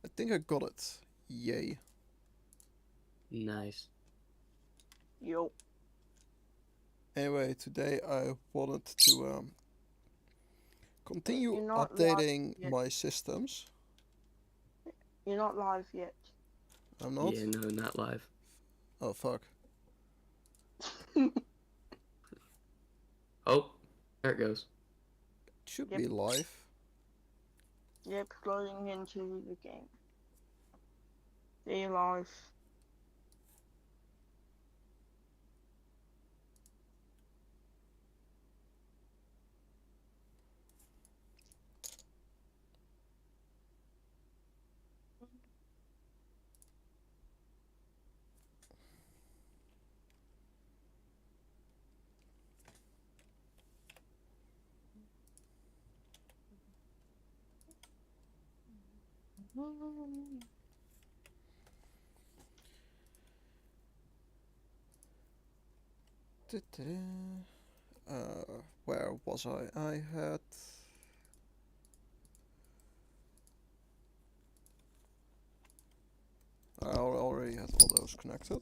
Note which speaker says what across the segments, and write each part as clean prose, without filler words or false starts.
Speaker 1: I think I got it. Yay.
Speaker 2: Nice.
Speaker 3: Yo.
Speaker 1: Anyway, today I wanted to continue
Speaker 3: You're not live
Speaker 1: updating
Speaker 3: yet.
Speaker 1: my systems.
Speaker 3: You're not live yet.
Speaker 1: I'm not?
Speaker 2: Yeah, no, not live.
Speaker 1: Oh, fuck.
Speaker 2: Oh, there it goes.
Speaker 1: It should
Speaker 3: Yep.
Speaker 1: be live.
Speaker 3: Yep, loading into the game. Stay live.
Speaker 1: Where was I? I had... I already had all those connected.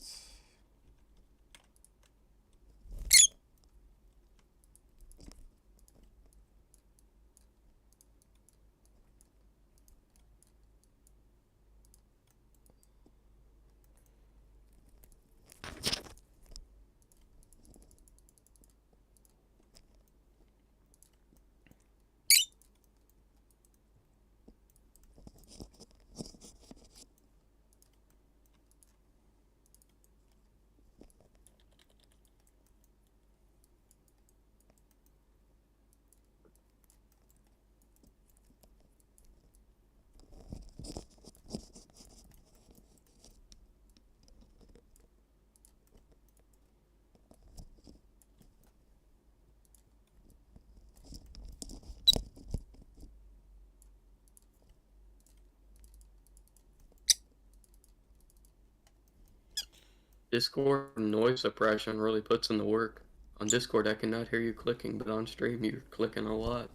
Speaker 2: Discord noise suppression really puts in the work. On Discord, I cannot hear you clicking, but on stream, you're clicking a lot.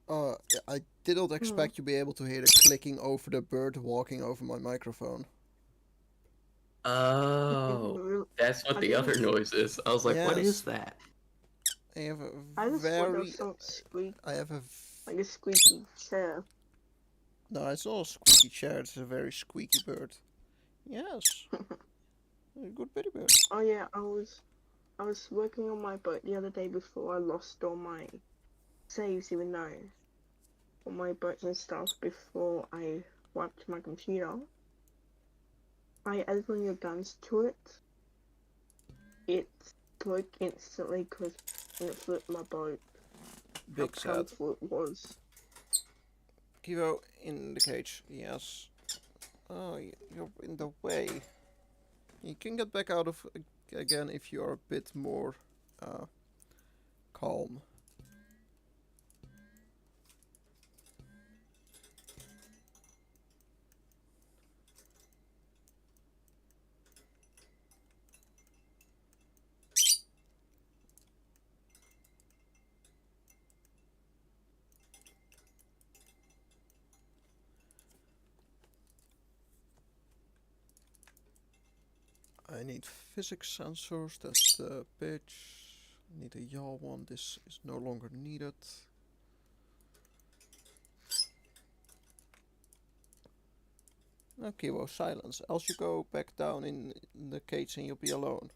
Speaker 1: I did not expect you to be able to hear the clicking over the bird walking over my microphone.
Speaker 2: Oh, that's what
Speaker 3: I
Speaker 2: the other
Speaker 3: didn't.
Speaker 2: noise is. I was like, what is
Speaker 1: Yes,
Speaker 2: that?
Speaker 1: I have a
Speaker 3: I just thought there was
Speaker 1: very...
Speaker 3: some squeak,
Speaker 1: I have a...
Speaker 3: like a squeaky chair.
Speaker 1: No, it's not a squeaky chair, it's a very squeaky bird. Yes. A good bitty bird.
Speaker 3: Oh yeah, I was working on my boat the other day before I lost all my saves, even though all my boats and stuff before I wiped my computer. I added all your guns to it. It broke instantly because it flipped my boat. How
Speaker 1: Big sad.
Speaker 3: powerful it was.
Speaker 1: Kivo in the cage, yes. Oh, you're in the way. You can get back out of again if you're a bit more calm. I need physics sensors, that's the pitch. I need a yaw one, this is no longer needed. Okay, well, silence, else you go back down in the cage and you'll be alone.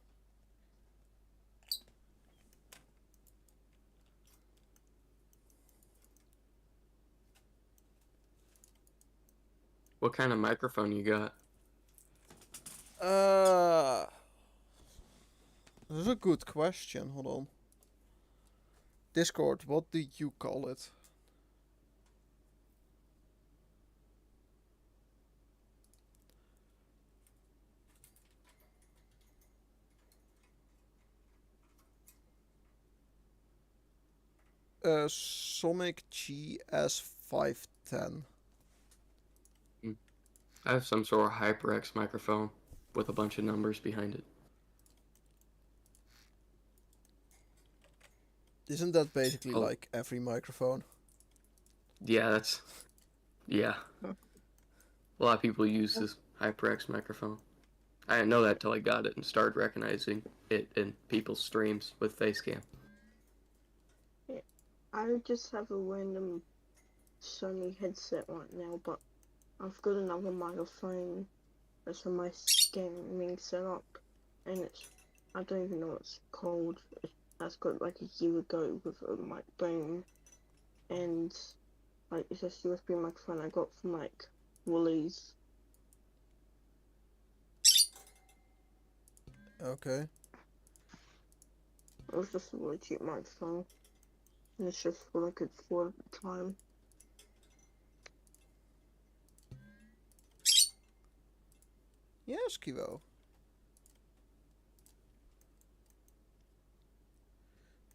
Speaker 2: What kind of microphone you got?
Speaker 1: This is a good question, hold on. Discord, what do you call it? Sonic GS510.
Speaker 2: I have some sort of HyperX microphone with a bunch of numbers behind it.
Speaker 1: Isn't that basically like every microphone?
Speaker 2: Yeah, that's... Yeah. A lot of people use this HyperX microphone. I didn't know that till I got it and started recognizing it in people's streams with Facecam.
Speaker 3: Yeah, I just have a random Sony headset right now, but I've got another microphone that's for my gaming setup, and I don't even know what it's called. That's got like a year ago with a microphone, and like it's a USB microphone I got from like Woolies.
Speaker 1: Okay.
Speaker 3: It was just a really cheap microphone, and it's just what I could afford at the time.
Speaker 1: Yes, Kivo.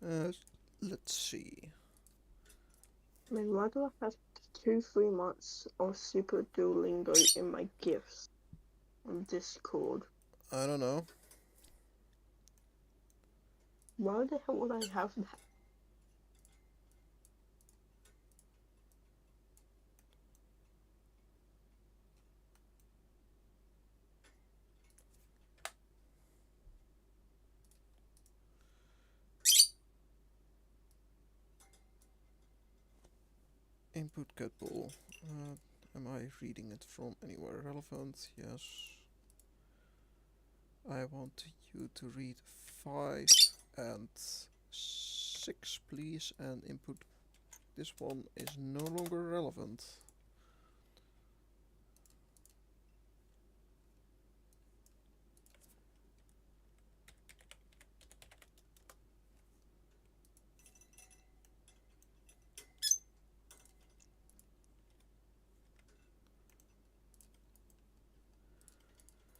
Speaker 1: Let's see.
Speaker 3: I mean, why do I have 2 free months of Super Duolingo in my gifts on Discord?
Speaker 1: I don't know.
Speaker 3: Why the hell would I have that?
Speaker 1: Input cat ball. Am I reading it from anywhere relevant? Yes. I want you to read 5 and 6, please, and input. This one is no longer relevant.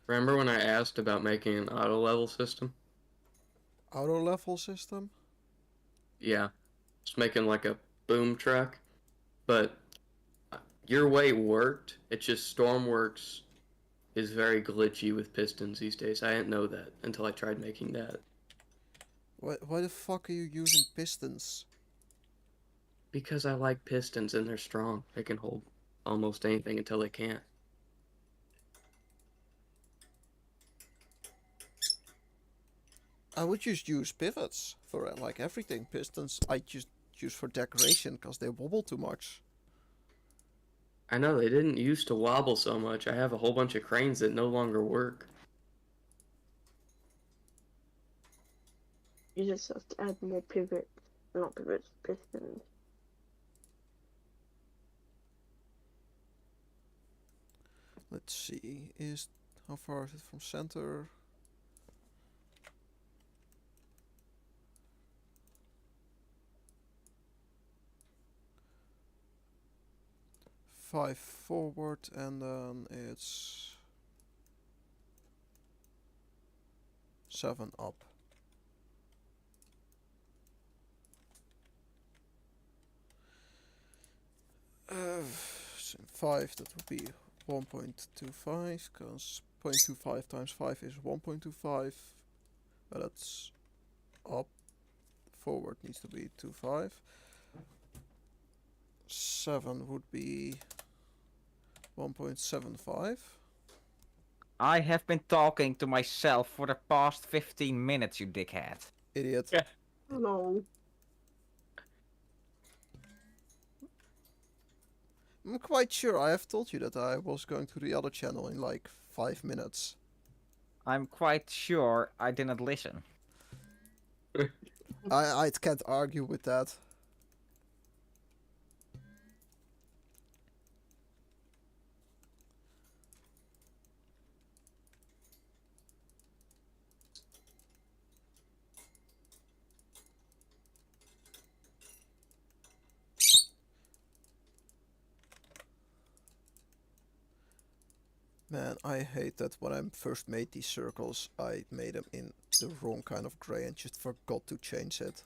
Speaker 2: Remember when I asked about making an auto level system?
Speaker 1: Auto level system?
Speaker 2: Yeah, just making like a boom truck, but your way worked. It's just Stormworks is very glitchy with pistons these days. I didn't know that until I tried making that.
Speaker 1: Why the fuck are you using pistons?
Speaker 2: Because I like pistons and they're strong. They can hold almost anything until they can't.
Speaker 1: I would just use pivots for like everything. Pistons I just use for decoration because they wobble too much.
Speaker 2: I know they didn't used to wobble so much. I have a whole bunch of cranes that no longer work.
Speaker 3: You just have to add more pivots, not pivots, pistons.
Speaker 1: Let's see, how far is it from center? Five forward, and then it's 7 up. So 5, that would be 1.25, because 0.25 times 5 is 1.25, but that's up. Forward needs to be 25. 7 would be 1.75.
Speaker 4: I have been talking to myself for the past 15 minutes, you dickhead.
Speaker 1: Idiot.
Speaker 2: Yeah.
Speaker 3: No.
Speaker 1: I'm quite sure I have told you that I was going to the other channel in like 5 minutes.
Speaker 4: I'm quite sure I didn't listen.
Speaker 1: I can't argue with that. Man, I hate that when I first made these circles, I made them in the wrong kind of grey and just forgot to change it.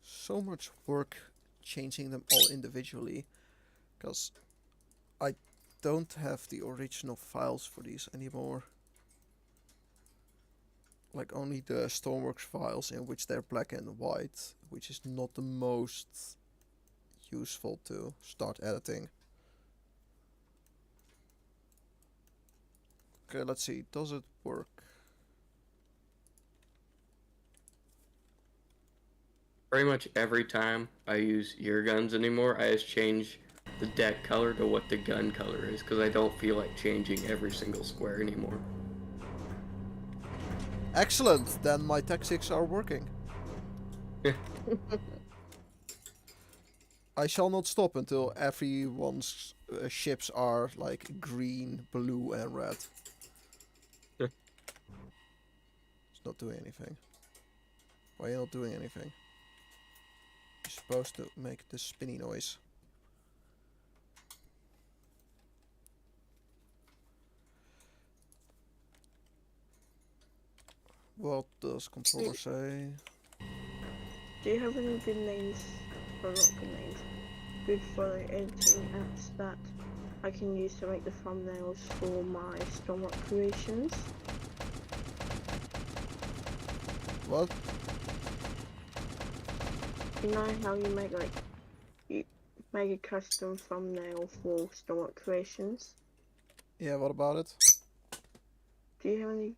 Speaker 1: So much work changing them all individually, because I don't have the original files for these anymore. like only the Stormworks files in which they're black and white, which is not the most useful to start editing. Okay, let's see. Does it work?
Speaker 2: Pretty much every time I use your guns anymore, I just change the deck color to what the gun color is, because I don't feel like changing every single square anymore.
Speaker 1: Excellent! Then my tactics are working. I shall not stop until everyone's ships are like green, blue, and red. It's not doing anything. Why are you not doing anything? You're supposed to make the spinny noise. What does controller say?
Speaker 3: Do you have any good names, or not good names, good photo editing apps that I can use to make the thumbnails for my Stormrock creations?
Speaker 1: What?
Speaker 3: You know how you make you make a custom thumbnail for Stormrock creations?
Speaker 1: Yeah, what about it?
Speaker 3: Do you have any,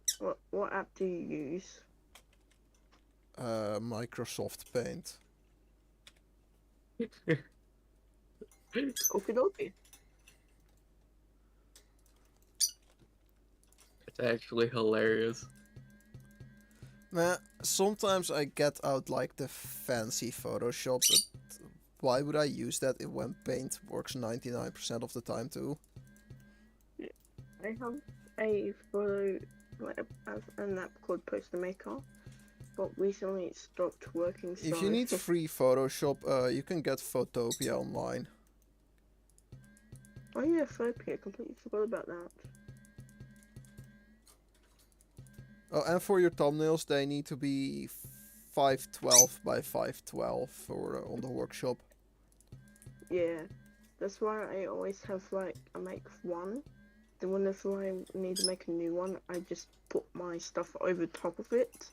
Speaker 3: what app do you use?
Speaker 1: Microsoft Paint.
Speaker 3: Okie dokie.
Speaker 2: It's actually hilarious.
Speaker 1: Nah, sometimes I get out like the fancy Photoshop, but why would I use that when Paint works 99% of the time too?
Speaker 3: I have a photo an app called Poster Maker, but recently it stopped working. So
Speaker 1: If you need free Photoshop, you can get Photopia online.
Speaker 3: oh yeah, Photopia, completely forgot about that.
Speaker 1: Oh, and for your thumbnails, they need to be 512 by 512 for on the workshop.
Speaker 3: Yeah, that's why I always have I make one. Then whenever I need to make a new one, I just put my stuff over top of it,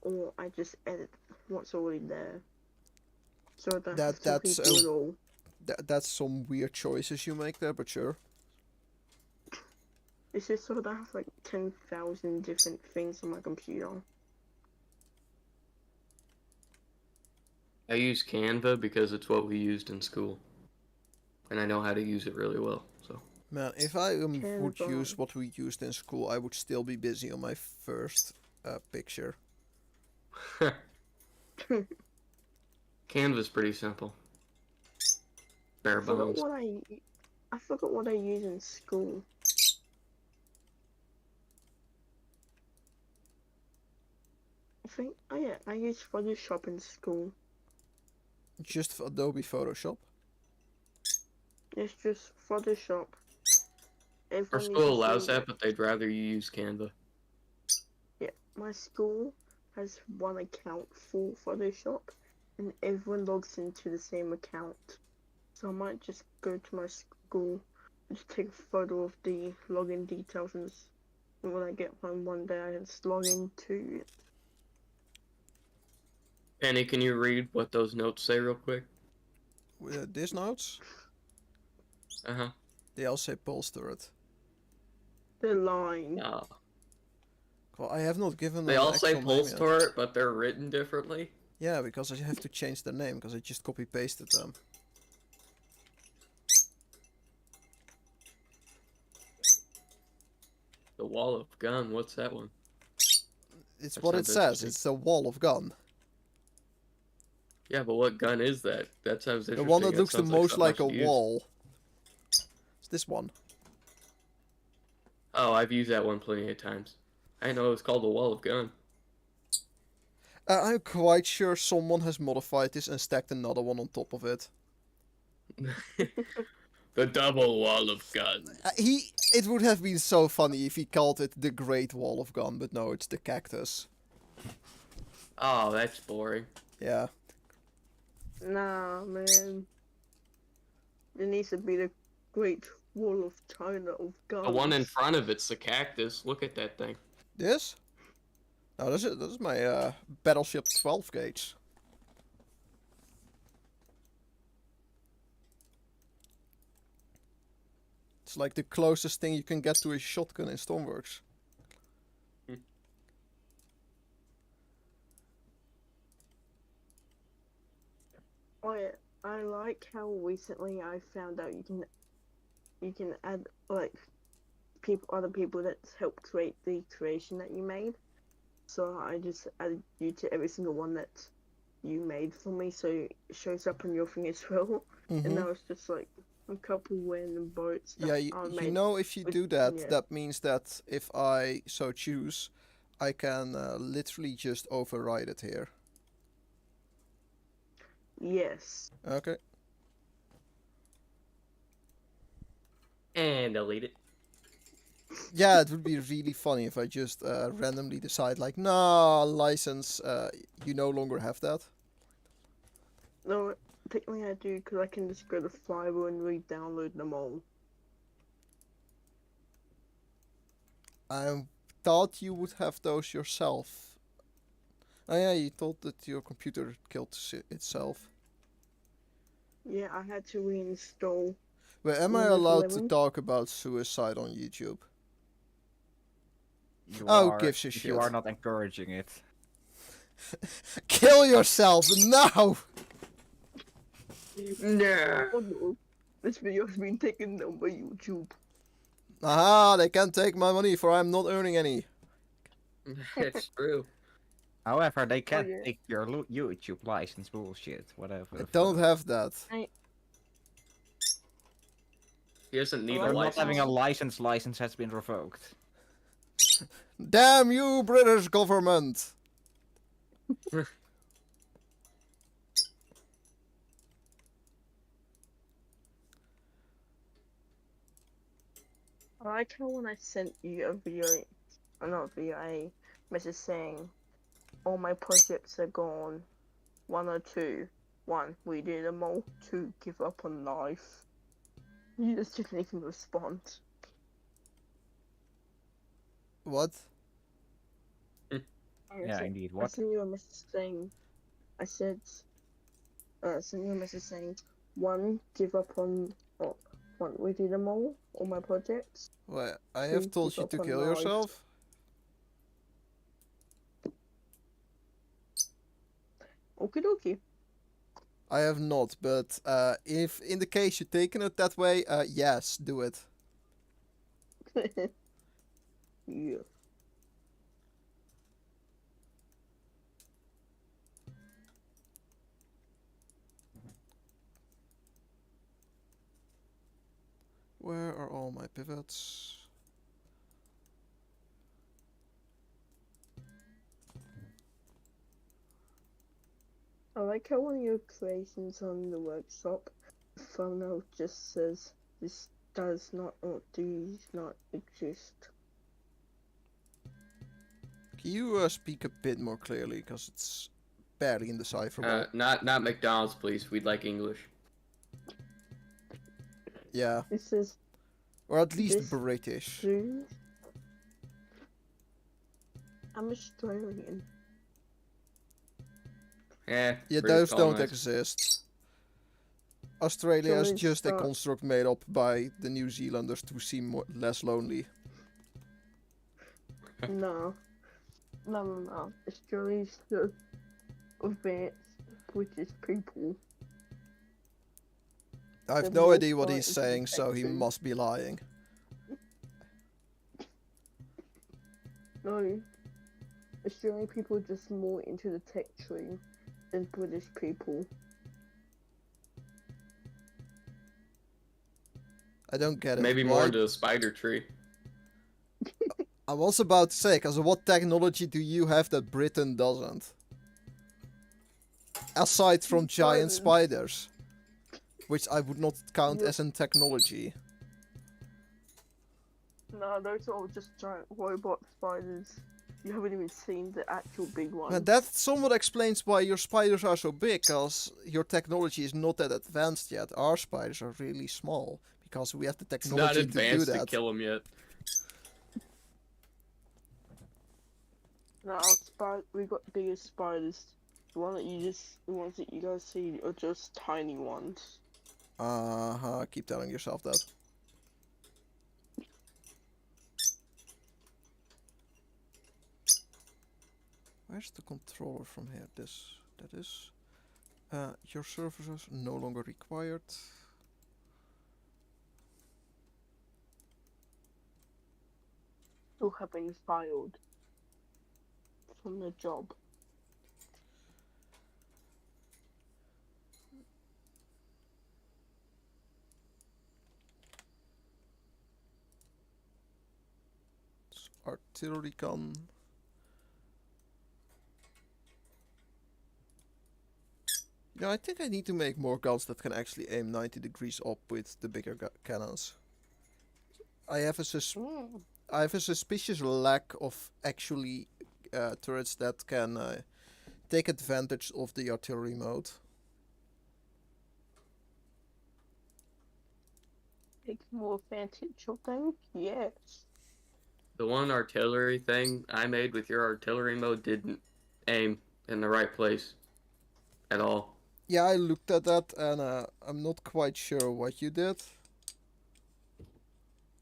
Speaker 3: or I just edit what's already there. So I don't have to
Speaker 1: That's
Speaker 3: redo it all.
Speaker 1: that's some weird choices you make there, but sure.
Speaker 3: It's just so that I have 10,000 different things on my computer.
Speaker 2: I use Canva because it's what we used in school. And I know how to use it really well, so.
Speaker 1: Man, if I would
Speaker 3: Canva.
Speaker 1: use what we used in school, I would still be busy on my first picture.
Speaker 2: Canva's pretty simple. Bare bones.
Speaker 3: I forgot what I use in school. Oh yeah, I use Photoshop in school.
Speaker 1: Just Adobe Photoshop.
Speaker 3: It's just Photoshop.
Speaker 2: Our
Speaker 3: Everyone
Speaker 2: school
Speaker 3: uses
Speaker 2: allows that, but they'd rather you use Canva.
Speaker 3: Yeah, my school has one account for Photoshop, and everyone logs into the same account. So I might just go to my school, just take a photo of the login details, and when I get home one day, I just log into it.
Speaker 2: Penny, can you read what those notes say real quick?
Speaker 1: These notes,
Speaker 2: Uh-huh.
Speaker 1: they all say bolster it.
Speaker 3: The line.
Speaker 2: No.
Speaker 1: Well, I have not given
Speaker 2: They
Speaker 1: them
Speaker 2: all
Speaker 1: an
Speaker 2: say
Speaker 1: actual name
Speaker 2: Pulse
Speaker 1: yet.
Speaker 2: Turret, but they're written differently.
Speaker 1: Yeah, because I have to change the name, because I just copy-pasted them.
Speaker 2: The Wall of Gun, what's that one?
Speaker 1: It's
Speaker 2: That
Speaker 1: what it
Speaker 2: sounds
Speaker 1: says,
Speaker 2: interesting.
Speaker 1: it's a wall of gun.
Speaker 2: Yeah, but what gun is that? That sounds
Speaker 1: The
Speaker 2: interesting.
Speaker 1: one that looks the
Speaker 2: sounds
Speaker 1: most
Speaker 2: something I
Speaker 1: like a
Speaker 2: should use.
Speaker 1: wall. It's this one.
Speaker 2: Oh, I've used that one plenty of times. I didn't know it was called the Wall of Gun.
Speaker 1: I'm quite sure someone has modified this and stacked another one on top of it.
Speaker 2: The double Wall of Gun.
Speaker 1: It would have been so funny if he called it the Great Wall of Gun, but no, it's the cactus.
Speaker 2: Oh, that's boring.
Speaker 1: Yeah.
Speaker 3: Nah, man. There needs to be the Great Wall of China of guns.
Speaker 2: The one in front of it's the cactus. Look at that thing.
Speaker 1: This? Oh, this is my Battleship 12 gauge. It's like the closest thing you can get to a shotgun in Stormworks.
Speaker 3: Oh yeah, I like how recently I found out you can add like other people that's helped create the creation that you made. So I just added you to every single one that you made for me, so it shows up on your thing as well. And now it's just like a couple random boats that
Speaker 1: Yeah,
Speaker 3: are
Speaker 1: you
Speaker 3: made.
Speaker 1: know, if you
Speaker 3: with-
Speaker 1: do that,
Speaker 3: yeah.
Speaker 1: that means that if I so choose, I can literally just override it here.
Speaker 3: Yes.
Speaker 1: Okay.
Speaker 2: And delete it.
Speaker 1: Yeah, it would be really funny if I just randomly decide, like, nah, license, you no longer have that.
Speaker 3: No, technically I do, because I can just go to Fiverr and re-download them all.
Speaker 1: I thought you would have those yourself. Oh yeah, you thought that your computer killed itself.
Speaker 3: Yeah, I had to reinstall.
Speaker 1: But am I
Speaker 3: Windows
Speaker 1: allowed to
Speaker 3: 11?
Speaker 1: talk about suicide on YouTube?
Speaker 4: You
Speaker 1: Oh,
Speaker 4: are,
Speaker 1: gives a
Speaker 4: if
Speaker 1: shit.
Speaker 4: you are not encouraging it.
Speaker 1: Kill yourself now!
Speaker 2: No.
Speaker 3: Oh no, this video has been taken down by YouTube.
Speaker 1: Aha, they can't take my money for I'm not earning any.
Speaker 2: It's true.
Speaker 4: However, they can
Speaker 3: yeah.
Speaker 4: take your YouTube license bullshit, whatever.
Speaker 1: I
Speaker 4: the
Speaker 1: don't
Speaker 4: fuck.
Speaker 1: have that.
Speaker 2: He doesn't need
Speaker 3: Oh,
Speaker 2: a
Speaker 4: You're not
Speaker 2: license.
Speaker 4: having a license has been revoked.
Speaker 1: Damn you, British government!
Speaker 3: I like how when I sent you a video, or not a video, a message saying, all my projects are gone. 1 or 2. 1, we did them all. 2, give up on life. You just didn't even respond.
Speaker 1: What?
Speaker 4: Yeah, indeed.
Speaker 3: I
Speaker 4: What?
Speaker 3: sent you a message saying, I said, sent you a message saying, 1, give up on, 1, we did them all my projects.
Speaker 1: Well, I have
Speaker 3: Please
Speaker 1: told
Speaker 3: give
Speaker 1: you
Speaker 3: up
Speaker 1: to
Speaker 3: on
Speaker 1: kill
Speaker 3: life.
Speaker 1: yourself.
Speaker 3: Okie dokie.
Speaker 1: I have not, but if in the case you're taking it that way, yes, do it.
Speaker 3: Yeah.
Speaker 1: Where are all my pivots?
Speaker 3: I like how one of your creations on the workshop thumbnail just says this does not or does not exist.
Speaker 1: Can you speak a bit more clearly, because it's barely indecipherable.
Speaker 2: Not McDonald's, please. We'd like English.
Speaker 1: Yeah,
Speaker 3: It says
Speaker 1: or at least
Speaker 3: this
Speaker 1: British.
Speaker 3: do. I'm Australian.
Speaker 2: Yeah.
Speaker 1: Yeah,
Speaker 2: British
Speaker 1: those don't
Speaker 2: colonized.
Speaker 1: exist. Australia is
Speaker 3: So it's
Speaker 1: just a
Speaker 3: not-
Speaker 1: construct made up by the New Zealanders to seem less lonely.
Speaker 3: No. No. Australia's the advanced British people.
Speaker 1: I have
Speaker 3: They're
Speaker 1: no
Speaker 3: more
Speaker 1: idea what he's
Speaker 3: frightened
Speaker 1: saying, so he
Speaker 3: infection.
Speaker 1: must be lying.
Speaker 3: No. Australian people are just more into the tech tree than British people.
Speaker 1: I don't get it.
Speaker 2: Maybe
Speaker 1: Why-
Speaker 2: more into the spider tree.
Speaker 1: I was about to say, because what technology do you have that Britain doesn't? Aside from giant spiders. Which I would not count
Speaker 3: Yeah.
Speaker 1: as in technology.
Speaker 3: No, those are all just giant robot spiders. You haven't even seen the actual big ones.
Speaker 1: And that somewhat explains why your spiders are so big, because your technology is not that advanced yet. Our spiders are really small, because we have the
Speaker 2: It's not
Speaker 1: technology to do
Speaker 2: advanced to
Speaker 1: that.
Speaker 2: kill him yet.
Speaker 3: No, we got bigger spiders. The ones that you guys see are just tiny ones.
Speaker 1: Keep telling yourself that. Where's the controller from here? That is. Your services no longer required.
Speaker 3: Still have been filed from the job.
Speaker 1: It's artillery gun. Yeah, I think I need to make more guns that can actually aim 90 degrees up with the bigger cannons. I have a suspicious lack of actually turrets that can take advantage of the artillery mode.
Speaker 3: Take more advantage of them? Yes.
Speaker 2: The one artillery thing I made with your artillery mode didn't aim in the right place at all.
Speaker 1: Yeah, I looked at that and I'm not quite sure what you did.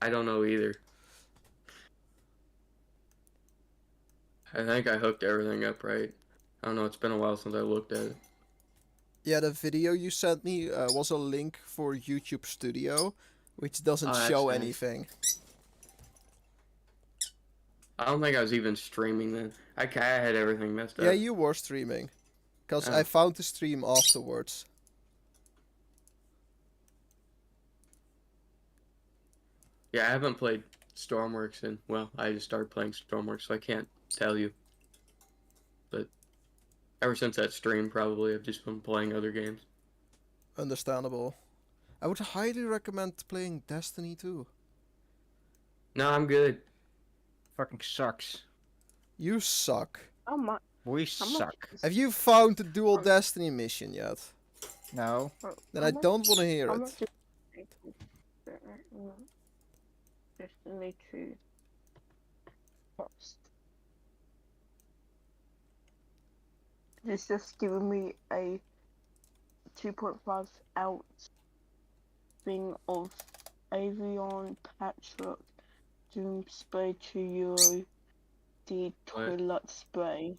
Speaker 2: I don't know either. I think I hooked everything up right. I don't know, it's been a while since I looked at it.
Speaker 1: Yeah, the video you sent me was a link for YouTube Studio, which doesn't
Speaker 2: Oh, that's
Speaker 1: show
Speaker 2: nice.
Speaker 1: anything.
Speaker 2: I don't think I was even streaming then. I had everything messed up.
Speaker 1: Yeah, you were streaming. Because
Speaker 2: Oh.
Speaker 1: I found the stream afterwards.
Speaker 2: Yeah, I haven't played Stormworks in, well, I just started playing Stormworks, so I can't tell you. But ever since that stream, probably, I've just been playing other games.
Speaker 1: Understandable. I would highly recommend playing Destiny 2.
Speaker 2: No, I'm good.
Speaker 4: Fucking sucks.
Speaker 1: You suck.
Speaker 3: How much?
Speaker 4: We
Speaker 3: How much?
Speaker 4: suck.
Speaker 1: Have you found the dual Destiny mission yet?
Speaker 4: No.
Speaker 1: Then I don't want to hear
Speaker 3: How
Speaker 1: it.
Speaker 3: much is Destiny 2 cost? It's just giving me a 2.5 ounce thing of Avion Patchwork Doom Spray to Euro the toilet spray.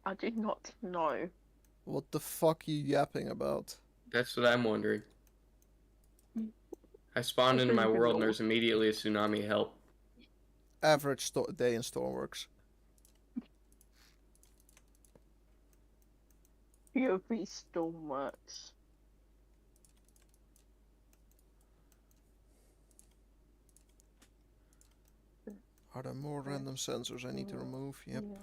Speaker 3: I did not know.
Speaker 1: What the fuck are you yapping about?
Speaker 2: That's what I'm wondering. I spawned into my world and there's immediately a tsunami. Help.
Speaker 1: Average day in Stormworks.
Speaker 3: POV Stormworks.
Speaker 1: Are there more random sensors I need to remove? Yep.
Speaker 3: Yeah.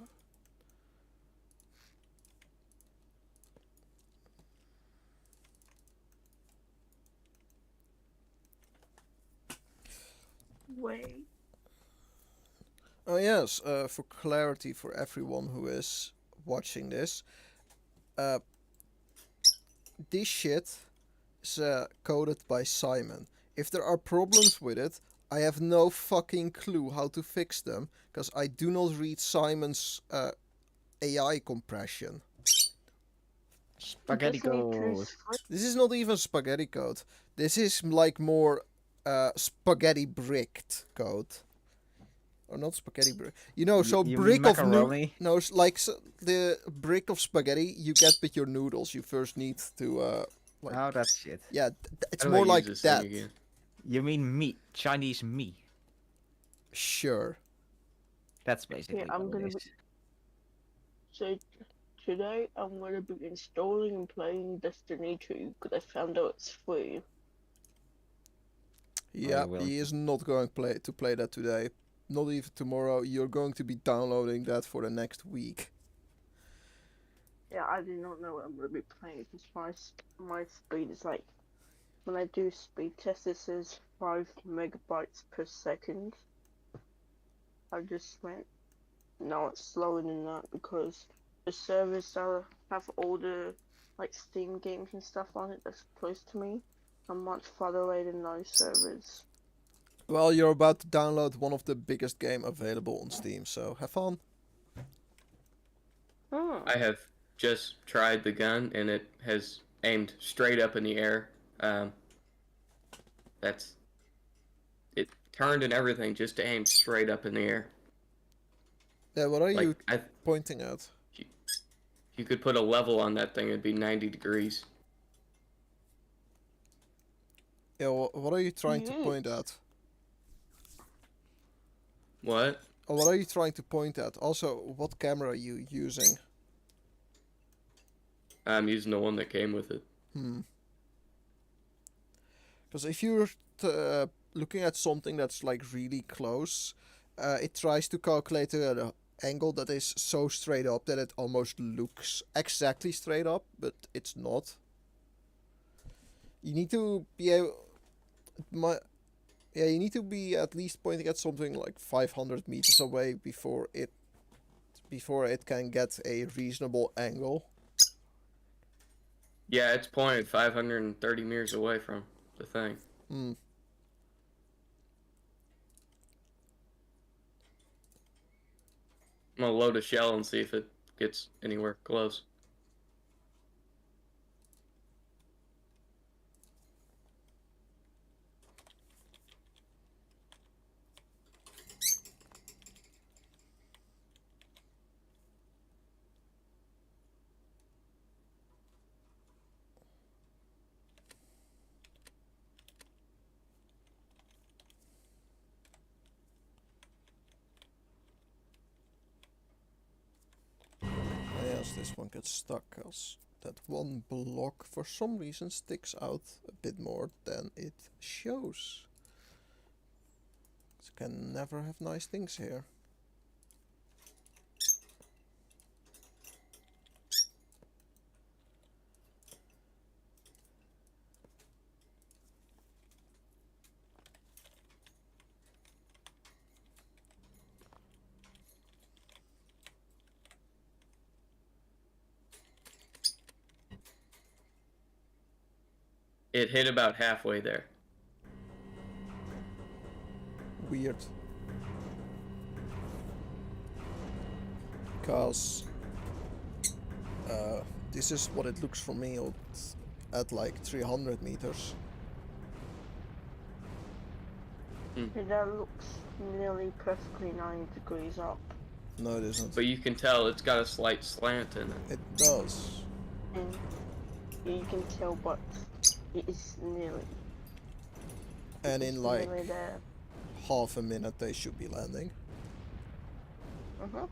Speaker 3: Wait.
Speaker 1: Oh yes, for clarity for everyone who is watching this, this shit is coded by Simon. If there are problems with it, I have no fucking clue how to fix them, because I do not read Simon's AI compression.
Speaker 4: Spaghetti code.
Speaker 1: This is not even spaghetti code. This is like more spaghetti bricked code. Or not spaghetti brick. You know, so
Speaker 4: You
Speaker 1: brick
Speaker 4: mean
Speaker 1: of
Speaker 4: macaroni?
Speaker 1: no, like the brick of spaghetti you get with your noodles. You first need to like
Speaker 4: Oh, that's shit.
Speaker 1: yeah, it's
Speaker 2: How do I
Speaker 1: more
Speaker 2: use
Speaker 1: like
Speaker 2: this
Speaker 1: that.
Speaker 2: thing again?
Speaker 4: You mean me? Chinese me.
Speaker 1: Sure.
Speaker 4: That's basically
Speaker 3: Yeah, I'm
Speaker 4: what
Speaker 3: gonna
Speaker 4: it
Speaker 3: be-
Speaker 4: is.
Speaker 3: So today I'm gonna be installing and playing Destiny 2 because I found out it's free.
Speaker 1: Yeah,
Speaker 4: will.
Speaker 1: he is not going to play that today. Not even tomorrow. You're going to be downloading that for the next week.
Speaker 3: Yeah, I did not know what I'm gonna be playing because my speed is like when I do speed test it says 5 megabytes per second. I just went no, it's slower than that because the servers that have all the like Steam games and stuff on it that's close to me are much farther away than those servers.
Speaker 1: Well, you're about to download one of the biggest game available on Steam, so have fun.
Speaker 3: Oh.
Speaker 2: I have just tried the gun and it has aimed straight up in the air. Um, that's it turned and everything just to aim straight up in the air.
Speaker 1: Yeah, what are you
Speaker 2: Like
Speaker 1: pointing at?
Speaker 2: you could put a level on that thing, it'd be 90 degrees.
Speaker 1: Yeah, what are you trying to
Speaker 3: Yes.
Speaker 1: point at?
Speaker 2: What?
Speaker 1: Or what are you trying to point at? Also, what camera are you using?
Speaker 2: I'm using the one that came with it.
Speaker 1: Because if you're looking at something that's like really close, it tries to calculate an angle that is so straight up that it almost looks exactly straight up, but it's not. You need to be able. Yeah, you need to be at least pointing at something like 500 meters away before it can get a reasonable angle.
Speaker 2: Yeah, it's pointed 530 meters away from the thing.
Speaker 1: Hmm.
Speaker 2: I'm gonna load a shell and see if it gets anywhere close.
Speaker 1: Yes, this one gets stuck as that one block for some reason sticks out a bit more than it shows. You can never have nice things here.
Speaker 2: It hit about halfway there.
Speaker 1: Weird. Because this is what it looks for me at like 300 meters.
Speaker 3: That looks nearly perfectly 90 degrees up.
Speaker 1: No, it isn't.
Speaker 2: But you can tell it's got a slight slant in it.
Speaker 1: It does.
Speaker 3: And you can tell, but it is nearly.
Speaker 1: And in like
Speaker 3: Nearly there.
Speaker 1: half a minute they should be landing.
Speaker 3: Uh-huh.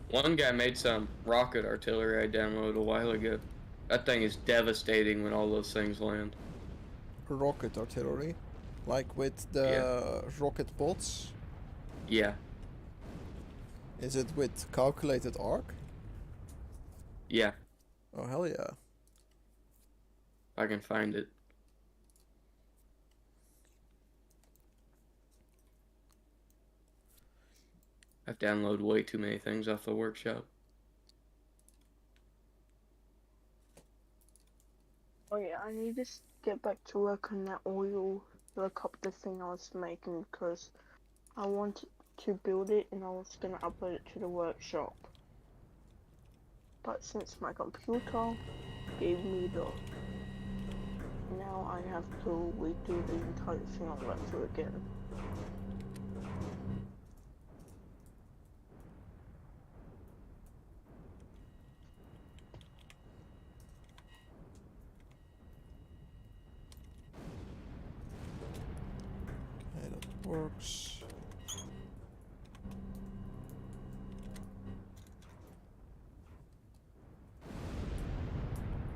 Speaker 2: One guy made some rocket artillery I downloaded a while ago. That thing is devastating when all those things land.
Speaker 1: Rocket artillery. Like with the rocket pods.
Speaker 2: Yeah.
Speaker 1: Is it with calculated arc?
Speaker 2: Yeah.
Speaker 1: Oh hell yeah.
Speaker 2: I can find it. I've downloaded way too many things off the workshop.
Speaker 3: Oh yeah, I need to get back to work on that oil helicopter thing I was making because I wanted to build it and I was gonna upload it to the workshop. But since my computer gave me the, now I have to redo the entire thing all that through again.
Speaker 1: Okay, that works.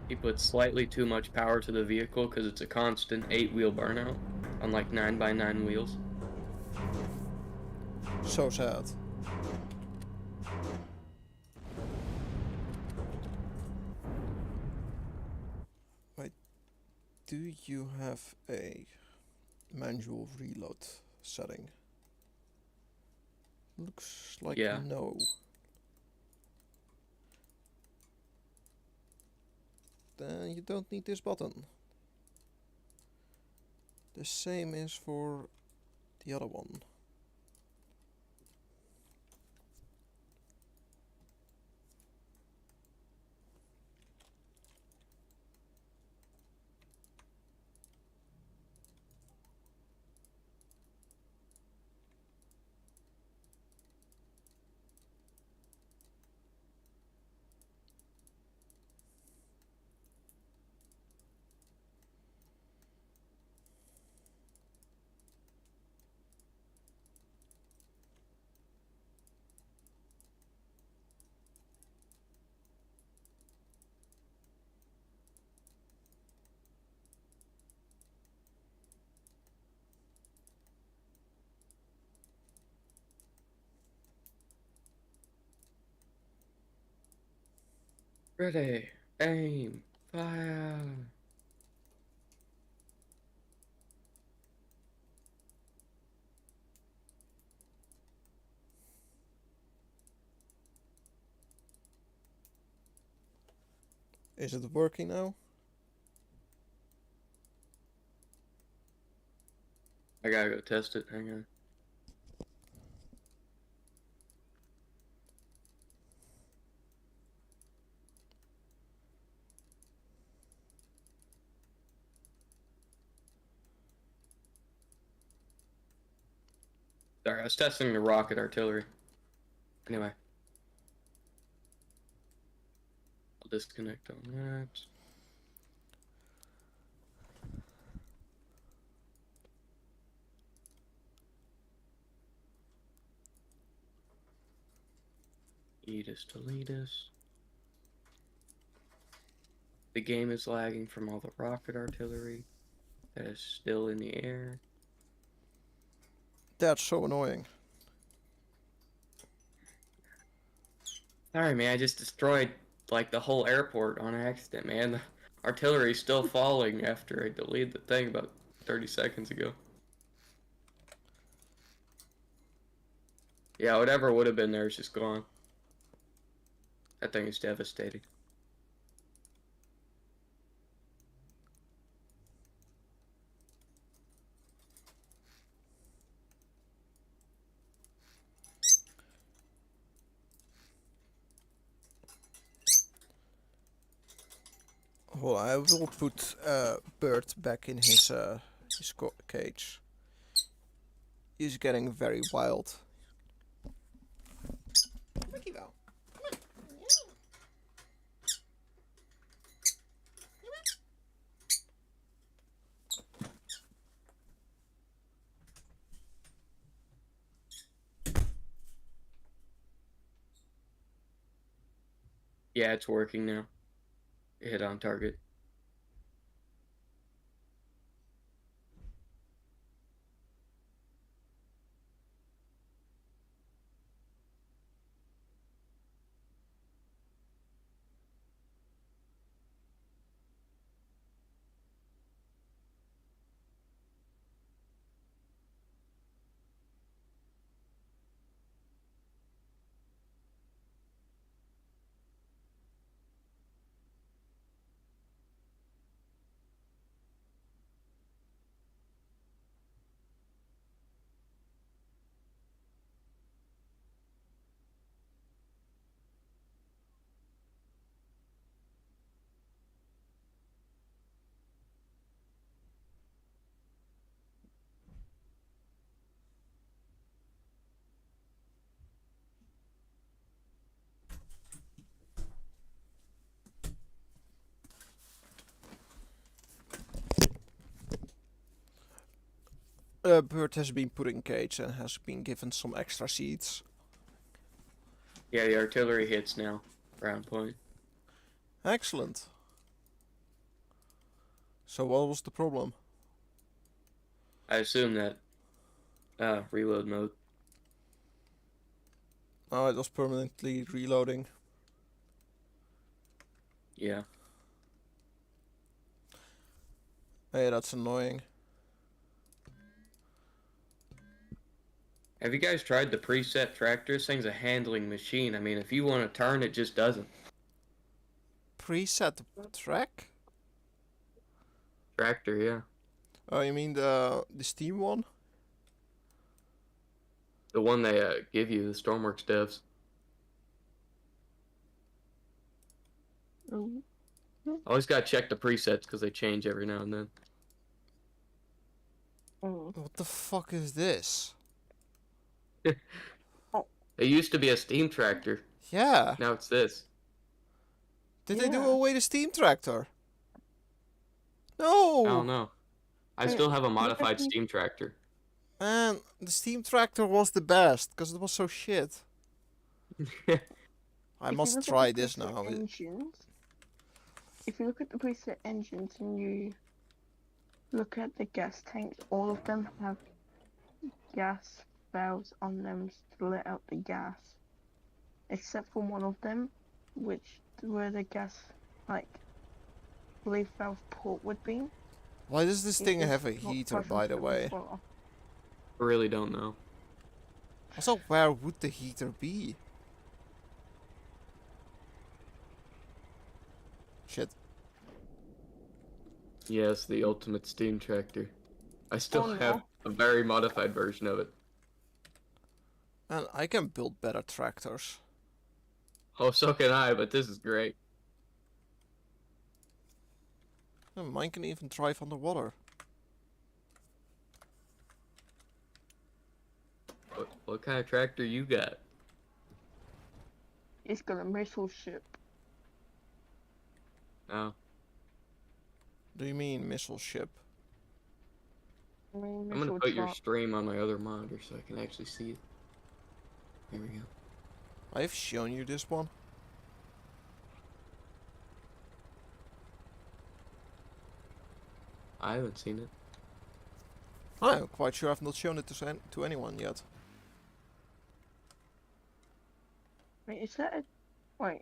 Speaker 2: He put slightly too much power to the vehicle because it's a constant 8-wheel burnout on like 9x9 wheels.
Speaker 1: So sad. Wait, do you have a manual reload setting? Looks like
Speaker 2: Yeah.
Speaker 1: no. then you don't need this button. The same is for the other one.
Speaker 2: Ready, aim, fire.
Speaker 1: Is it working now?
Speaker 2: I gotta go test it. Hang on. Sorry, I was testing the rocket artillery. Anyway. I'll disconnect on that. Delete us. The game is lagging from all the rocket artillery that is still in the air.
Speaker 1: That's so annoying.
Speaker 2: Sorry, man, I just destroyed like the whole airport on accident, man. The artillery's still falling after I deleted the thing about 30 seconds ago. Yeah, whatever would have been there is just gone. That thing is devastating.
Speaker 1: Well, I will put Bert back in his cage. He's getting very wild.
Speaker 2: Yeah, it's working now. Hit on target.
Speaker 1: Bert has been put in cage and has been given some extra seeds.
Speaker 2: Yeah, the artillery hits now. Round point.
Speaker 1: Excellent. So what was the problem?
Speaker 2: I assume that reload mode.
Speaker 1: Oh, it was permanently reloading.
Speaker 2: Yeah.
Speaker 1: Hey, that's annoying.
Speaker 2: Have you guys tried the preset tractor? This thing's a handling machine. I mean, if you want to turn, it just doesn't.
Speaker 1: Preset track?
Speaker 2: tractor, yeah.
Speaker 1: Oh, you mean the Steam one?
Speaker 2: The one they give you, the Stormworks devs.
Speaker 3: Oh,
Speaker 2: Always gotta check the presets because they change every now and then.
Speaker 3: oh.
Speaker 1: What the fuck is this?
Speaker 2: It used to be a steam tractor.
Speaker 1: Yeah.
Speaker 2: Now it's this.
Speaker 1: Did they do
Speaker 3: Yeah.
Speaker 1: away the Steam tractor?
Speaker 2: I
Speaker 1: No!
Speaker 2: don't know. I
Speaker 3: Wait,
Speaker 2: still have a
Speaker 3: look at
Speaker 2: modified
Speaker 3: the-
Speaker 2: steam tractor.
Speaker 1: Man, the Steam tractor was the best, because it was so shit. I
Speaker 3: If you
Speaker 1: must
Speaker 3: look at
Speaker 1: try
Speaker 3: the
Speaker 1: this
Speaker 3: preset
Speaker 1: now.
Speaker 3: Engines, if you look at the preset engines and you look at the gas tanks, all of them have gas valves on them to let out the gas, except for one of them, where the gas relief valve port would be.
Speaker 1: Why does this
Speaker 3: It
Speaker 1: thing
Speaker 3: is
Speaker 1: have a
Speaker 3: not
Speaker 1: heater, by the
Speaker 3: functioning
Speaker 1: way?
Speaker 3: proper.
Speaker 2: I really don't know.
Speaker 1: Also, where would the heater be? Shit.
Speaker 2: Yes, the ultimate steam tractor. I still
Speaker 3: Oh, no.
Speaker 2: have a very modified version of it.
Speaker 1: Man, I can build better tractors.
Speaker 2: Oh, so can I, but this is great.
Speaker 1: Mine can even drive underwater.
Speaker 2: What kind of tractor you got?
Speaker 3: It's got a missile ship.
Speaker 2: Oh,
Speaker 1: Do you mean missile ship?
Speaker 3: I mean,
Speaker 2: I'm gonna
Speaker 3: missile
Speaker 2: put your
Speaker 3: truck.
Speaker 2: stream on my other monitor so I can actually see it. There we go.
Speaker 1: I've shown you this one.
Speaker 2: I haven't seen it.
Speaker 1: I'm quite sure I've not shown it to anyone yet.
Speaker 3: Wait, is that a... Wait.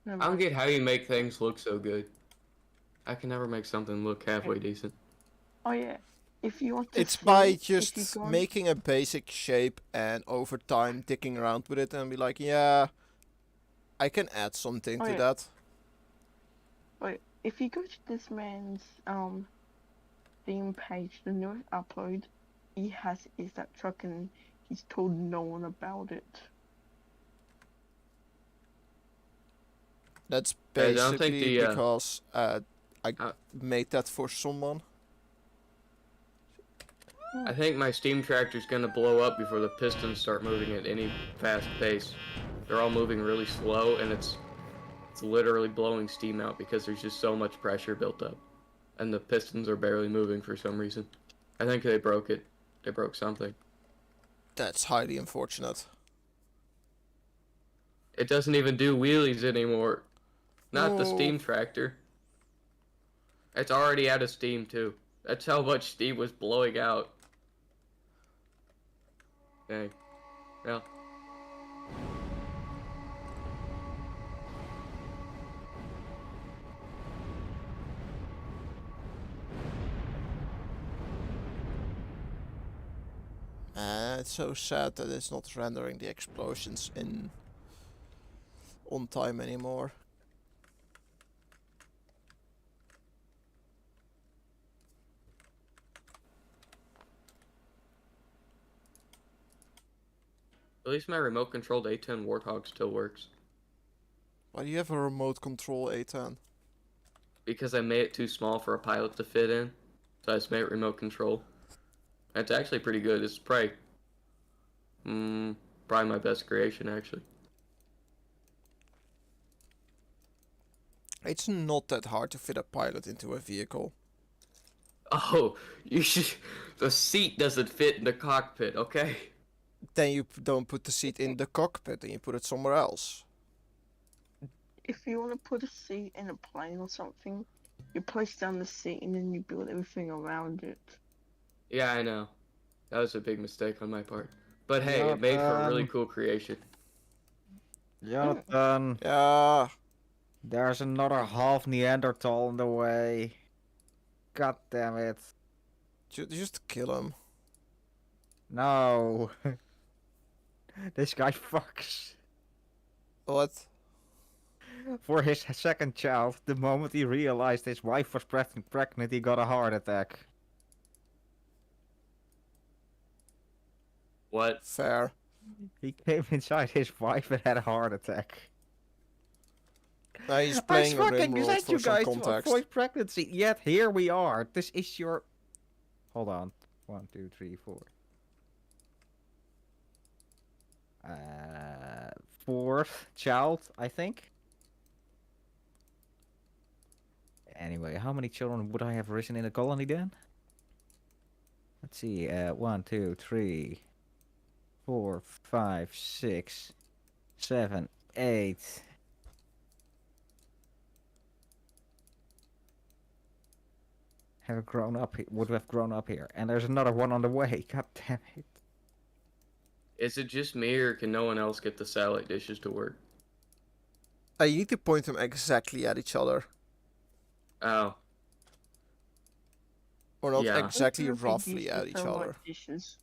Speaker 3: Never
Speaker 2: I don't
Speaker 3: mind.
Speaker 2: get how you make things look so good. I can never make something look halfway decent.
Speaker 3: Oh yeah. If you want to
Speaker 1: It's
Speaker 3: see,
Speaker 1: by
Speaker 3: if you
Speaker 1: just
Speaker 3: go on-
Speaker 1: making a basic shape and over time dicking around with it and be like, yeah, I can add something
Speaker 3: Oh,
Speaker 1: to
Speaker 3: yeah.
Speaker 1: that.
Speaker 3: Wait, if you go to this man's theme page, the newest upload he has is that truck, and he's told no one about it.
Speaker 1: That's
Speaker 2: I don't think
Speaker 1: basically
Speaker 2: the,
Speaker 1: because I
Speaker 2: uh,
Speaker 1: made that for someone.
Speaker 2: I think my steam tractor's gonna blow up before the pistons start moving at any fast pace. They're all moving really slow, and it's literally blowing steam out because there's just so much pressure built up, and the pistons are barely moving for some reason. I think they broke it. They broke something.
Speaker 1: That's highly unfortunate.
Speaker 2: It doesn't even do wheelies anymore. Not the
Speaker 1: No.
Speaker 2: steam tractor. It's already out of steam too. That's how much steam was blowing out. Dang. Well.
Speaker 1: It's so sad that it's not rendering the explosions in on time anymore.
Speaker 2: At least my remote controlled A10 Warthog still works.
Speaker 1: Why do you have a remote control A10?
Speaker 2: Because I made it too small for a pilot to fit in. So I just made it remote control. It's actually pretty good. It's probably my best creation actually.
Speaker 1: It's not that hard to fit a pilot into a vehicle.
Speaker 2: Oh, you should. The seat doesn't fit in the cockpit, okay?
Speaker 1: Then you don't put the seat in the cockpit and you put it somewhere else.
Speaker 3: If you want to put a seat in a plane or something, you place down the seat and then you build everything around it.
Speaker 2: Yeah, I know. That was a big mistake on my part. But hey, it made for a really cool creation.
Speaker 4: Jonathan,
Speaker 1: Yeah.
Speaker 4: there's another half Neanderthal on the way. God damn it.
Speaker 1: Just kill him.
Speaker 4: No. This guy fucks.
Speaker 1: What?
Speaker 4: For his second child, the moment he realized his wife was pregnant, he got a heart attack.
Speaker 2: What?
Speaker 1: Fair.
Speaker 4: He came inside his wife and had a heart attack.
Speaker 1: He's
Speaker 4: I
Speaker 1: playing a
Speaker 4: fucking
Speaker 1: RimWorld
Speaker 4: sent
Speaker 1: for
Speaker 4: you
Speaker 1: some
Speaker 4: guys to
Speaker 1: context.
Speaker 4: avoid pregnancy, yet here we are. This is your... Hold on. 1, 2, 3, 4. Fourth child, I think. Anyway, how many children would I have risen in the colony then? Let's see. 1, 2, 3, 4, 5, 6, 7, 8. Have grown up. Would have grown up here, and there's another one on the way. God damn it!
Speaker 2: Is it just me, or can no one else get the satellite dishes to work?
Speaker 1: You need to point them exactly at each other.
Speaker 2: Oh,
Speaker 1: Or not
Speaker 2: Yeah.
Speaker 1: exactly
Speaker 3: I've never
Speaker 1: roughly
Speaker 3: used
Speaker 1: at
Speaker 3: the
Speaker 1: each
Speaker 3: satellite
Speaker 1: other.
Speaker 3: dishes.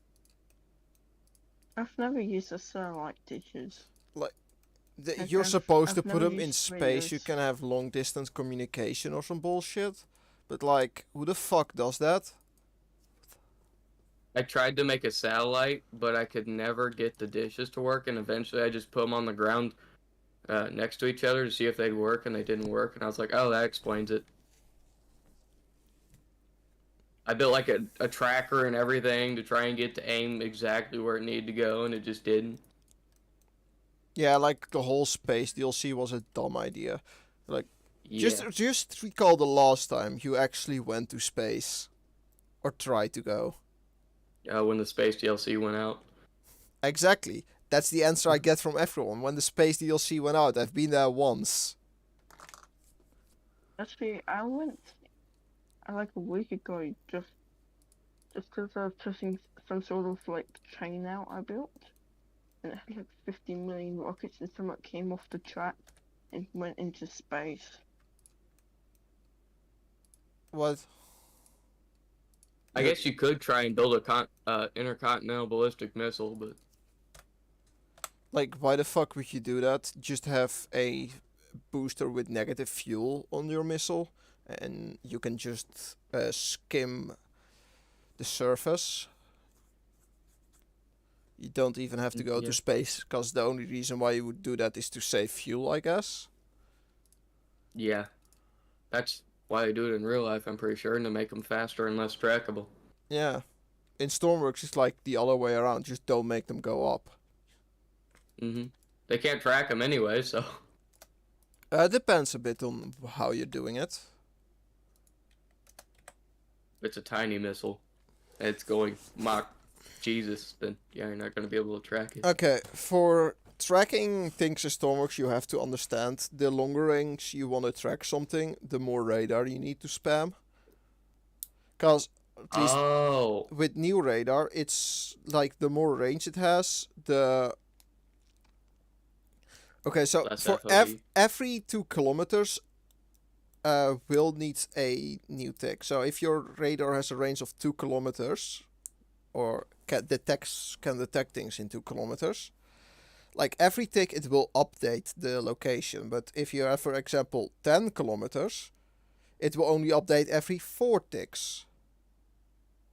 Speaker 3: I've never used the satellite dishes. Like,
Speaker 1: You're supposed to
Speaker 3: I've
Speaker 1: put
Speaker 3: never
Speaker 1: them in
Speaker 3: used
Speaker 1: space. You
Speaker 3: radios.
Speaker 1: can have long distance communication or some bullshit. But like, who the fuck does that?
Speaker 2: I tried to make a satellite, but I could never get the dishes to work, and eventually I just put them on the ground next to each other to see if they'd work, and they didn't work, and I was like, oh, that explains it. I built like a tracker and everything to try and get to aim exactly where it needed to go, and it just didn't.
Speaker 1: Yeah, like the whole space DLC was a dumb idea. Like,
Speaker 2: Yeah.
Speaker 1: just recall the last time you actually went to space. Or tried to go.
Speaker 2: When the space DLC went out.
Speaker 1: Exactly. That's the answer I get from everyone. When the space DLC went out, I've been there once.
Speaker 3: Actually, I went like a week ago just because I was testing some sort of like train out I built, and it had like 50 million rockets, and some that came off the track and went into space.
Speaker 1: What?
Speaker 2: I guess you could try and build a intercontinental ballistic missile, but
Speaker 1: Like, why the fuck would you do that? Just have a booster with negative fuel on your missile, and you can just skim the surface. You don't even have to go
Speaker 2: Yeah.
Speaker 1: to space, because the only reason why you would do that is to save fuel, I guess.
Speaker 2: yeah, that's why I do it in real life, I'm pretty sure, and to make them faster and less trackable.
Speaker 1: Yeah. In Stormworks, it's like the other way around. Just don't make them go up.
Speaker 2: They can't track them anyway, so.
Speaker 1: Depends a bit on how you're doing it.
Speaker 2: If it's a tiny missile, and it's going Mach Jesus, then yeah, you're not going to be able to track it.
Speaker 1: Okay, for tracking things in Stormworks, you have to understand the longer range you want to track something, the more radar you need to spam. Because at least
Speaker 2: Oh,
Speaker 1: with new radar, it's like the more range it has, the... Okay, so
Speaker 2: Less
Speaker 1: for
Speaker 2: FOV.
Speaker 1: every 2 kilometers, will need a new tick. So if your radar has a range of 2 kilometers, or can detect things in 2 kilometers, like every tick it will update the location. But if you have, for example, 10 kilometers, it will only update every 4 ticks.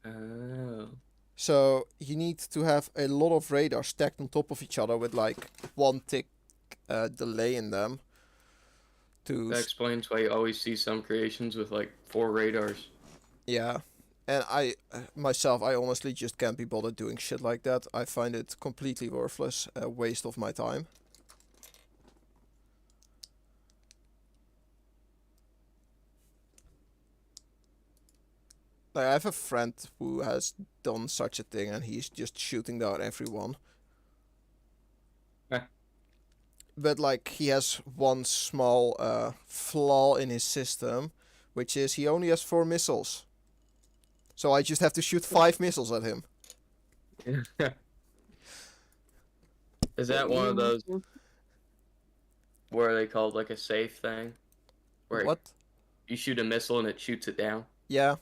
Speaker 2: Oh.
Speaker 1: So you need to have a lot of radar stacked on top of each other with like 1 tick delay in them.
Speaker 2: That explains why you always see some creations with like 4 radars.
Speaker 1: Yeah. And I honestly just can't be bothered doing shit like that. I find it completely worthless, a waste of my time. Like, I have a friend who has done such a thing, and he's just shooting down everyone.
Speaker 2: Heh.
Speaker 1: But like, he has one small flaw in his system, which is he only has 4 missiles. So I just have to shoot 5 missiles at him.
Speaker 2: Is that one of those where they call it like a safe thing? Where
Speaker 1: What?
Speaker 2: you shoot a missile and it shoots it down?
Speaker 1: Yeah.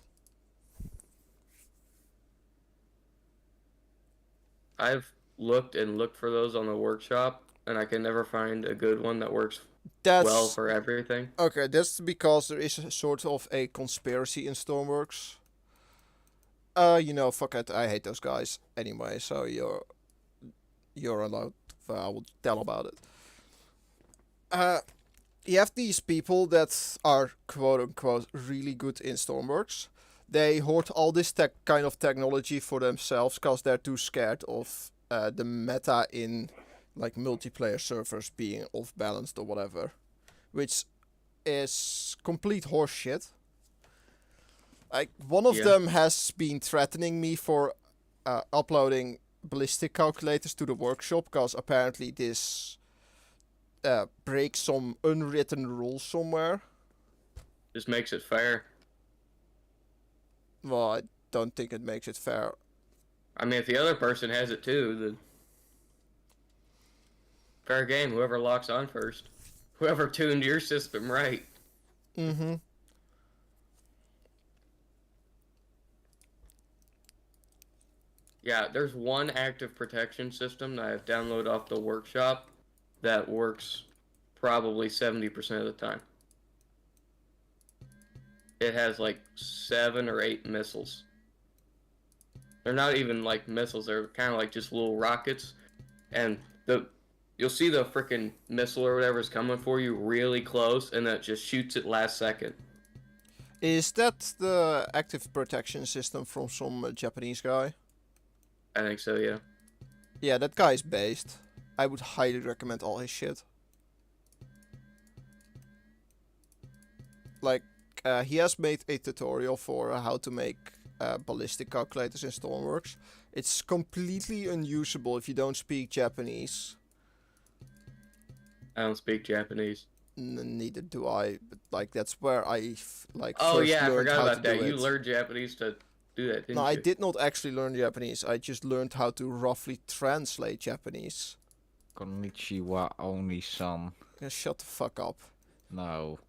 Speaker 2: I've looked and looked for those on the workshop, and I can never find a good one that works
Speaker 1: That's
Speaker 2: well for everything.
Speaker 1: okay. That's because there is a sort of a conspiracy in Stormworks. Fuck it. I hate those guys anyway. So you're allowed. I will tell about it. You have these people that are quote unquote really good in Stormworks. They hoard all this kind of technology for themselves because they're too scared of the meta in like multiplayer servers being off balanced or whatever, which is complete horseshit. Like one of
Speaker 2: Yeah.
Speaker 1: them has been threatening me for uploading ballistic calculators to the workshop because apparently this breaks some unwritten rules somewhere.
Speaker 2: Just makes it fair.
Speaker 1: Well, I don't think it makes it fair.
Speaker 2: I mean, if the other person has it too, then fair game. Whoever locks on first. Whoever tuned your system right.
Speaker 1: Mm-hmm.
Speaker 2: Yeah, there's one active protection system that I've downloaded off the workshop that works probably 70% of the time. It has like 7 or 8 missiles. They're not even like missiles, they're kind of like just little rockets. And you'll see the freaking missile or whatever is coming for you really close, and then it just shoots it last second.
Speaker 1: Is that the active protection system from some Japanese guy?
Speaker 2: I think so, yeah.
Speaker 1: Yeah, that guy is based. I would highly recommend all his shit. Like, he has made a tutorial for how to make ballistic calculators in Stormworks. It's completely unusable if you don't speak Japanese.
Speaker 2: I don't speak Japanese.
Speaker 1: Neither do I, but like that's where I
Speaker 2: Oh
Speaker 1: first
Speaker 2: yeah, I
Speaker 1: learned
Speaker 2: forgot
Speaker 1: how
Speaker 2: about
Speaker 1: to do
Speaker 2: that. You
Speaker 1: it.
Speaker 2: learned Japanese to do that, didn't
Speaker 1: No, I
Speaker 2: you?
Speaker 1: did not actually learn Japanese. I just learned how to roughly translate Japanese.
Speaker 4: Konnichiwa, Oni-san.
Speaker 1: Yeah, shut the fuck up.
Speaker 4: No.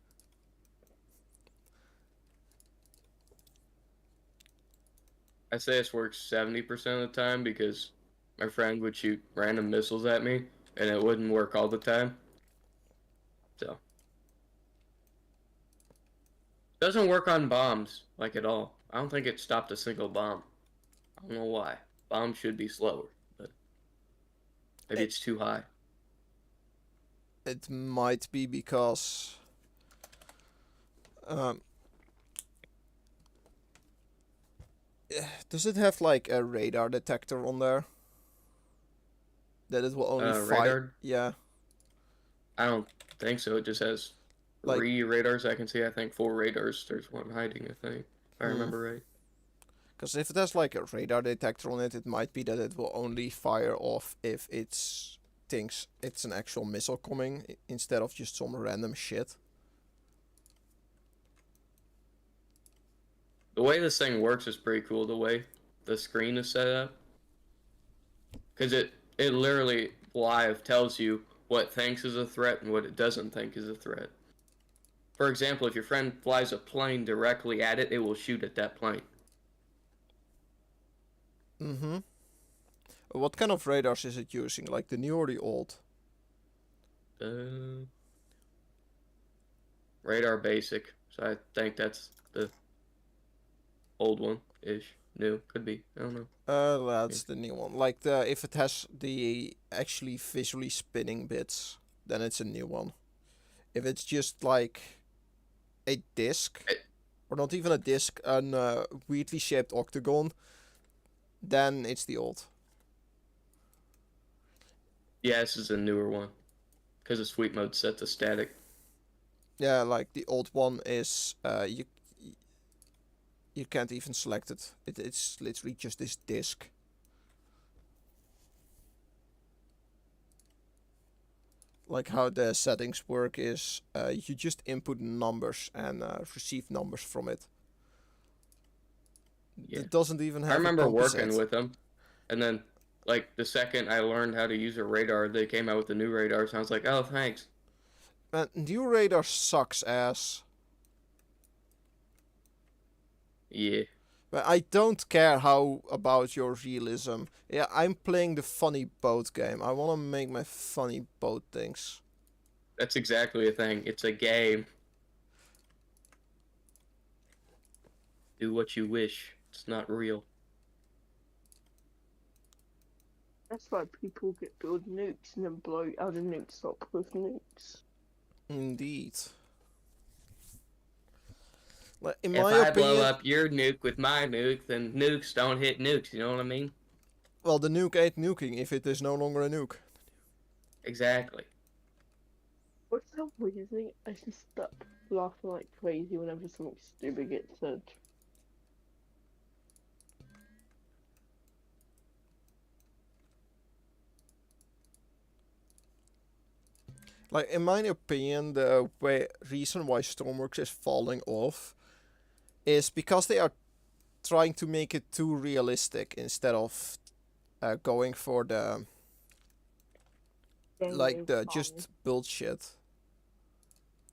Speaker 2: I say this works 70% of the time because my friend would shoot random missiles at me and it wouldn't work all the time. So. Doesn't work on bombs, like at all. I don't think it stopped a single bomb. I don't know why. Bombs should be slower, but maybe it's too high.
Speaker 1: It might be because does it have like a radar detector on there? That it will only fire.
Speaker 2: Radar?
Speaker 1: Yeah.
Speaker 2: I don't think so. It just has
Speaker 1: Like-
Speaker 2: 3 radars I can see. I think 4 radars. There's one hiding, I think. If I remember right.
Speaker 1: Because if it has like a radar detector on it, it might be that it will only fire off if it thinks it's an actual missile coming instead of just some random shit.
Speaker 2: The way this thing works is pretty cool. The way the screen is set up. Because it literally live tells you what it thinks is a threat and what it doesn't think is a threat. For example, if your friend flies a plane directly at it, it will shoot at that plane.
Speaker 1: Mm-hmm. What kind of radars is it using? Like the new or the old?
Speaker 2: Radar basic. So I think that's the old one-ish. New. Could be. I don't know.
Speaker 1: That's the new one. Like if it has the actually visually spinning bits, then it's a new one. If it's just like a disc, or not even a disc, an weirdly shaped octagon, then it's the old.
Speaker 2: Yeah, this is a newer one. Because the sweep mode set to static.
Speaker 1: Yeah, like the old one is you can't even select it. It's literally just this disc. Like how the settings work is you just input numbers and receive numbers from it.
Speaker 2: Yeah.
Speaker 1: It doesn't even have
Speaker 2: I remember
Speaker 1: a composite.
Speaker 2: working with them, and then, like, the second I learned how to use a radar, they came out with the new radars, and I was like, oh, thanks.
Speaker 1: Man, new radar sucks ass.
Speaker 2: Yeah.
Speaker 1: But I don't care how about your realism. Yeah, I'm playing the funny boat game. I want to make my funny boat things.
Speaker 2: That's exactly a thing. It's a game. Do what you wish. It's not real.
Speaker 3: That's why people build nukes and then blow other nukes up with nukes.
Speaker 1: Indeed. Like, in
Speaker 2: If
Speaker 1: my
Speaker 2: I blow
Speaker 1: opinion,
Speaker 2: up your nuke with my nuke, then nukes don't hit nukes. You know what I mean?
Speaker 1: well, the nuke ain't nuking if it is no longer a nuke.
Speaker 2: Exactly.
Speaker 3: What's that weird thing? I just stop laughing like crazy whenever something stupid gets said.
Speaker 1: Like, in my opinion, the reason why Stormworks is falling off is because they are trying to make it too realistic instead of going for the
Speaker 3: Genuine fun.
Speaker 1: just bullshit.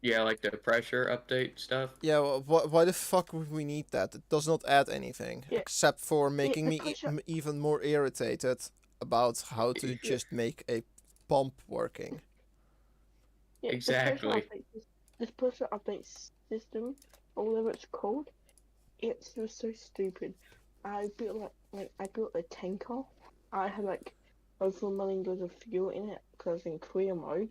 Speaker 2: Yeah, like the pressure update stuff.
Speaker 1: Yeah, why the fuck would we need that? It does not add anything
Speaker 3: Yeah.
Speaker 1: except for making
Speaker 3: the
Speaker 1: me
Speaker 3: pressure-
Speaker 1: even more irritated about how to just make a pump working.
Speaker 3: Yeah,
Speaker 2: Exactly.
Speaker 3: This pressure update system, or whatever it's called, it's just so stupid. I built I built a tanker. I had like over $1 million of fuel in it because I was in career mode,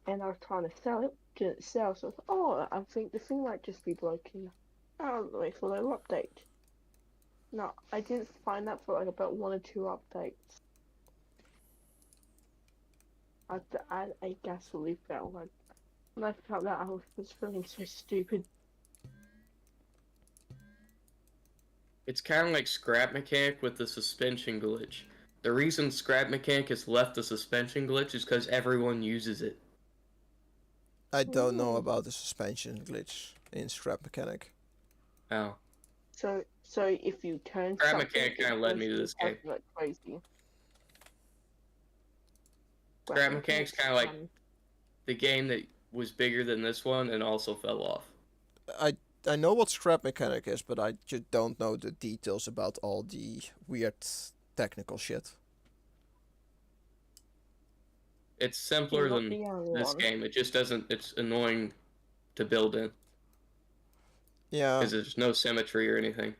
Speaker 3: and I was trying to sell it. Didn't sell, so I thought, oh, I think the thing might just be broken. I'll wait for their update. No, I didn't find that for like about 1 or 2 updates. I gasly felt like when I felt that I was feeling so stupid.
Speaker 2: It's kind of like Scrap Mechanic with the suspension glitch. The reason Scrap Mechanic has left the suspension glitch is because everyone uses it.
Speaker 1: I don't know
Speaker 3: Ooh.
Speaker 1: about the suspension glitch in Scrap Mechanic.
Speaker 2: Oh.
Speaker 3: So if you turn
Speaker 2: Scrap
Speaker 3: something,
Speaker 2: Mechanic
Speaker 3: it
Speaker 2: kind of led
Speaker 3: goes
Speaker 2: me to
Speaker 3: to
Speaker 2: this game.
Speaker 3: like crazy.
Speaker 2: Scrap Mechanic's kind of like
Speaker 3: fun.
Speaker 2: the game that was bigger than this one and also fell off.
Speaker 1: I know what Scrap Mechanic is, but I just don't know the details about all the weird technical shit.
Speaker 2: It's simpler
Speaker 3: You're not
Speaker 2: than
Speaker 3: the only
Speaker 2: this
Speaker 3: one.
Speaker 2: game. It just doesn't. It's annoying to build in
Speaker 1: Yeah,
Speaker 2: because there's no symmetry or anything.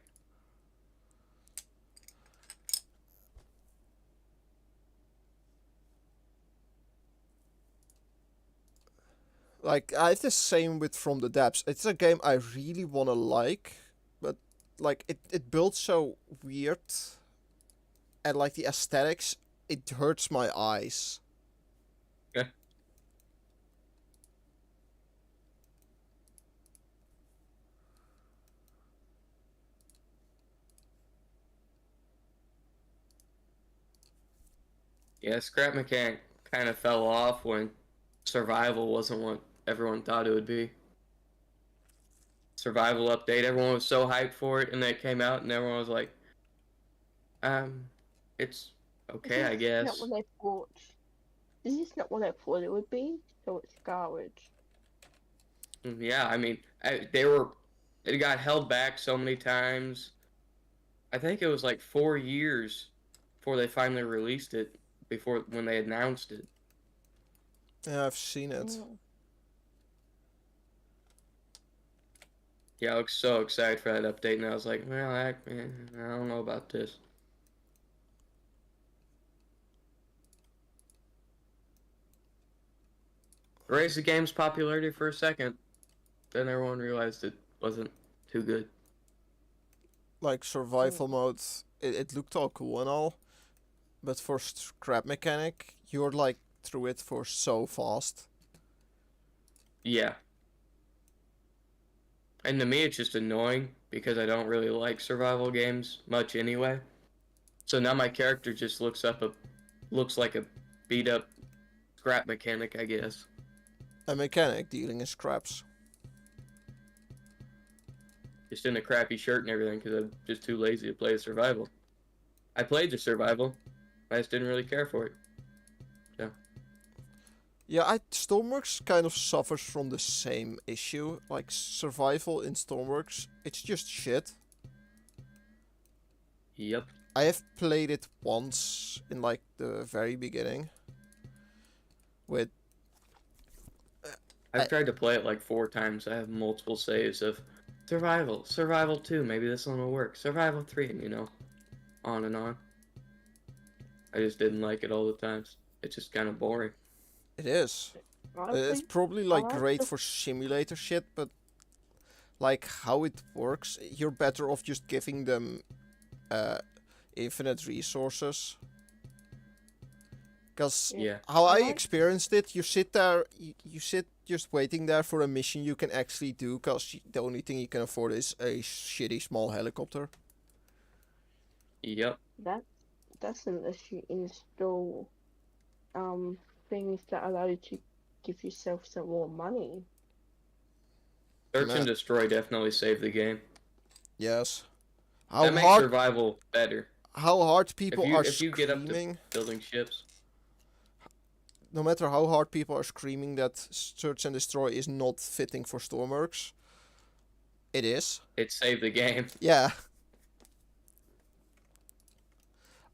Speaker 1: like I have the same with From the Depths. It's a game I really wanna like, but like it builds so weird, and like the aesthetics, it hurts my eyes.
Speaker 2: Yeah, Scrap Mechanic kind of fell off when survival wasn't what everyone thought it would be. Survival update, everyone was so hyped for it, and then it came out, and everyone was like, um, it's okay, I
Speaker 3: This is
Speaker 2: guess.
Speaker 3: not what I thought. This is not what I thought it would be. So it's garbage.
Speaker 2: Yeah, I mean, it got held back so many times. I think it was like 4 years before they finally released it, before when they announced it.
Speaker 1: Yeah, I've seen it.
Speaker 3: Mm.
Speaker 2: Yeah, I was so excited for that update, and I was like, well, I don't know about this. Raised the game's popularity for a second, then everyone realized it wasn't too good.
Speaker 1: Like survival mode, it looked all cool and all, but for Scrap Mechanic, you're like through it for so fast.
Speaker 2: Yeah. And to me, it's just annoying because I don't really like survival games much anyway. So now my character just looks like a beat up scrap mechanic, I guess.
Speaker 1: A mechanic dealing in scraps.
Speaker 2: Just in a crappy shirt and everything because I'm just too lazy to play survival. I played the survival, I just didn't really care for it.
Speaker 1: Yeah, Stormworks kind of suffers from the same issue. Like survival in Stormworks, it's just shit.
Speaker 2: Yep.
Speaker 1: I have played it once in like the very beginning. With
Speaker 2: I've
Speaker 1: I-
Speaker 2: tried to play it like 4 times. I have multiple saves of survival, survival 2, maybe this one will work, survival 3, and on and on. I just didn't like it all the times. It's just kind of boring.
Speaker 1: it is. It's
Speaker 3: Honestly,
Speaker 1: probably
Speaker 3: I
Speaker 1: like
Speaker 3: like
Speaker 1: great
Speaker 3: the
Speaker 1: for simulator shit, but like how it works, you're better off just giving them infinite resources. Because
Speaker 2: Yeah.
Speaker 1: how
Speaker 3: I
Speaker 1: I
Speaker 3: like-
Speaker 1: experienced it, you sit there, you sit just waiting there for a mission you can actually do, because the only thing you can afford is a shitty small helicopter.
Speaker 2: Yep.
Speaker 3: that's unless you install things that allow you to give yourself some more money.
Speaker 2: Search
Speaker 1: Meh.
Speaker 2: and destroy definitely saved the game.
Speaker 1: Yes.
Speaker 2: That makes survival better.
Speaker 1: How hard people are
Speaker 2: If you get up to
Speaker 1: screaming,
Speaker 2: building ships.
Speaker 1: no matter how hard people are screaming that search and destroy is not fitting for Stormworks, it is.
Speaker 2: It saved the game.
Speaker 1: Yeah.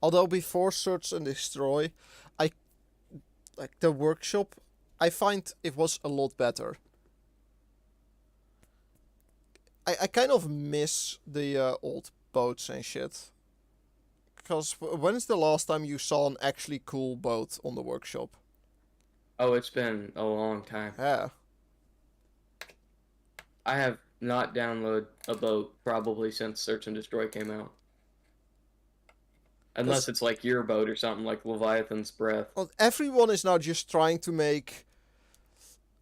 Speaker 1: Although before search and destroy, I like the workshop, I find it was a lot better. I kind of miss the old boats and shit. Because when is the last time you saw an actually cool boat on the workshop?
Speaker 2: Oh, it's been a long time.
Speaker 1: Yeah.
Speaker 2: I have not downloaded a boat probably since Search and Destroy came out. Unless it's like your boat or something like Leviathan's Breath.
Speaker 1: Well, everyone is now just trying to make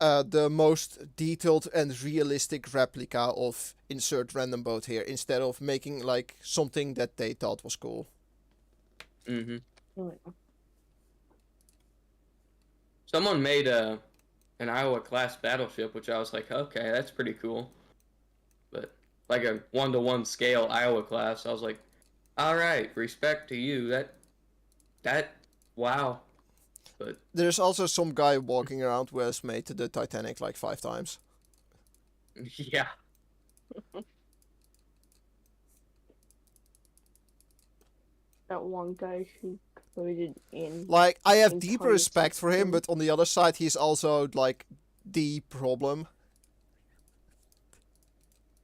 Speaker 1: the most detailed and realistic replica of insert random boat here, instead of making like something that they thought was cool.
Speaker 2: Mm-hmm.
Speaker 3: Yeah.
Speaker 2: Someone made an Iowa class battleship, which I was like, okay, that's pretty cool. But like a 1-to-1 scale Iowa class, I was like, all right, respect to you. That wow. But
Speaker 1: There's also some guy walking around who has made the Titanic like 5 times.
Speaker 2: yeah,
Speaker 3: That one guy who coded in.
Speaker 1: Like, I have
Speaker 3: In
Speaker 1: deep
Speaker 3: code
Speaker 1: respect for him,
Speaker 3: system.
Speaker 1: but on the other side, he's also like the problem.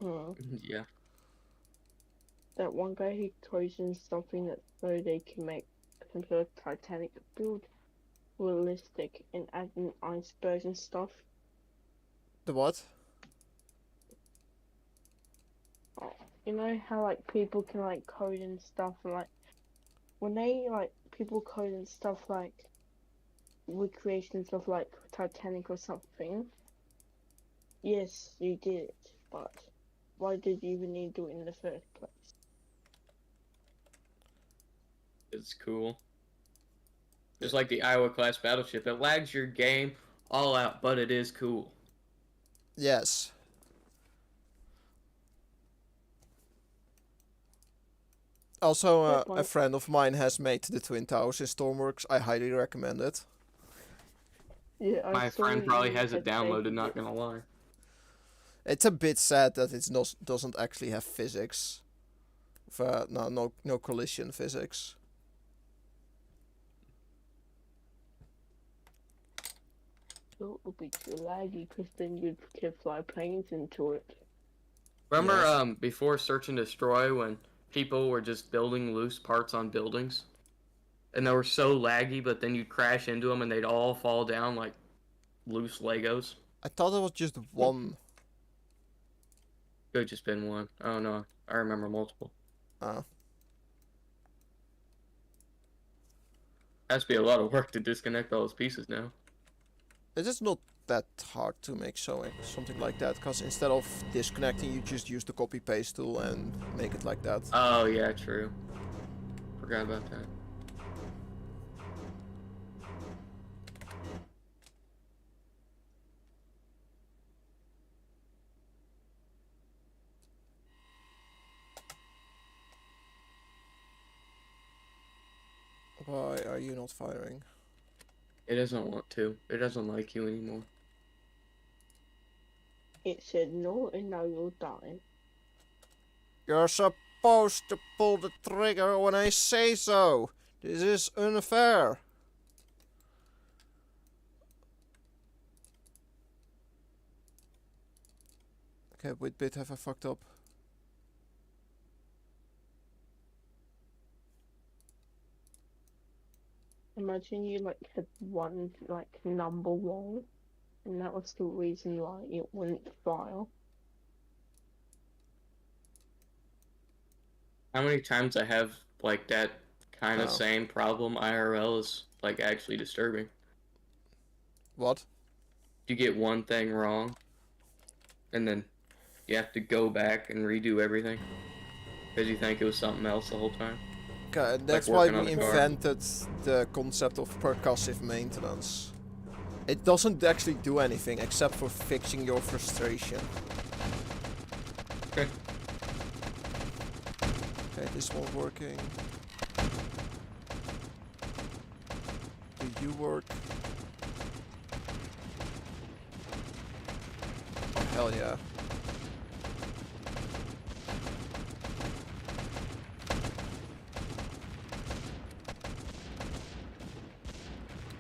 Speaker 2: yeah.
Speaker 3: That one guy who codes in something that so they can make some sort of Titanic build realistic and add in icebergs and stuff.
Speaker 1: The what?
Speaker 3: Oh, you know how like people can like code and stuff, and like when they like people code and stuff like recreations of like Titanic or something. Yes, you did it, but why did you even need to do it in the first place?
Speaker 2: It's cool. Just like the Iowa class battleship, it lags your game all out, but it is cool.
Speaker 1: Yes. Also,
Speaker 3: Good
Speaker 1: a
Speaker 3: point.
Speaker 1: friend of mine has made the Twin Towers in Stormworks. I highly recommend it.
Speaker 3: Yeah, I
Speaker 2: My
Speaker 3: saw
Speaker 2: friend probably
Speaker 3: you
Speaker 2: has it
Speaker 3: had
Speaker 2: downloaded,
Speaker 3: saved
Speaker 2: not
Speaker 3: it.
Speaker 2: gonna lie.
Speaker 1: It's a bit sad that it doesn't actually have physics. No collision physics.
Speaker 3: It would be too laggy because then you'd could fly planes into it.
Speaker 2: Remember,
Speaker 1: Yes.
Speaker 2: before Search and Destroy when people were just building loose parts on buildings? And they were so laggy, but then you'd crash into them and they'd all fall down like loose Legos?
Speaker 1: I thought it was just one.
Speaker 2: Could have just been one. I don't know. I remember multiple.
Speaker 1: Uh,
Speaker 2: Has to be a lot of work to disconnect all those pieces now.
Speaker 1: it is not that hard to make something like that, because instead of disconnecting, you just use the copy paste tool and make it like that.
Speaker 2: Oh, yeah, true. Forgot about that.
Speaker 1: Why are you not firing?
Speaker 2: It doesn't want to. It doesn't like you anymore.
Speaker 3: It said no, and now you'll die.
Speaker 1: You're supposed to pull the trigger when I say so. This is unfair. Okay, wait, bit have I fucked up?
Speaker 3: Imagine you like had one like number wrong, and that was the reason why it wouldn't file.
Speaker 2: How many times I have like that kind of
Speaker 1: Oh.
Speaker 2: same problem IRL is like actually disturbing.
Speaker 1: What?
Speaker 2: You get one thing wrong, and then you have to go back and redo everything because you think it was something else the whole time.
Speaker 1: Okay, that's why
Speaker 2: working on
Speaker 1: we
Speaker 2: the car.
Speaker 1: invented the concept of percussive maintenance. It doesn't actually do anything except for fixing your frustration.
Speaker 2: Okay.
Speaker 1: Okay, this one's working. Do you work? Oh, hell yeah.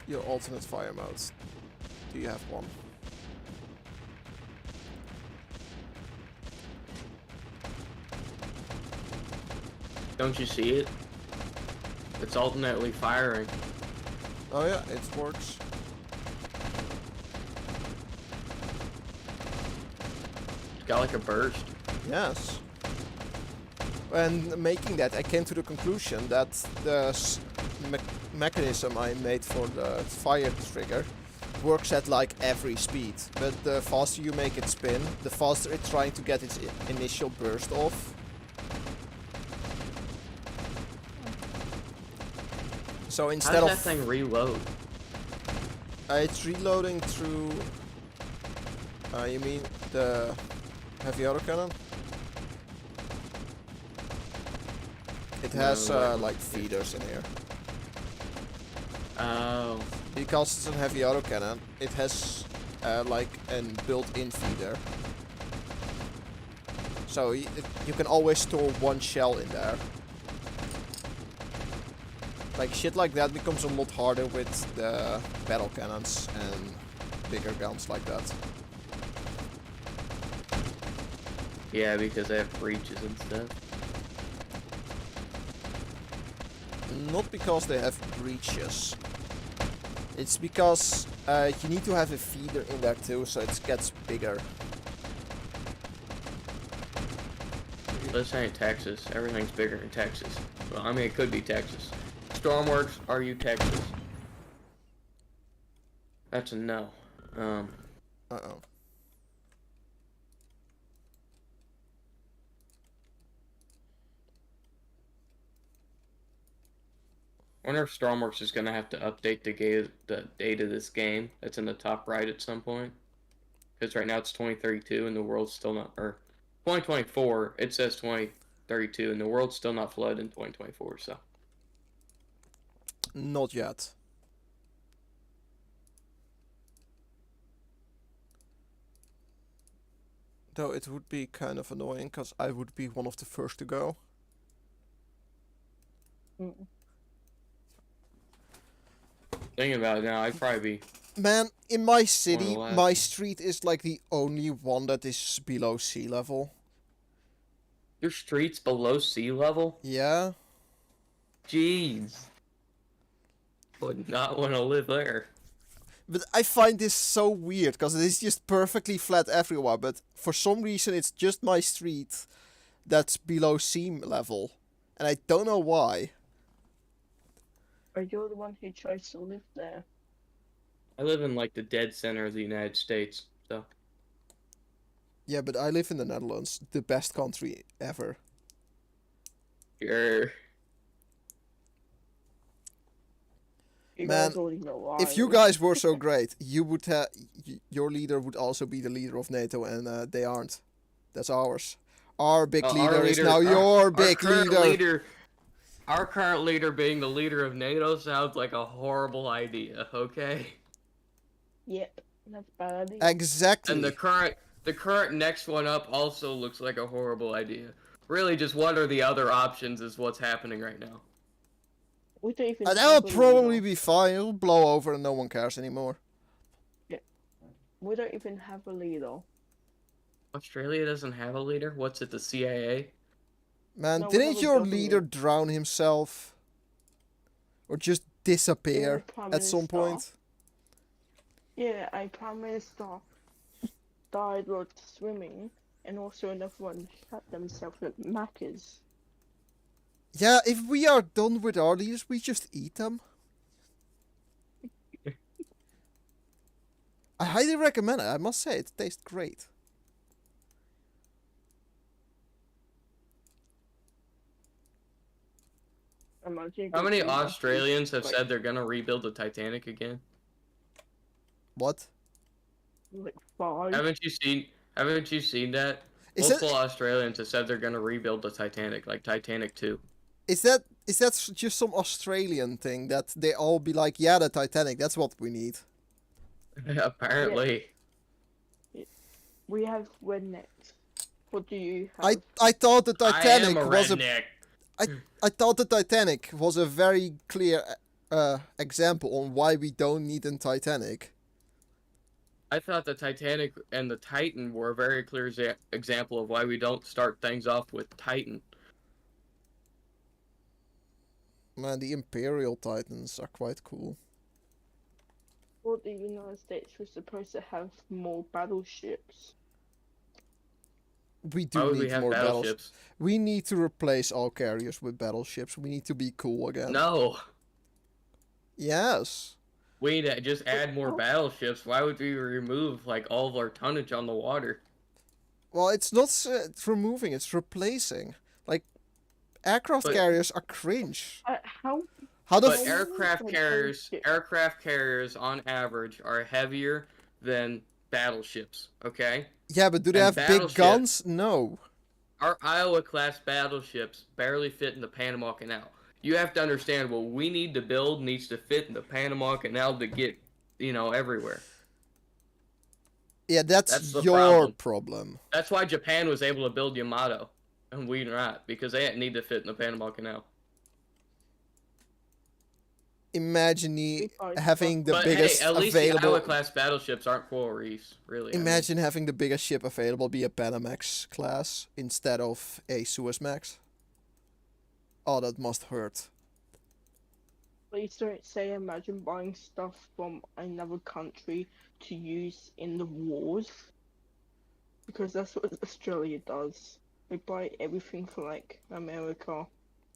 Speaker 1: Your alternate fire modes. Do you have one?
Speaker 2: Don't you see it? It's alternately firing.
Speaker 1: Oh yeah, it works.
Speaker 2: It's got like a burst.
Speaker 1: Yes. When making that, I came to the conclusion that the mechanism I made for the fire trigger works at like every speed. But the faster you make it spin, the faster it's trying to get its initial burst off. So
Speaker 2: How
Speaker 1: instead
Speaker 2: does
Speaker 1: of
Speaker 2: that thing reload?
Speaker 1: it's reloading through. You mean the heavy autocannon? It has
Speaker 2: No,
Speaker 1: like feeders in here.
Speaker 2: Oh.
Speaker 1: Because it's a heavy autocannon, it has like a built-in feeder. So you can always store one shell in there. Like shit like that becomes a lot harder with the battle cannons and bigger guns like that.
Speaker 2: Yeah, because they have breaches and stuff.
Speaker 1: Not because they have breaches. It's because you need to have a feeder in there too, so it gets bigger.
Speaker 2: This ain't Texas. Everything's bigger in Texas. Well, I mean, it could be Texas. Stormworks, are you Texas? That's a no.
Speaker 1: Uh-oh.
Speaker 2: I wonder if Stormworks is gonna have to update the date of this game that's in the top right at some point. Because right now it's 2032 and the world's still not, or 2024, it says 2032 and the world's still not flooded in 2024, so.
Speaker 1: Not yet. Though it would be kind of annoying, because I would be one of the first to go.
Speaker 3: Mm.
Speaker 2: Thinking about it now, I'd probably be.
Speaker 1: Man, in my city,
Speaker 2: last.
Speaker 1: my street is like the only one that is below sea level.
Speaker 2: Your street's below sea level?
Speaker 1: Yeah?
Speaker 2: Jeez. Would not want to live there.
Speaker 1: But I find this so weird, because it is just perfectly flat everywhere, but for some reason it's just my street that's below sea level. And I don't know why.
Speaker 3: Are you the one who chose to live there?
Speaker 2: I live in like the dead center of the United States, so.
Speaker 1: Yeah, but I live in the Netherlands, the best country ever.
Speaker 2: You're.
Speaker 3: You
Speaker 1: Man,
Speaker 3: guys already know why.
Speaker 1: If you guys were so great, you would have your leader would also be the leader of NATO, and they aren't. That's ours. Our big leader is now your big leader.
Speaker 2: Our current leader being the leader of NATO sounds like a horrible idea, okay?
Speaker 3: Yep, that's a bad idea.
Speaker 1: Exactly.
Speaker 2: And the current next one up also looks like a horrible idea. really just what are the other options is what's happening right now.
Speaker 3: We don't even
Speaker 1: That
Speaker 3: have
Speaker 1: will
Speaker 3: a
Speaker 1: probably
Speaker 3: leader.
Speaker 1: be fine. It'll blow over and no one cares anymore.
Speaker 3: We don't even have a leader.
Speaker 2: Australia doesn't have a leader? What's it, the CIA?
Speaker 1: Man,
Speaker 3: No, we have
Speaker 1: didn't
Speaker 3: a
Speaker 1: your
Speaker 3: government.
Speaker 1: leader drown himself? Or just disappear
Speaker 3: Yeah, Prime
Speaker 1: at some
Speaker 3: Minister.
Speaker 1: point?
Speaker 3: Yeah, a Prime Minister died while swimming, and also another one shot themselves at Macca's.
Speaker 1: Yeah, if we are done with our leaders, we just eat them. I highly recommend it. I must say, it tastes great.
Speaker 3: Imagine
Speaker 2: How many
Speaker 3: eating Macca's,
Speaker 2: Australians have
Speaker 3: like,
Speaker 2: said they're gonna rebuild the Titanic again?
Speaker 1: What?
Speaker 3: like 5.
Speaker 2: Haven't you seen that?
Speaker 1: Is
Speaker 2: Multiple
Speaker 1: that
Speaker 2: Australians have said they're gonna rebuild the Titanic, like Titanic 2.
Speaker 1: is that just some Australian thing that they all be like, yeah, the Titanic, that's what we need.
Speaker 2: Apparently.
Speaker 3: We have rednecks. What do you have?
Speaker 1: I thought the
Speaker 2: I am
Speaker 1: Titanic
Speaker 2: a
Speaker 1: was
Speaker 2: redneck.
Speaker 1: I thought the Titanic was a very clear example on why we don't need a Titanic.
Speaker 2: I thought the Titanic and the Titan were a very clear example of why we don't start things off with Titan.
Speaker 1: Man, the Imperial Titans are quite cool.
Speaker 3: Well, the United States was supposed to have more battleships.
Speaker 1: We
Speaker 2: Why
Speaker 1: do
Speaker 2: would we
Speaker 1: need
Speaker 2: have
Speaker 1: more battleships.
Speaker 2: battleships?
Speaker 1: We need to replace all carriers with battleships. We need to be cool again.
Speaker 2: No.
Speaker 1: Yes.
Speaker 2: We need to just add more battleships. Why would we remove like all of our tonnage on the water?
Speaker 1: Well, it's not removing, it's replacing. Like, aircraft
Speaker 2: But-
Speaker 1: carriers are cringe.
Speaker 3: How?
Speaker 1: How the
Speaker 2: But
Speaker 1: f-
Speaker 2: aircraft
Speaker 3: like
Speaker 2: carriers on average are heavier than battleships, okay?
Speaker 1: Yeah, but do they
Speaker 2: and
Speaker 1: have big guns? No.
Speaker 2: Our Iowa class battleships barely fit in the Panama Canal. You have to understand what we need to build needs to fit in the Panama Canal to get, everywhere.
Speaker 1: Yeah, that's
Speaker 2: That's the
Speaker 1: your
Speaker 2: problem.
Speaker 1: problem.
Speaker 2: That's why Japan was able to build Yamato, and we not, because they didn't need to fit in the Panama Canal.
Speaker 1: Imagine having the
Speaker 2: But
Speaker 1: biggest
Speaker 2: hey, at least
Speaker 1: available.
Speaker 2: the Iowa class battleships aren't coral reefs, really.
Speaker 1: Imagine having the biggest ship available be a Panamax class instead of a Suezmax. Oh, that must hurt.
Speaker 3: Please don't say imagine buying stuff from another country to use in the wars. Because that's what Australia does. They buy everything from like America.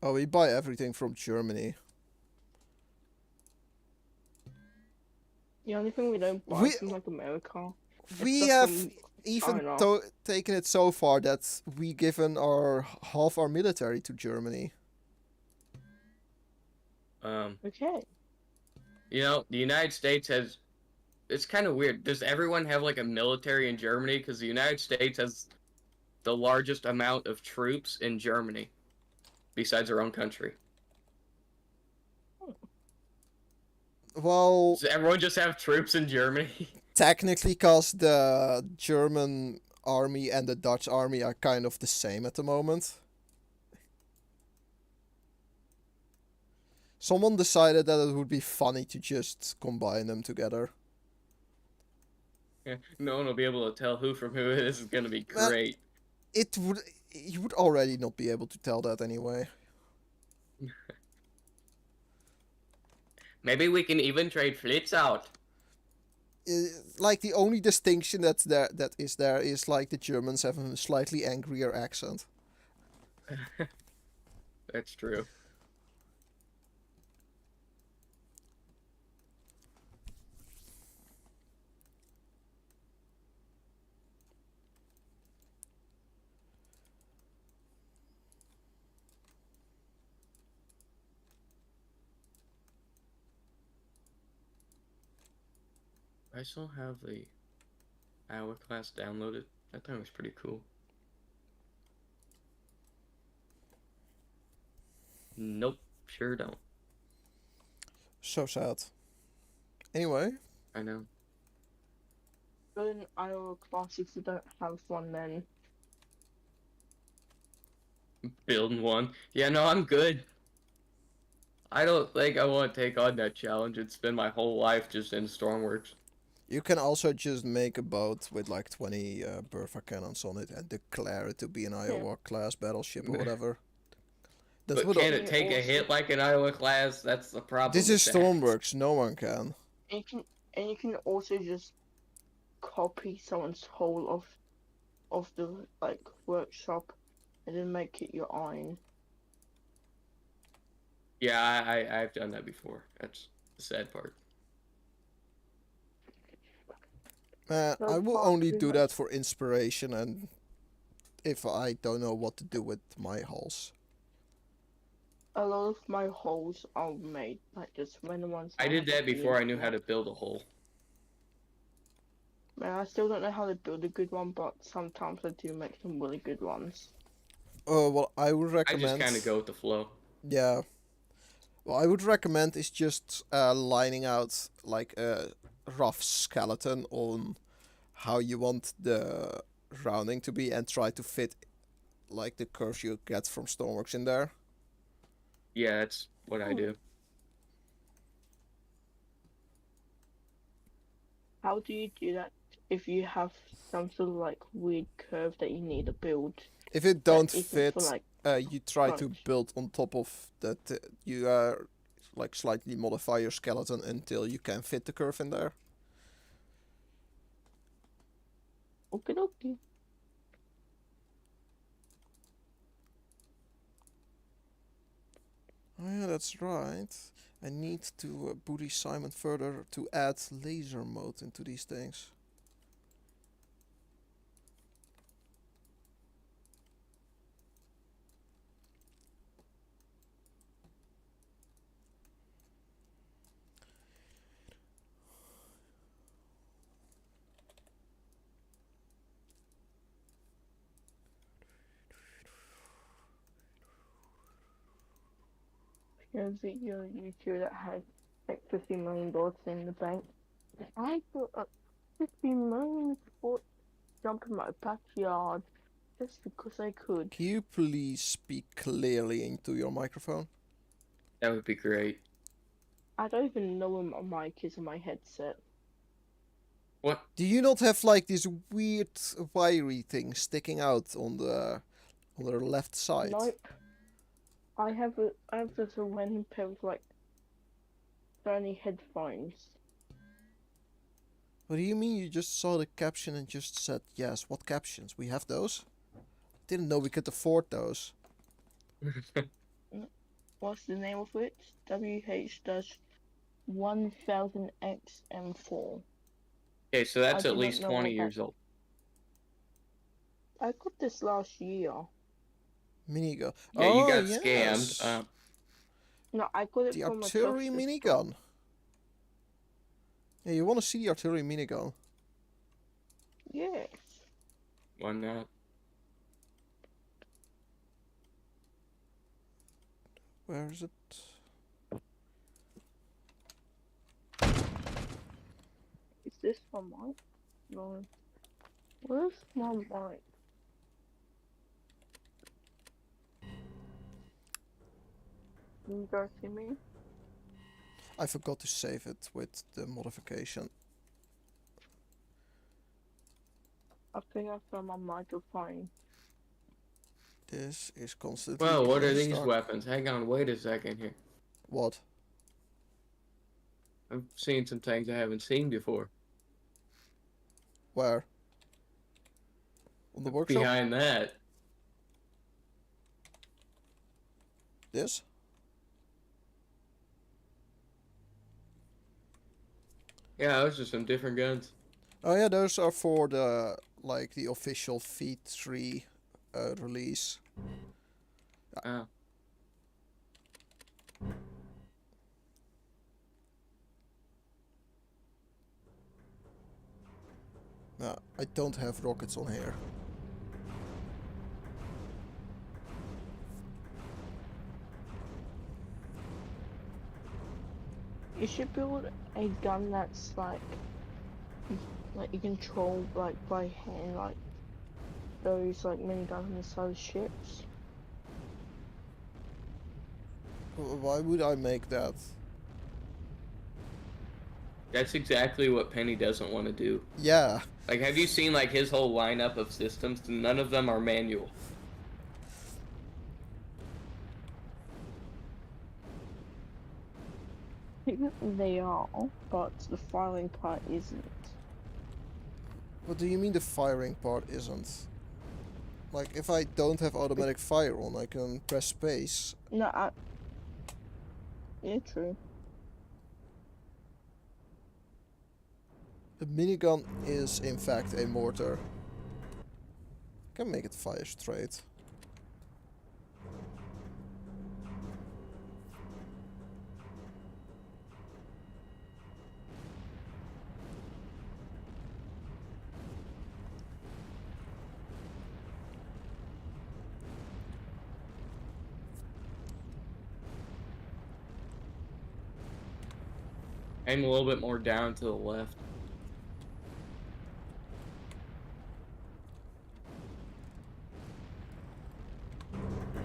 Speaker 1: Oh, we buy everything from Germany.
Speaker 3: The only thing we don't buy
Speaker 1: We-
Speaker 3: from like America. is
Speaker 1: We
Speaker 3: stuff
Speaker 1: have
Speaker 3: from
Speaker 1: even
Speaker 3: China.
Speaker 1: taken it so far that we given half our military to Germany.
Speaker 3: Okay.
Speaker 2: The United States has. It's kind of weird. Does everyone have like a military in Germany? Because the United States has the largest amount of troops in Germany, besides our own country.
Speaker 1: Well,
Speaker 2: Does everyone just have troops in Germany?
Speaker 1: technically, because the German army and the Dutch army are kind of the same at the moment. Someone decided that it would be funny to just combine them together.
Speaker 2: No one will be able to tell who from who. This is gonna be
Speaker 1: Well,
Speaker 2: great.
Speaker 1: You would already not be able to tell that anyway.
Speaker 2: Maybe we can even trade fleets out.
Speaker 1: Like the only distinction that is like the Germans have a slightly angrier accent.
Speaker 2: That's true. I still have the Iowa class downloaded. That thing was pretty cool. Nope, sure don't.
Speaker 1: So sad. Anyway,
Speaker 2: I know.
Speaker 3: Go in Iowa class if you don't have one then.
Speaker 2: Building one. Yeah, no, I'm good. I don't think I want to take on that challenge and spend my whole life just in Stormworks.
Speaker 1: You can also just make a boat with like 20 Bertha cannons on it and declare it to be an Iowa class battleship or whatever. That's
Speaker 2: But
Speaker 1: what.
Speaker 2: can
Speaker 3: Can
Speaker 2: it
Speaker 3: you
Speaker 2: take a
Speaker 3: also-
Speaker 2: hit like an Iowa class? That's the problem.
Speaker 1: This is
Speaker 2: with that.
Speaker 1: Stormworks. No one can.
Speaker 3: and you can also just copy someone's whole of the like workshop and then make it your own.
Speaker 2: Yeah, I've done that before. That's the sad part.
Speaker 1: Man,
Speaker 3: So
Speaker 1: I will
Speaker 3: far,
Speaker 1: only
Speaker 3: pretty
Speaker 1: do
Speaker 3: much-
Speaker 1: that for inspiration and if I don't know what to do with my hulls.
Speaker 3: A lot of my holes are made like just random ones.
Speaker 2: I did
Speaker 3: have
Speaker 2: that
Speaker 3: to
Speaker 2: before
Speaker 3: use
Speaker 2: I knew how
Speaker 3: for.
Speaker 2: to build a hole.
Speaker 3: Man, I still don't know how to build a good one, but sometimes I do make some really good ones.
Speaker 1: Well, I would
Speaker 2: I
Speaker 1: recommend.
Speaker 2: just kind of go with the flow.
Speaker 1: Yeah. What I would recommend is just lining out like a rough skeleton on how you want the rounding to be and try to fit like the curves you get from Stormworks in there.
Speaker 2: Yeah, that's what I do.
Speaker 3: How do you do that if you have some sort of like weird curve that you need to build?
Speaker 1: If it
Speaker 3: that
Speaker 1: don't
Speaker 3: isn't
Speaker 1: fit,
Speaker 3: for, like,
Speaker 1: you try to
Speaker 3: crunch?
Speaker 1: build on top of that. You like slightly modify your skeleton until you can fit the curve in there.
Speaker 3: Okay, okay.
Speaker 1: Oh yeah, that's right. I need to booty Simon further to add laser mode into these things.
Speaker 3: A video on YouTube that had like $50 million in the bank. I got $50 million for jump in my backyard just because I could.
Speaker 1: Can you please speak clearly into your microphone?
Speaker 2: That would be great.
Speaker 3: I don't even know where my mic is on my headset.
Speaker 2: What?
Speaker 1: Do you not have like this weird wiry thing sticking out on the left side?
Speaker 3: Nope. I have just a random pair of like Sony headphones.
Speaker 1: What do you mean you just saw the caption and just said yes? What captions? We have those? Didn't know we could afford those.
Speaker 3: What's the name of it? WH-1000XM4.
Speaker 2: Okay, so that's
Speaker 3: I
Speaker 2: at
Speaker 3: do not
Speaker 2: least
Speaker 3: know
Speaker 2: 20
Speaker 3: what that-
Speaker 2: years old.
Speaker 3: I got this last year.
Speaker 1: Minigun.
Speaker 2: Yeah,
Speaker 1: oh,
Speaker 2: you got
Speaker 1: yes.
Speaker 2: scammed.
Speaker 3: No, I got it
Speaker 1: The
Speaker 3: from a
Speaker 1: artillery
Speaker 3: trusted
Speaker 1: minigun. Yeah, you want to see the artillery minigun?
Speaker 3: Yes.
Speaker 2: Why not?
Speaker 1: Where is it?
Speaker 3: Is this my mic? No. Where's my mic? Can you guys see me?
Speaker 1: I forgot to save it with the modification.
Speaker 3: I think I found my microphone.
Speaker 1: This is constantly.
Speaker 2: Well, what are
Speaker 1: getting
Speaker 2: these
Speaker 1: stuck.
Speaker 2: weapons? Hang on, wait a second here.
Speaker 1: What?
Speaker 2: I've seen some things I haven't seen before.
Speaker 1: Where? On the workshop?
Speaker 2: Behind that.
Speaker 1: This?
Speaker 2: Yeah, those are some different guns.
Speaker 1: Oh yeah, those are for the like the official Feed 3 release.
Speaker 2: Oh.
Speaker 1: No, I don't have rockets on here.
Speaker 3: You should build a gun that's like you control like by hand, like those like miniguns on the side of ships.
Speaker 1: Why would I make that?
Speaker 2: That's exactly what Penny doesn't want to do.
Speaker 1: Yeah.
Speaker 2: Like, have you seen like his whole lineup of systems? None of them are manual.
Speaker 3: Technically they are, but the firing part isn't.
Speaker 1: What do you mean the firing part isn't? Like, if I don't have automatic fire on, I can press space.
Speaker 3: No, yeah, true.
Speaker 1: The minigun is, in fact, a mortar. Can make it fire straight.
Speaker 2: Aim a little bit more down to the left.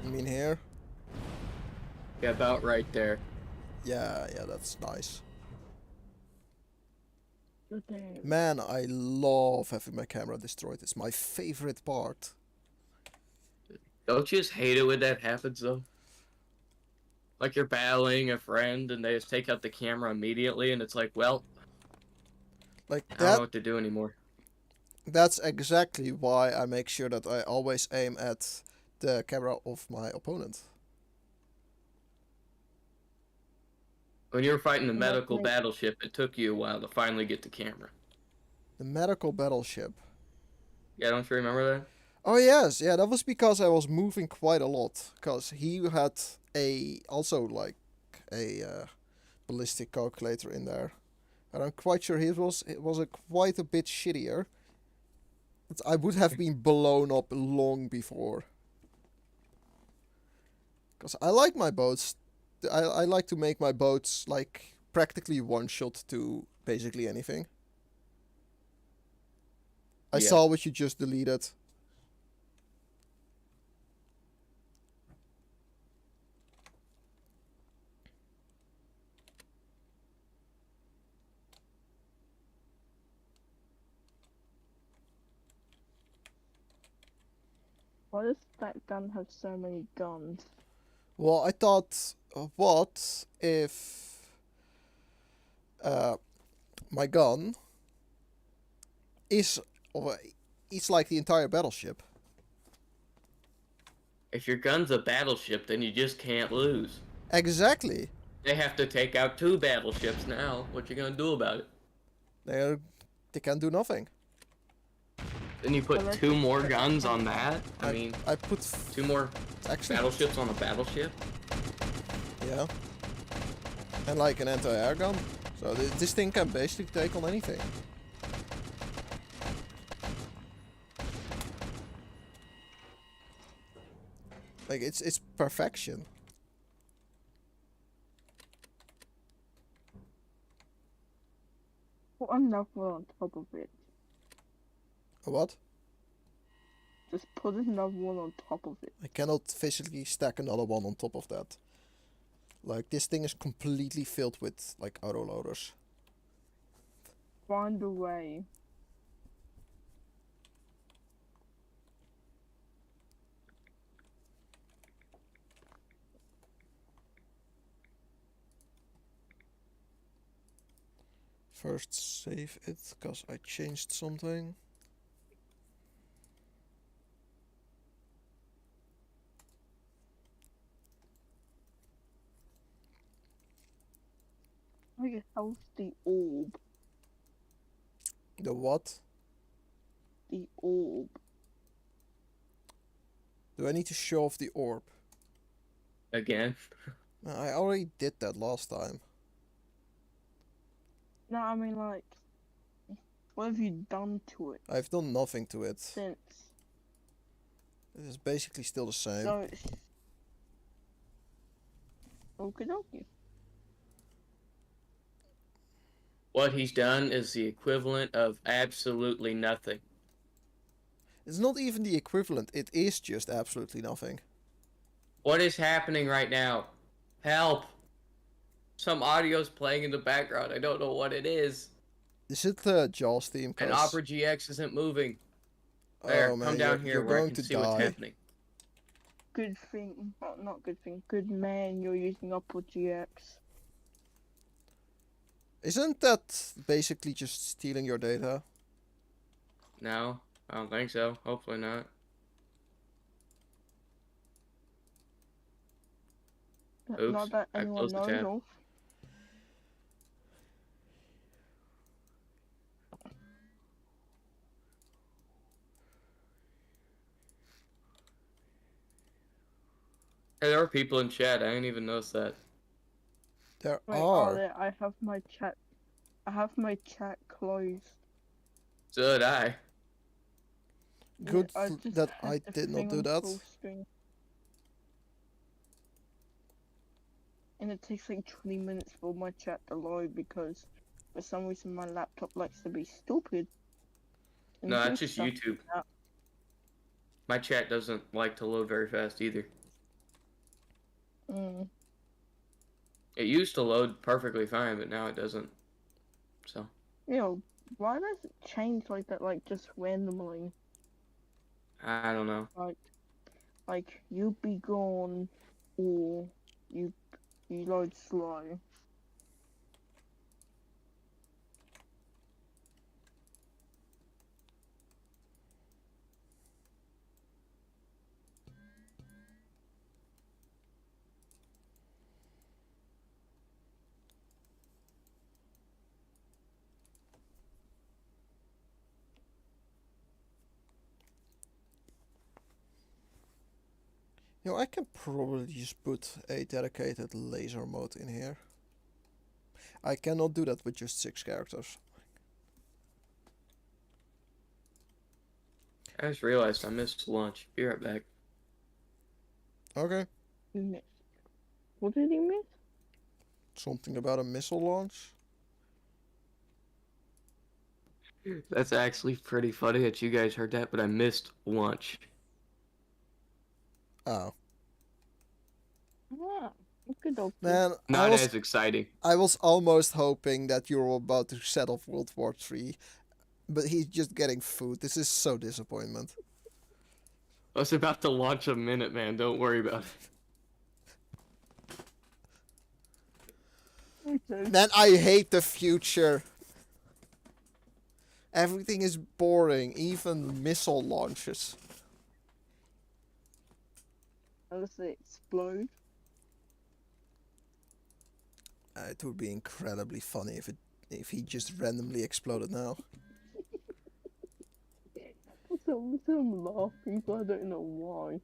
Speaker 1: You mean here?
Speaker 2: Yeah, about right there.
Speaker 1: Yeah, that's nice.
Speaker 3: Okay.
Speaker 1: Man, I love having my camera destroyed. It's my favorite part.
Speaker 2: Don't you just hate it when that happens though? Like you're battling a friend and they just take out the camera immediately and it's like, well,
Speaker 1: Like
Speaker 2: I don't know
Speaker 1: that.
Speaker 2: what to do anymore.
Speaker 1: That's exactly why I make sure that I always aim at the camera of my opponent.
Speaker 2: When you were fighting the
Speaker 3: And that
Speaker 2: medical
Speaker 3: makes-
Speaker 2: battleship, it took you a while to finally get the camera.
Speaker 1: The medical battleship.
Speaker 2: Yeah, don't you remember that?
Speaker 1: Oh yes, yeah, that was because I was moving quite a lot. Because he had also like a ballistic calculator in there, and I'm quite sure it was quite a bit shittier. But I would have been blown up long before. Because I like my boats. I like to make my boats like practically one shot to basically anything. I
Speaker 2: Yeah.
Speaker 1: saw what you just deleted.
Speaker 3: Why does that gun have so many guns?
Speaker 1: Well, I thought, what if my gun is, or it's like the entire battleship.
Speaker 2: If your gun's a battleship, then you just can't lose.
Speaker 1: Exactly.
Speaker 2: They have to take out 2 battleships now. What you gonna do about it?
Speaker 1: They can do nothing.
Speaker 2: Then you put
Speaker 3: Well,
Speaker 2: 2 more guns on that? I mean,
Speaker 1: I put
Speaker 2: 2 more
Speaker 1: actually
Speaker 2: battleships on a battleship?
Speaker 1: yeah, and like an anti-air gun. So this thing can basically take on anything. Like it's perfection.
Speaker 3: Put another one on top of it.
Speaker 1: A what?
Speaker 3: Just put another one on top of it.
Speaker 1: I cannot physically stack another one on top of that. Like this thing is completely filled with like autoloaders.
Speaker 3: Find a way.
Speaker 1: First save it, cause I changed something.
Speaker 3: Like how's the orb?
Speaker 1: The what?
Speaker 3: The orb.
Speaker 1: Do I need to show off the orb?
Speaker 2: Again?
Speaker 1: I already did that last time.
Speaker 3: No, I mean like, what have you done to it
Speaker 1: I've done nothing to it.
Speaker 3: since?
Speaker 1: It is basically still the same.
Speaker 3: So, okie dokie.
Speaker 2: What he's done is the equivalent of absolutely nothing.
Speaker 1: It's not even the equivalent, it is just absolutely nothing.
Speaker 2: What is happening right now? Help! Some audio's playing in the background. I don't know what it is.
Speaker 1: Is it the Jaws theme?
Speaker 2: And
Speaker 1: 'Cause
Speaker 2: Opera GX isn't moving.
Speaker 1: oh
Speaker 2: There,
Speaker 1: man,
Speaker 2: come down
Speaker 1: you're
Speaker 2: here where I
Speaker 1: going
Speaker 2: can
Speaker 1: to
Speaker 2: see what's
Speaker 1: die.
Speaker 2: happening.
Speaker 3: Good thing, well, not good thing, good man, you're using Opera GX.
Speaker 1: Isn't that basically just stealing your data?
Speaker 2: No, I don't think so. Hopefully not. Oops,
Speaker 3: Not that
Speaker 2: I
Speaker 3: anyone
Speaker 2: closed the
Speaker 3: knows
Speaker 2: tab.
Speaker 3: of.
Speaker 2: Hey, there are people in chat. I didn't even notice that.
Speaker 1: There
Speaker 3: Wait,
Speaker 1: are.
Speaker 3: there, I have my chat closed.
Speaker 2: So did I.
Speaker 1: Good
Speaker 3: I just
Speaker 1: that
Speaker 3: had
Speaker 1: I
Speaker 3: the
Speaker 1: did not
Speaker 3: thing
Speaker 1: do
Speaker 3: on
Speaker 1: that.
Speaker 3: full screen. And it takes like 20 minutes for my chat to load because for some reason my laptop likes to be stupid. And
Speaker 2: No,
Speaker 3: do
Speaker 2: that's just
Speaker 3: stuff
Speaker 2: YouTube.
Speaker 3: like that.
Speaker 2: My chat doesn't like to load very fast either.
Speaker 3: Mm.
Speaker 2: It used to load perfectly fine, but now it doesn't. So.
Speaker 3: You know, why does it change like that, like just randomly?
Speaker 2: I don't know.
Speaker 3: Like you be gone or you load slow.
Speaker 1: You know, I can probably just put a dedicated laser mode in here. I cannot do that with just 6 characters.
Speaker 2: I just realized I missed lunch. Be right back.
Speaker 1: Okay.
Speaker 3: You missed. What did you miss?
Speaker 1: Something about a missile launch?
Speaker 2: That's actually pretty funny that you guys heard that, but I missed lunch.
Speaker 1: Oh.
Speaker 3: Ah, okay, okay.
Speaker 1: Man,
Speaker 2: Not as exciting.
Speaker 1: I was almost hoping that you were about to set off World War III, but he's just getting food. This is so disappointment.
Speaker 2: I was about to launch a Minuteman. Don't worry about it.
Speaker 3: Okay.
Speaker 1: Man, I hate the future. Everything is boring, even missile launches.
Speaker 3: Unless they explode.
Speaker 1: It would be incredibly funny if he just randomly exploded now.
Speaker 3: So I'm laughing, but I don't know why.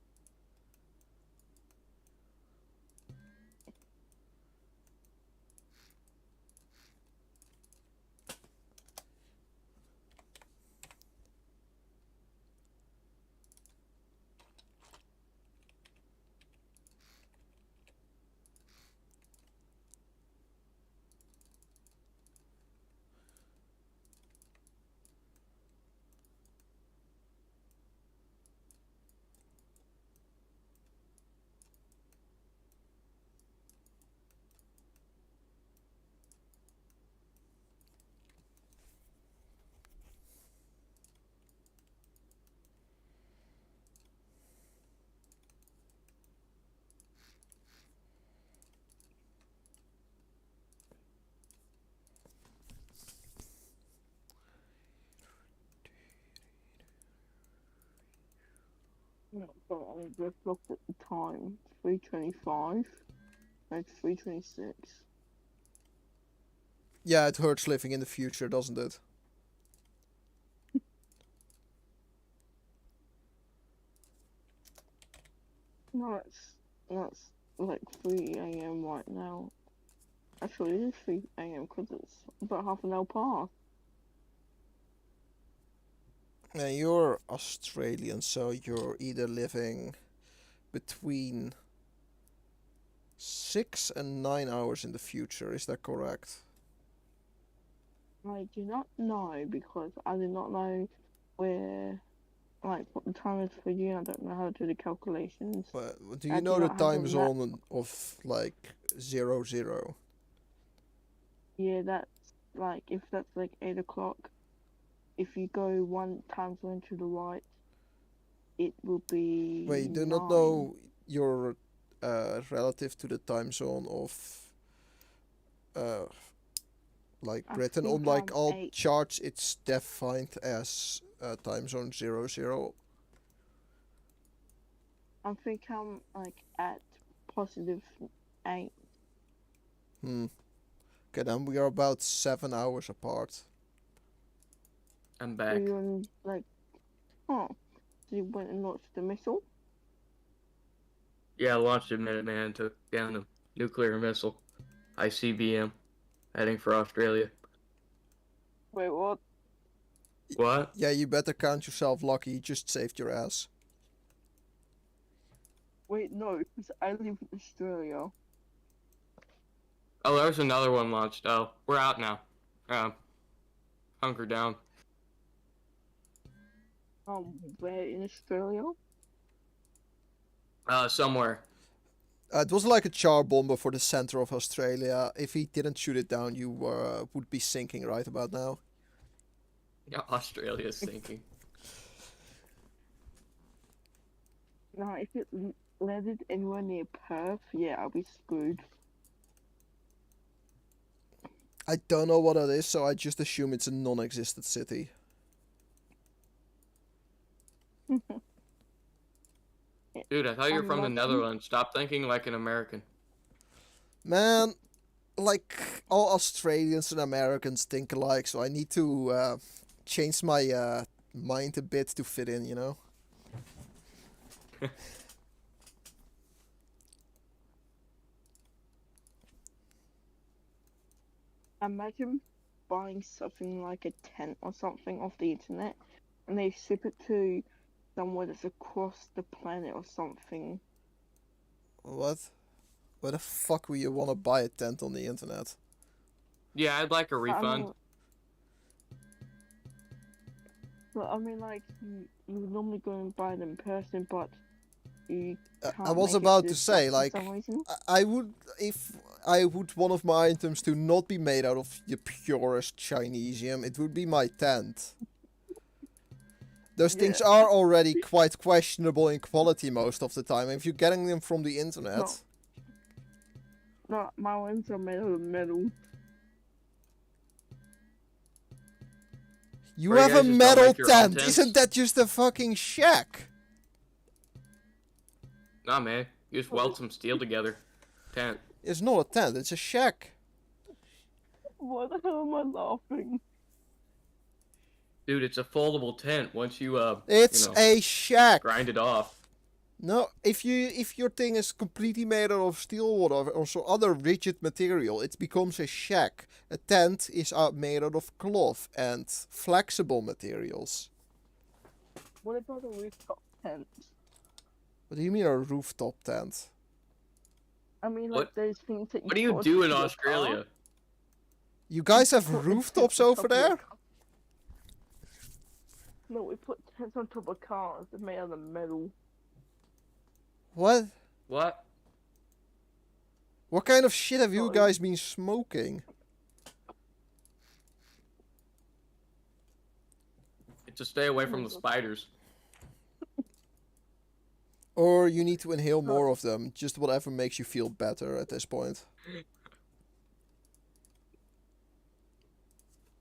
Speaker 3: No, but I just looked at the time. 3:25. It's 3:26.
Speaker 1: Yeah, it hurts living in the future, doesn't it?
Speaker 3: No, that's like 3 a.m. right now. Actually, it is 3 a.m. because it's about half an hour past.
Speaker 1: Yeah, you're Australian, so you're either living between 6 and 9 hours in the future. Is that correct?
Speaker 3: I do not know because I do not know where like what the time is for you. I don't know how to do the calculations.
Speaker 1: But do
Speaker 3: I
Speaker 1: you
Speaker 3: do
Speaker 1: know the
Speaker 3: not have a
Speaker 1: time
Speaker 3: map.
Speaker 1: zone of like 00?
Speaker 3: Yeah, that's like if that's like 8 o'clock. If you go one time zone to the right, it will be
Speaker 1: Wait, do not
Speaker 3: 9.
Speaker 1: know your relative to the time zone of uh, like
Speaker 3: I
Speaker 1: Britain. On
Speaker 3: think
Speaker 1: like
Speaker 3: I'm
Speaker 1: all
Speaker 3: 8.
Speaker 1: charts, it's defined as time zone 00.
Speaker 3: I think I'm like at +8.
Speaker 1: Hmm. Okay, then we are about 7 hours apart.
Speaker 2: I'm
Speaker 3: So
Speaker 2: back.
Speaker 3: you're in, like, oh, so you went and launched the missile?
Speaker 2: Yeah, I launched a Minuteman, took down a nuclear missile. ICBM, heading for Australia.
Speaker 3: Wait, what?
Speaker 2: What?
Speaker 1: Yeah, you better count yourself lucky. You just saved your ass.
Speaker 3: Wait, no, because I live in Australia.
Speaker 2: Oh, there's another one launched. Oh, we're out now. Hunker down.
Speaker 3: Where in Australia?
Speaker 2: Somewhere.
Speaker 1: It was like a char bomber for the center of Australia. If he didn't shoot it down, you would be sinking right about now.
Speaker 2: Yeah, Australia's sinking.
Speaker 3: No, if it landed anywhere near Perth, yeah, I'll be screwed.
Speaker 1: I don't know what it is, so I just assume it's a non-existent city.
Speaker 2: Dude, I thought you were
Speaker 3: I'm
Speaker 2: from the
Speaker 3: lucky.
Speaker 2: Netherlands. Stop thinking like an American.
Speaker 1: Man, like all Australians and Americans think alike, so I need to change my mind a bit to fit in, you know?
Speaker 3: Imagine buying something like a tent or something off the internet and they ship it to somewhere that's across the planet or something.
Speaker 1: What? Why the fuck would you want to buy a tent on the internet?
Speaker 2: Yeah, I'd like a
Speaker 3: I
Speaker 2: refund.
Speaker 3: mean, well, I mean, like, you would normally go and buy them in person, but you can't
Speaker 1: I was
Speaker 3: make it
Speaker 1: about
Speaker 3: to
Speaker 1: to
Speaker 3: the
Speaker 1: say,
Speaker 3: shop
Speaker 1: like,
Speaker 3: for some reason.
Speaker 1: I would, if I would one of my items to not be made out of the purest Chinesium, it would be my tent. Those things
Speaker 3: Yeah.
Speaker 1: are already quite questionable in quality most of the time. If you're getting them from the internet,
Speaker 3: No, my ones are made out of metal.
Speaker 1: you
Speaker 2: Or you
Speaker 1: have a
Speaker 2: guys just don't
Speaker 1: metal
Speaker 2: make your own
Speaker 1: tent.
Speaker 2: tents?
Speaker 1: Isn't that just a fucking shack?
Speaker 2: Nah, man. You just weld some steel together. Tent.
Speaker 1: It's not a tent. It's a shack.
Speaker 3: Why the hell am I laughing?
Speaker 2: Dude, it's a foldable tent once you,
Speaker 1: It's a shack.
Speaker 2: grind it off.
Speaker 1: No, if your thing is completely made out of steel or whatever, or some other rigid material, it becomes a shack. A tent is made out of cloth and flexible materials.
Speaker 3: What about a rooftop tent?
Speaker 1: What do you mean a rooftop tent?
Speaker 3: I mean, like
Speaker 2: What-
Speaker 3: those things that you
Speaker 2: What do you
Speaker 3: put
Speaker 2: do
Speaker 3: on
Speaker 2: in
Speaker 3: top of your
Speaker 2: Australia?
Speaker 3: car.
Speaker 1: You guys have
Speaker 3: Put a tent
Speaker 1: rooftops
Speaker 3: on
Speaker 1: over
Speaker 3: top of your
Speaker 1: there?
Speaker 3: car. No, we put tents on top of cars that are made out of metal.
Speaker 1: What?
Speaker 2: What?
Speaker 1: What kind of shit have you
Speaker 3: Sorry.
Speaker 1: guys been smoking?
Speaker 2: To stay away from
Speaker 3: Oh,
Speaker 2: the
Speaker 3: God.
Speaker 2: spiders.
Speaker 1: Or you need to inhale
Speaker 3: No.
Speaker 1: more of them, just whatever makes you feel better at this point.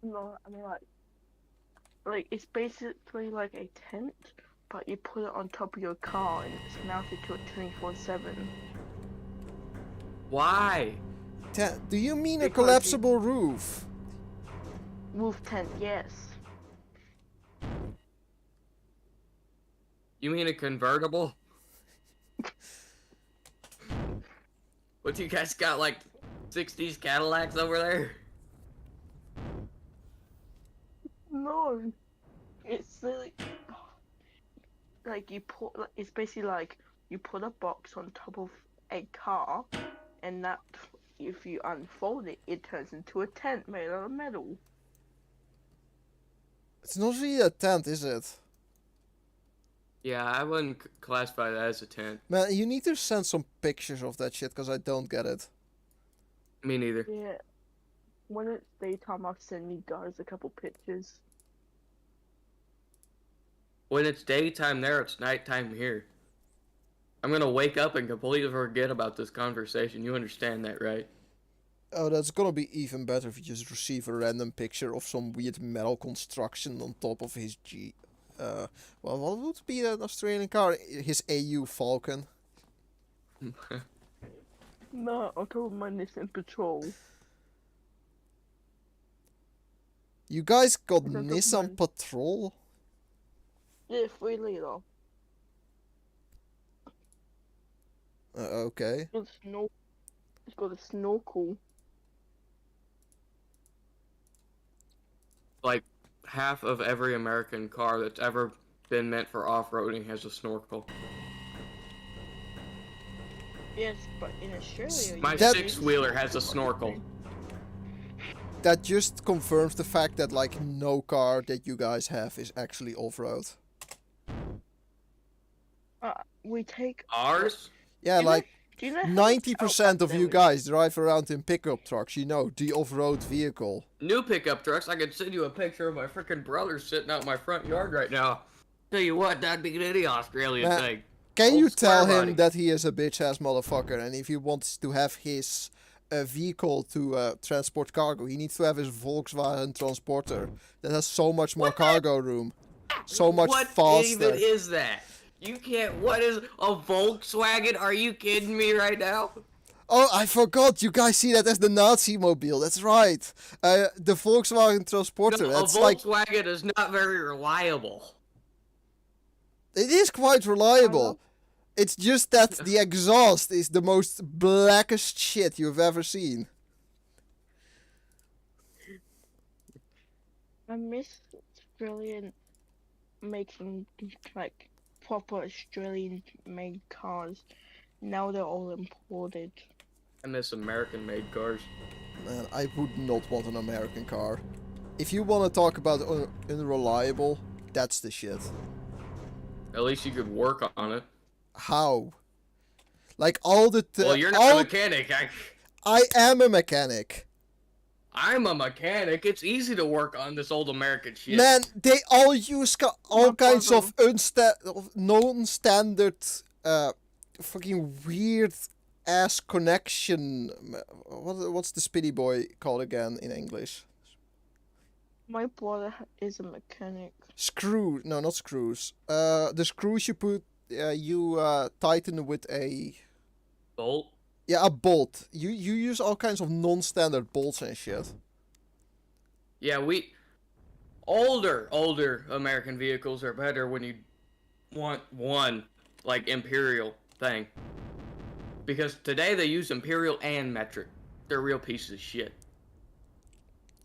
Speaker 3: No, I mean like it's basically like a tent, but you put it on top of your car and it's mounted to it 24/7.
Speaker 2: Why?
Speaker 1: Do you mean a
Speaker 3: Because
Speaker 1: collapsible roof?
Speaker 3: Roof tent, yes.
Speaker 2: You mean a convertible? What, you guys got like 60s Cadillacs over there?
Speaker 3: No, it's like you put it's basically like you put a box on top of a car, and that if you unfold it, it turns into a tent made out of metal.
Speaker 1: It's not really a tent, is it?
Speaker 2: Yeah, I wouldn't classify that as a 10.
Speaker 1: Man, you need to send some pictures of that shit, because I don't get it.
Speaker 2: Me neither.
Speaker 3: Yeah. When it's daytime, I'll send you guys a couple pictures.
Speaker 2: When it's daytime there, it's nighttime here. I'm gonna wake up and completely forget about this conversation. You understand that, right?
Speaker 1: Oh, that's gonna be even better if you just receive a random picture of some weird metal construction on top of his well, what would be an Australian car? His AU Falcon.
Speaker 3: No, I'll call my Nissan Patrol.
Speaker 1: You guys got
Speaker 3: Is that
Speaker 1: Nissan
Speaker 3: mine?
Speaker 1: Patrol?
Speaker 3: Yeah, 3 liter.
Speaker 1: Okay.
Speaker 3: It's got a snorkel.
Speaker 2: Like half of every American car that's ever been meant for off-roading has a snorkel.
Speaker 3: Yes, but in Australia,
Speaker 2: My
Speaker 3: you
Speaker 1: That-
Speaker 3: don't need
Speaker 2: six-wheeler has a snorkel.
Speaker 1: That just confirms the fact that, like, no car that you guys have is actually off-road.
Speaker 3: We take
Speaker 2: Ours?
Speaker 1: Yeah,
Speaker 3: Do you know-
Speaker 1: like,
Speaker 3: Do you know how
Speaker 1: 90% of you
Speaker 3: outback
Speaker 1: guys drive around in pickup trucks, you know, the off-road vehicle.
Speaker 2: New pickup trucks. I could send you a picture of my freaking brother sitting out in my front yard right now. Tell you what, that'd be any Australian
Speaker 1: Man,
Speaker 2: thing.
Speaker 1: Can
Speaker 2: Old
Speaker 1: you tell
Speaker 2: square
Speaker 1: him
Speaker 2: body.
Speaker 1: that he is a bitch-ass motherfucker, and if he wants to have his vehicle to transport cargo, he needs to have his Volkswagen Transporter that has so much more cargo room, so much
Speaker 2: What
Speaker 1: faster.
Speaker 2: even is that? You can't. What is a Volkswagen? Are you kidding me right now?
Speaker 1: Oh, I forgot. You guys see that as the Nazi mobile. That's right. The Volkswagen Transporter.
Speaker 2: No, a
Speaker 1: That's like,
Speaker 2: Volkswagen is not very reliable.
Speaker 1: it is quite reliable. It's just that the exhaust is the most blackest shit you've ever seen.
Speaker 3: I miss Australian making like proper Australian made cars. Now they're all imported.
Speaker 2: I miss American-made cars.
Speaker 1: Man, I would not want an American car. If you want to talk about unreliable, that's the shit.
Speaker 2: At least you could work on it.
Speaker 1: How? Like all the
Speaker 2: Well, you're not a mechanic.
Speaker 1: I am a mechanic.
Speaker 2: I'm a mechanic. It's easy to work on this old American shit.
Speaker 1: Man, they all use all
Speaker 3: No
Speaker 1: kinds of
Speaker 3: problem.
Speaker 1: non-standard, fucking weird ass connection. What's the spitty boy called again in English?
Speaker 3: My brother is a mechanic.
Speaker 1: Screw? No, not screws. The screws you put, you tighten with a
Speaker 2: Bolt.
Speaker 1: a bolt. You use all kinds of non-standard bolts and shit.
Speaker 2: Yeah, older American vehicles are better when you want one, like, Imperial thing. Because today they use Imperial and metric. They're real pieces of shit.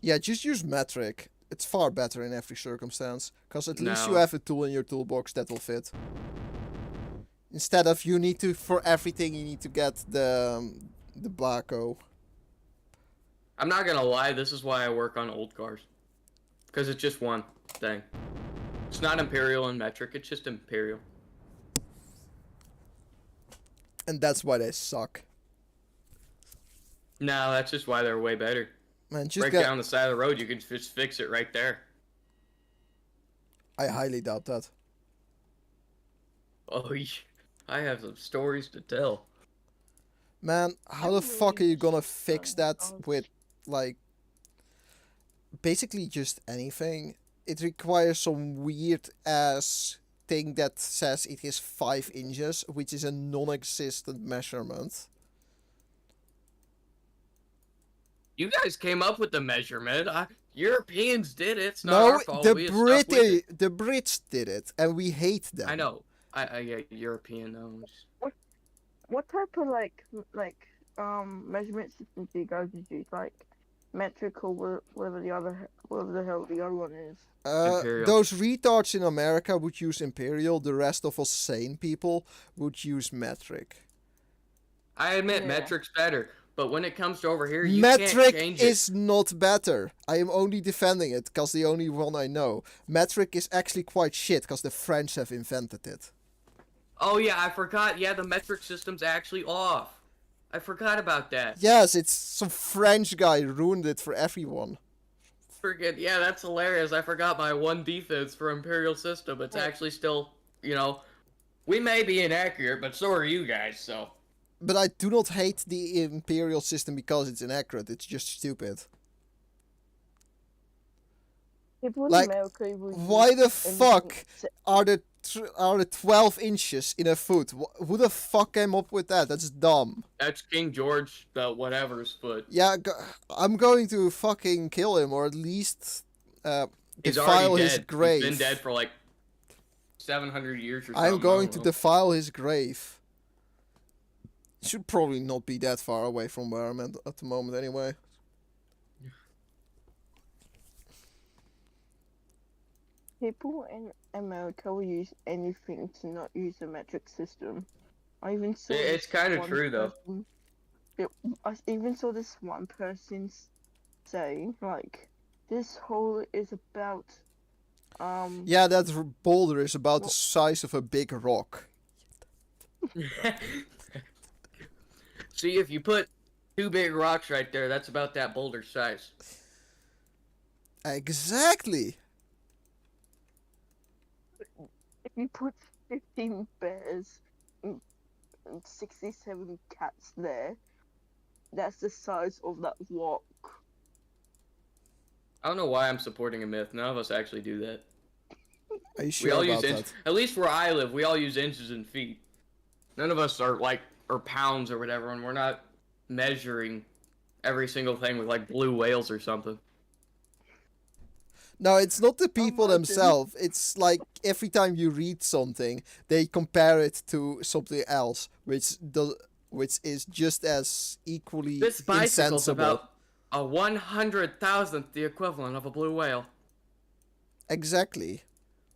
Speaker 1: Yeah, just use metric. It's far better in every circumstance. Because at least you
Speaker 2: No.
Speaker 1: have a tool in your toolbox that will fit. Instead of you need to, for everything, you need to get the Blaco.
Speaker 2: I'm not gonna lie, this is why I work on old cars. Because it's just one thing. It's not Imperial and metric, it's just Imperial.
Speaker 1: And that's why they suck.
Speaker 2: No, that's just why they're way better.
Speaker 1: Man, just
Speaker 2: Right
Speaker 1: get...
Speaker 2: down the side of the road, you can just fix it right there.
Speaker 1: I highly doubt that.
Speaker 2: Oh, I have some stories to tell.
Speaker 1: Man, how the fuck are you gonna fix that with, like, basically just anything? It requires some weird ass thing that says it is 5 inches, which is a non-existent measurement.
Speaker 2: You guys came up with the measurement. Europeans did it. It's not
Speaker 1: No,
Speaker 2: our fault.
Speaker 1: the
Speaker 2: We have stuff with it.
Speaker 1: the Brits did it, and we hate them.
Speaker 2: I know. I get European though.
Speaker 3: What type of measurement systems do you guys use? Like metric or whatever the hell the other one is.
Speaker 2: Imperial.
Speaker 1: Those retards in America would use Imperial. The rest of us sane people would use metric.
Speaker 2: I admit
Speaker 3: Yeah.
Speaker 2: metric's better, but when it comes to over here, you can't
Speaker 1: Metric
Speaker 2: change
Speaker 1: is
Speaker 2: it.
Speaker 1: not better. I am only defending it because the only one I know. Metric is actually quite shit because the French have invented it.
Speaker 2: Oh yeah, I forgot. Yeah, the metric system's actually off. I forgot about that.
Speaker 1: Yes, it's some French guy ruined it for everyone.
Speaker 2: Forget. Yeah, that's hilarious. I forgot my one defense for Imperial system. It's actually still, we may be inaccurate, but so are you guys. So.
Speaker 1: But I do not hate the imperial system because it's inaccurate. It's just stupid.
Speaker 3: People in
Speaker 1: Like,
Speaker 3: America will
Speaker 1: why
Speaker 3: use
Speaker 1: the
Speaker 3: anything
Speaker 1: fuck
Speaker 3: to-
Speaker 1: are the 12 inches in a foot? Who the fuck came up with that? That's dumb.
Speaker 2: That's King George, the whatever's foot.
Speaker 1: Yeah, I'm going to fucking kill him, or at least
Speaker 2: He's
Speaker 1: defile
Speaker 2: already
Speaker 1: his
Speaker 2: dead.
Speaker 1: grave.
Speaker 2: He's been dead for like 700 years or something.
Speaker 1: I'm going
Speaker 2: I
Speaker 1: to
Speaker 2: don't know.
Speaker 1: defile his grave. Should probably not be that far away from where I'm at the moment anyway.
Speaker 3: People in America will use anything to not use the metric system. I even saw.
Speaker 2: It's
Speaker 3: this
Speaker 2: kinda
Speaker 3: one
Speaker 2: true, though.
Speaker 3: person- I even saw this one person say like, "This hole is about."
Speaker 1: Yeah, that boulder is about the
Speaker 3: Well-
Speaker 1: size of a big rock.
Speaker 2: See, if you put two big rocks right there, that's about that boulder size.
Speaker 1: Exactly.
Speaker 3: If you put 15 bears and 67 cats there, that's the size of that rock.
Speaker 2: I don't know why I'm supporting a myth. None of us actually do that.
Speaker 1: Are you
Speaker 2: We
Speaker 1: sure
Speaker 2: all
Speaker 1: about
Speaker 2: use
Speaker 1: that?
Speaker 2: at least where I live, we all use inches and feet. None of us are or pounds or whatever, and we're not measuring every single thing with like blue whales or something.
Speaker 1: No, it's not the people
Speaker 3: Imagine.
Speaker 1: themselves. It's like every time you read something, they compare it to something else, which is just as equally
Speaker 2: This bicycle's
Speaker 1: insensible.
Speaker 2: about a 100,000th the equivalent of a blue whale.
Speaker 1: Exactly.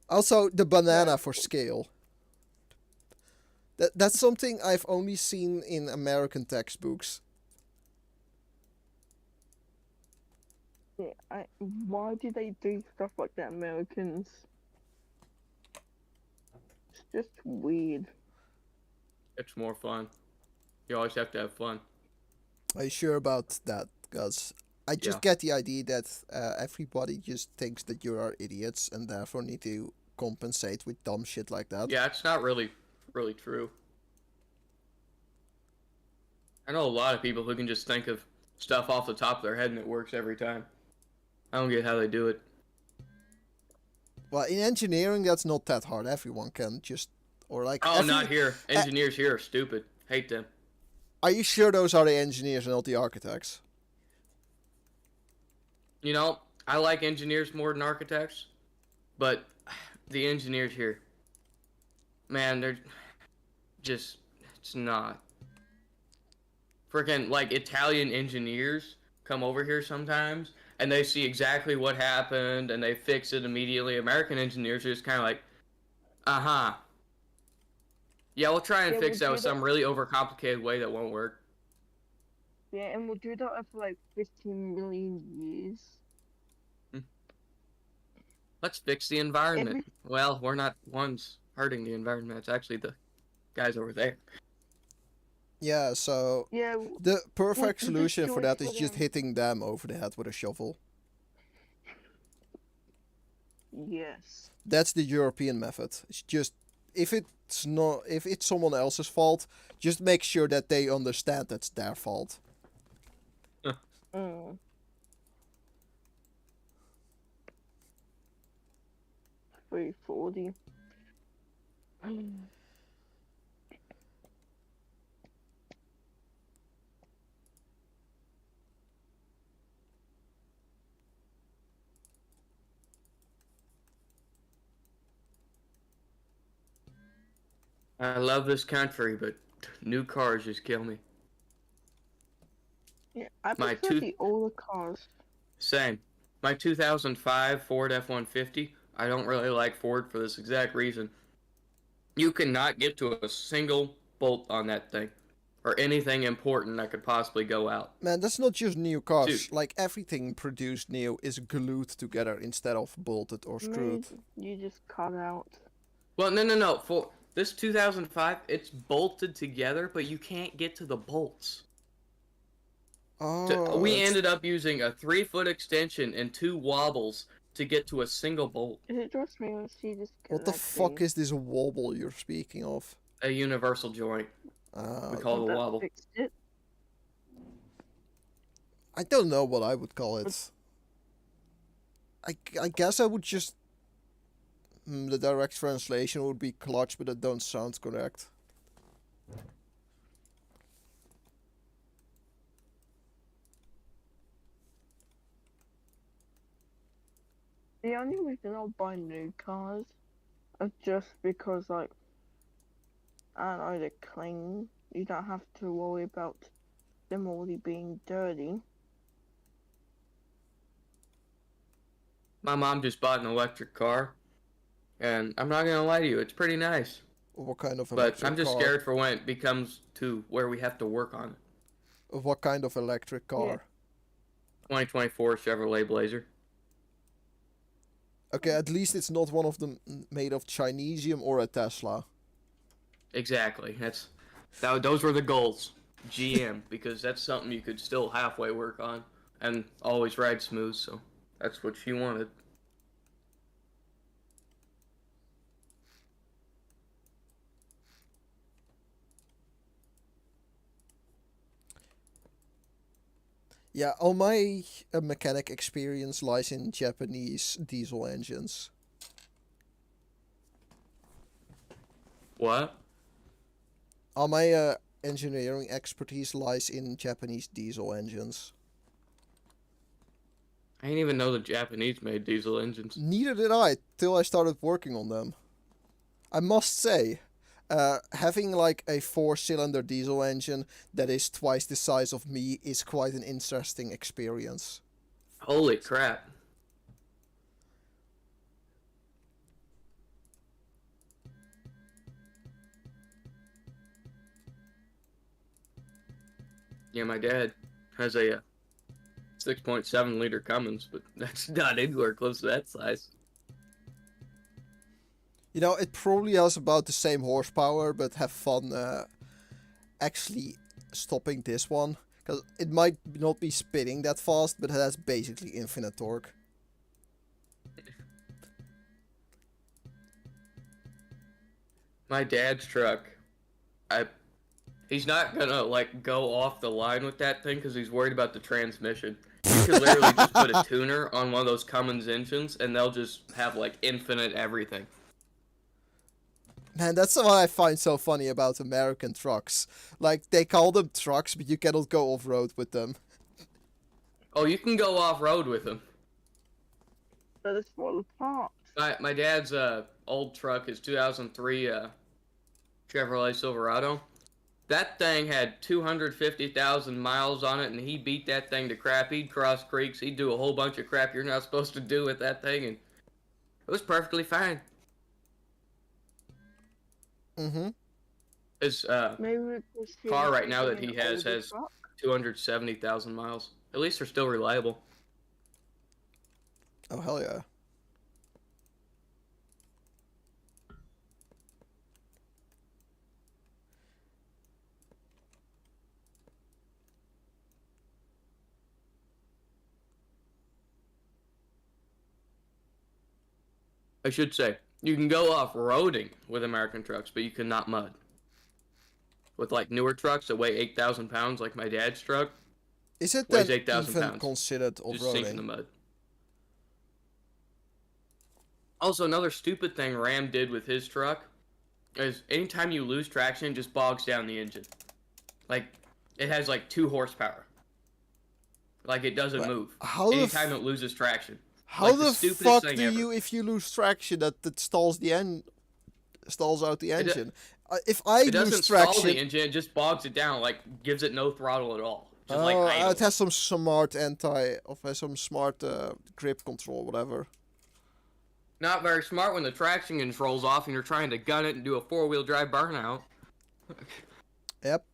Speaker 1: Also, the banana for scale. That's something I've only seen in American textbooks.
Speaker 3: Yeah, why do they do stuff like that, Americans? It's just weird.
Speaker 2: It's more fun. You always have to have fun.
Speaker 1: Are you sure about that? Because I just
Speaker 2: Yeah.
Speaker 1: get the idea that everybody just thinks that you are idiots and therefore need to compensate with dumb shit like that.
Speaker 2: Yeah, it's not really true. I know a lot of people who can just think of stuff off the top of their head and it works every time. I don't get how they do it.
Speaker 1: Well, in engineering, that's not that hard. Everyone can just, or like.
Speaker 2: Oh, not here. Engineers here are stupid. Hate them.
Speaker 1: Are you sure those are the engineers and not the architects?
Speaker 2: You know, I like engineers more than architects, but the engineers here, man, they're just, it's not. Freaking, like, Italian engineers come over here sometimes, and they see exactly what happened, and they fix it immediately. American engineers are just kind of like, uh-huh. Yeah, we'll try and
Speaker 3: Yeah,
Speaker 2: fix
Speaker 3: we'll
Speaker 2: that
Speaker 3: do
Speaker 2: with
Speaker 3: that.
Speaker 2: some really overcomplicated way that won't work.
Speaker 3: Yeah, and we'll do that for like 15 million years.
Speaker 2: Let's fix the environment. Well, we're not ones hurting the environment. It's actually the guys over there.
Speaker 1: Yeah, so
Speaker 3: Yeah,
Speaker 1: the perfect
Speaker 3: we
Speaker 1: solution for
Speaker 3: destroy
Speaker 1: that is
Speaker 3: for
Speaker 1: just
Speaker 3: them.
Speaker 1: hitting them over the head with a shovel.
Speaker 3: yes.
Speaker 1: That's the European method. It's just if it's someone else's fault, just make sure that they understand that's their fault.
Speaker 3: Mm. 340.
Speaker 2: I love this country, but new cars just kill me.
Speaker 3: Yeah, I
Speaker 2: My
Speaker 3: prefer
Speaker 2: two-
Speaker 3: the older cars.
Speaker 2: Same. My 2005 Ford F-150, I don't really like Ford for this exact reason. You cannot get to a single bolt on that thing. or anything important that could possibly go out.
Speaker 1: Man, that's not just new cars.
Speaker 2: Dude.
Speaker 1: Like, everything produced new is glued together instead of bolted or screwed.
Speaker 3: You just cut out.
Speaker 2: Well, no. For this 2005, it's bolted together, but you can't get to the bolts.
Speaker 1: Oh,
Speaker 2: We ended up using a 3-foot extension and 2 wobbles to get to a single bolt.
Speaker 3: Is it just me or she just
Speaker 1: what the fuck is this wobble you're speaking of?
Speaker 2: A universal joint. We call it a wobble.
Speaker 3: Fixed it?
Speaker 1: I don't know what I would call it. I guess I would just... the direct translation would be clutch, but it don't sound correct.
Speaker 3: The only reason I'll buy new cars is just because, like, I don't know, they're clean. You don't have to worry about them already being dirty.
Speaker 2: My mom just bought an electric car, and I'm not gonna lie to you, it's pretty nice.
Speaker 1: What kind of
Speaker 2: But
Speaker 1: electric
Speaker 2: I'm just
Speaker 1: car?
Speaker 2: scared for when it becomes to where we have to work on it.
Speaker 1: What kind of electric car?
Speaker 2: 2024 Chevrolet Blazer.
Speaker 1: Okay, at least it's not one of them made of Chinesium or a Tesla.
Speaker 2: Exactly. Those were the goals. GM, because that's something you could still halfway work on and always ride smooth, so that's what she wanted.
Speaker 1: Yeah, all my mechanic experience lies in Japanese diesel engines.
Speaker 2: What?
Speaker 1: All my engineering expertise lies in Japanese diesel engines.
Speaker 2: I didn't even know the Japanese made diesel engines.
Speaker 1: Neither did I, till I started working on them. I must say, having like a 4-cylinder diesel engine that is twice the size of me is quite an interesting experience.
Speaker 2: Holy crap. Yeah, my dad has a 6.7 liter Cummins, but that's not anywhere close to that size.
Speaker 1: You know, it probably has about the same horsepower, but have fun actually stopping this one. Because it might not be spinning that fast, but it has basically infinite torque.
Speaker 2: My dad's truck, he's not gonna like go off the line with that thing because he's worried about the transmission. You could literally just put a tuner on one of those Cummins engines and they'll just have like infinite everything.
Speaker 1: Man, that's what I find so funny about American trucks. Like, they call them trucks, but you cannot go off-road with them.
Speaker 2: Oh, you can go off-road with them.
Speaker 3: But it's fall apart.
Speaker 2: My dad's old truck, his 2003 Chevrolet Silverado. That thing had 250,000 miles on it, and he beat that thing to crap. He'd cross creeks. He'd do a whole bunch of crap you're not supposed to do with that thing, and it was perfectly fine.
Speaker 1: Mm-hmm.
Speaker 2: His car right now that he has 270,000 miles. At least they're still reliable.
Speaker 1: Oh, hell yeah.
Speaker 2: I should say, you can go off-roading with American trucks, but you cannot mud. With like newer trucks that weigh 8,000 pounds, like my dad's truck,
Speaker 1: Is it
Speaker 2: weighs
Speaker 1: then
Speaker 2: 8,000
Speaker 1: even
Speaker 2: pounds.
Speaker 1: considered
Speaker 2: Just sink in the
Speaker 1: off-roading?
Speaker 2: mud. Also, another stupid thing Ram did with his truck is anytime you lose traction, it just bogs down the engine. Like, it has like 2 horsepower. Like, it doesn't
Speaker 1: But
Speaker 2: move.
Speaker 1: how the
Speaker 2: Anytime it loses traction.
Speaker 1: How
Speaker 2: Like the
Speaker 1: the
Speaker 2: stupidest
Speaker 1: fuck
Speaker 2: thing
Speaker 1: do
Speaker 2: ever.
Speaker 1: you, if you lose traction, that stalls out the engine? If I
Speaker 2: It doesn't
Speaker 1: lose
Speaker 2: stall
Speaker 1: traction,
Speaker 2: the engine, it just bogs it down, like, gives it no throttle at all. Just like
Speaker 1: oh,
Speaker 2: idle.
Speaker 1: it has some smart grip control, whatever.
Speaker 2: Not very smart when the traction control's off and you're trying to gun it and do a 4-wheel drive burnout.
Speaker 1: Yep.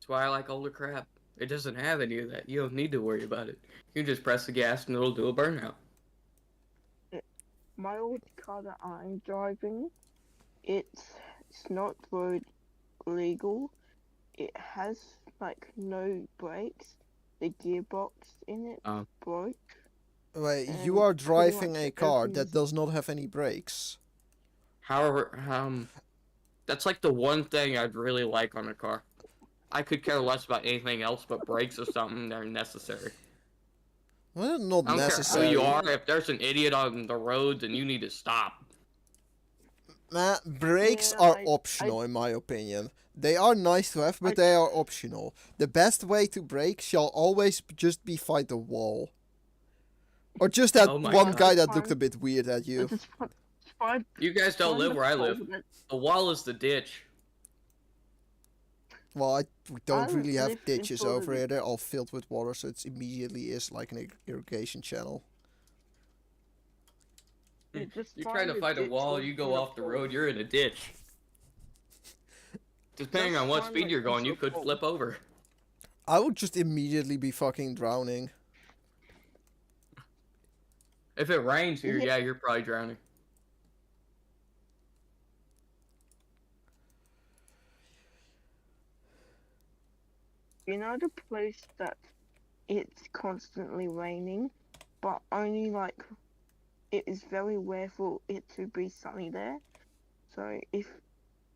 Speaker 2: That's why I like older crap. It doesn't have any of that. You don't need to worry about it. You just press the gas and it'll do a burnout.
Speaker 3: My old car that I'm driving, it's not road legal. It has like no brakes. The gearbox in it
Speaker 2: Um,
Speaker 3: broke.
Speaker 1: Wait, you
Speaker 3: And
Speaker 1: are
Speaker 3: pretty
Speaker 1: driving
Speaker 3: much
Speaker 1: a car
Speaker 3: everything
Speaker 1: that
Speaker 3: is-
Speaker 1: does not have any brakes.
Speaker 2: However, that's like the one thing I'd really like on a car. I could care less about anything else, but brakes or something they're necessary.
Speaker 1: Well, not
Speaker 2: I don't care who
Speaker 1: necessary.
Speaker 2: you are. If there's an idiot on the road, then you need to stop.
Speaker 1: Brakes
Speaker 3: Yeah,
Speaker 1: are
Speaker 3: I
Speaker 1: optional in my opinion. They are nice to have, but they are optional. The best way to brake shall always just be fight the wall. Or just that
Speaker 2: Oh my
Speaker 1: one
Speaker 2: God.
Speaker 1: guy that looked a bit weird at you.
Speaker 3: It's just find
Speaker 2: You guys don't live where I live. The wall is the ditch.
Speaker 1: Well, we don't
Speaker 3: I
Speaker 1: really have
Speaker 3: live in
Speaker 1: ditches
Speaker 3: sort of
Speaker 1: over
Speaker 3: the-
Speaker 1: here. They're all filled with water, so it immediately is like an irrigation channel.
Speaker 3: Just
Speaker 2: You're trying to
Speaker 3: find
Speaker 2: fight a
Speaker 3: ditch
Speaker 2: wall,
Speaker 3: or
Speaker 2: you go
Speaker 3: in a
Speaker 2: off the
Speaker 3: pole.
Speaker 2: road, you're in a ditch. Depending
Speaker 3: Just
Speaker 2: on what
Speaker 3: find,
Speaker 2: speed
Speaker 3: like,
Speaker 2: you're going,
Speaker 3: some
Speaker 2: you
Speaker 3: sort of
Speaker 2: could
Speaker 3: pole.
Speaker 2: flip over.
Speaker 1: I would just immediately be fucking drowning.
Speaker 2: If it rains here,
Speaker 3: Yeah.
Speaker 2: yeah, you're probably drowning.
Speaker 3: You know the place that it's constantly raining, but only like it is very rare for it to be sunny there. So if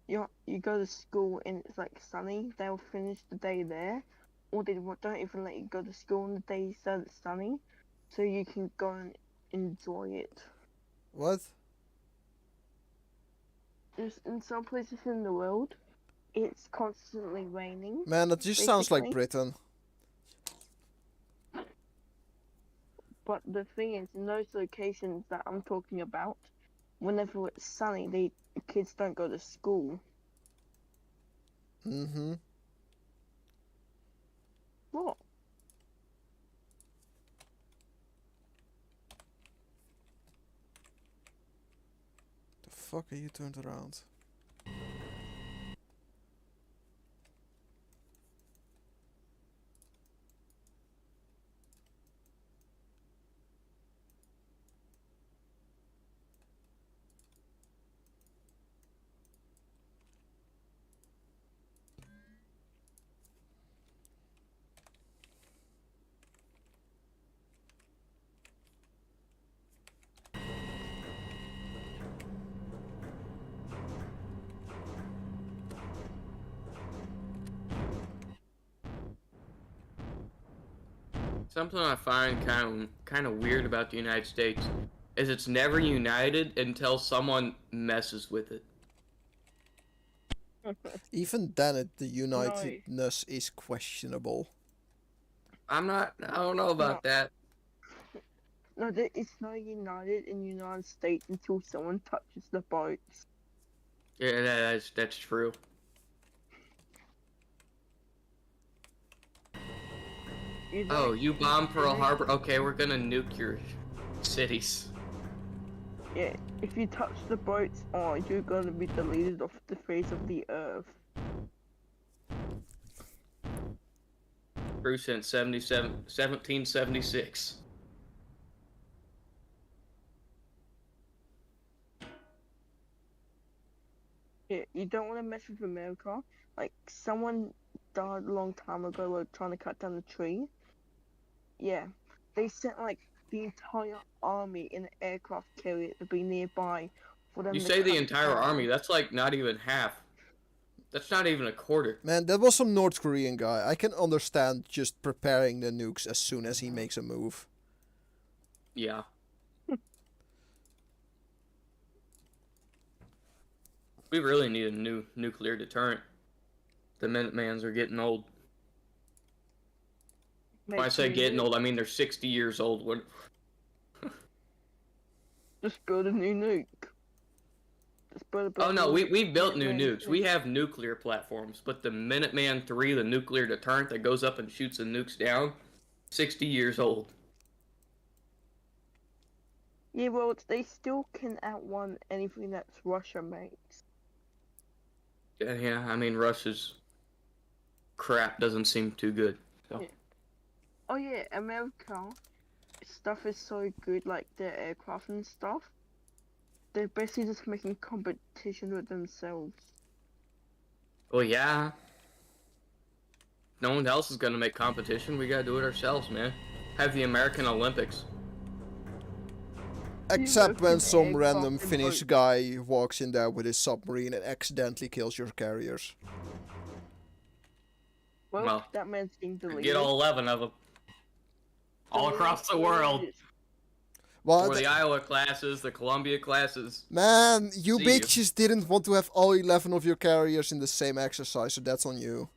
Speaker 3: you go to school and it's like sunny, they'll finish the day there, or they don't even let you go to school on the days that it's sunny, so you can go and enjoy it.
Speaker 1: What?
Speaker 3: Just in some places in the world, it's constantly raining.
Speaker 1: Man, that just sounds like
Speaker 3: Basically.
Speaker 1: Britain.
Speaker 3: But the thing is, in those locations that I'm talking about, whenever it's sunny, the kids don't go to school.
Speaker 1: Mm-hmm.
Speaker 3: What?
Speaker 1: The fuck are you turned around?
Speaker 2: Something I find kind of weird about the United States is it's never united until someone messes with it.
Speaker 1: Even then, the unitedness is questionable.
Speaker 2: I don't know about that.
Speaker 3: No, it's not united in the United States until someone touches the boats.
Speaker 2: Yeah, that's true. Oh, you bombed Pearl Harbor? Okay, we're gonna nuke your cities.
Speaker 3: Yeah, if you touch the boats, oh, you're gonna be deleted off the face of the earth.
Speaker 2: True since 1776.
Speaker 3: Yeah, you don't want to mess with America. Like, someone died a long time ago while trying to cut down the tree. Yeah, they sent, like, the entire army in an aircraft carrier to be nearby for them
Speaker 2: You
Speaker 3: to
Speaker 2: say the
Speaker 3: cut it
Speaker 2: entire
Speaker 3: down.
Speaker 2: army, that's like not even half. That's not even a quarter.
Speaker 1: Man, that was some North Korean guy. I can understand just preparing the nukes as soon as he makes a move.
Speaker 2: Yeah. We really need a new nuclear deterrent. The Minutemans are getting old. When I
Speaker 3: Make
Speaker 2: say
Speaker 3: new
Speaker 2: getting
Speaker 3: nuke.
Speaker 2: old, I mean they're 60 years old. What?
Speaker 3: Just build a new nuke. Just build a
Speaker 2: Oh no,
Speaker 3: brand
Speaker 2: we built new
Speaker 3: Minuteman
Speaker 2: nukes. We
Speaker 3: nuke.
Speaker 2: have nuclear platforms, but the Minuteman III, the nuclear deterrent that goes up and shoots the nukes down, 60 years old.
Speaker 3: Yeah, well, they still can outrun anything that's Russia makes.
Speaker 2: Yeah, I mean Russia's crap doesn't seem too good. So.
Speaker 3: Yeah. Oh yeah, America stuff is so good, like their aircraft and stuff. They're basically just making competition with themselves.
Speaker 2: Well, yeah. No one else is gonna make competition. We gotta do it ourselves, man. Have the American Olympics.
Speaker 1: Except when
Speaker 3: American
Speaker 1: some random
Speaker 3: aircraft and
Speaker 1: Finnish
Speaker 3: boats.
Speaker 1: guy walks in there with his submarine and accidentally kills your carriers.
Speaker 2: Well,
Speaker 3: That man's been deleted.
Speaker 2: get all 11 of them. All across the world.
Speaker 1: Well,
Speaker 2: For the Iowa classes, the Columbia classes.
Speaker 1: man, you
Speaker 2: See you.
Speaker 1: bitches didn't want to have all 11 of your carriers in the same exercise, so that's on you.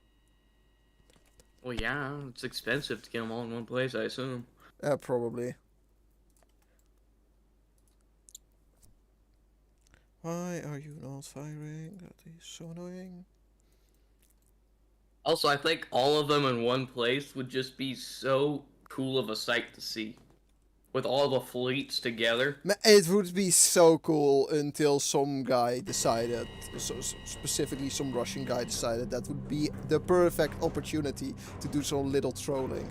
Speaker 2: Well, yeah, it's expensive to get them all in one place, I assume.
Speaker 1: Probably. Why are you not firing? That is so annoying.
Speaker 2: Also, I think all of them in one place would just be so cool of a sight to see. With all the fleets together.
Speaker 1: It would be so cool until some guy decided, specifically some Russian guy decided that would be the perfect opportunity to do some little trolling.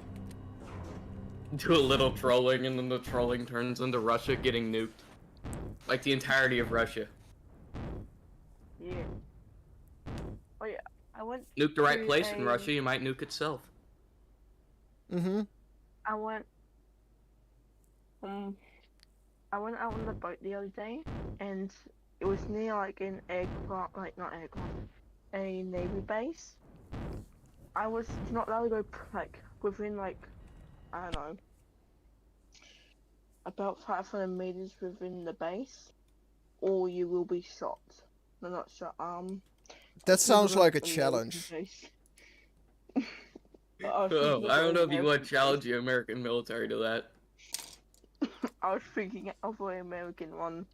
Speaker 2: Do a little trolling, and then the trolling turns into Russia getting nuked. Like the entirety of Russia.
Speaker 3: Yeah. Oh yeah, I went.
Speaker 2: Nuke the right
Speaker 3: to
Speaker 2: place in
Speaker 3: a-
Speaker 2: Russia, you might nuke itself.
Speaker 1: Mm-hmm.
Speaker 3: I went. I went out on the boat the other day, and it was near like an aircraft, like not aircraft, a navy base. I was not allowed to go like within like, I don't know, about 500 meters within the base, or you will be shot. No, not shot.
Speaker 1: That sounds like a
Speaker 3: American
Speaker 1: challenge.
Speaker 3: base.
Speaker 2: Oh, I don't know if you want to challenge the American military to that.
Speaker 3: I was thinking of an American one.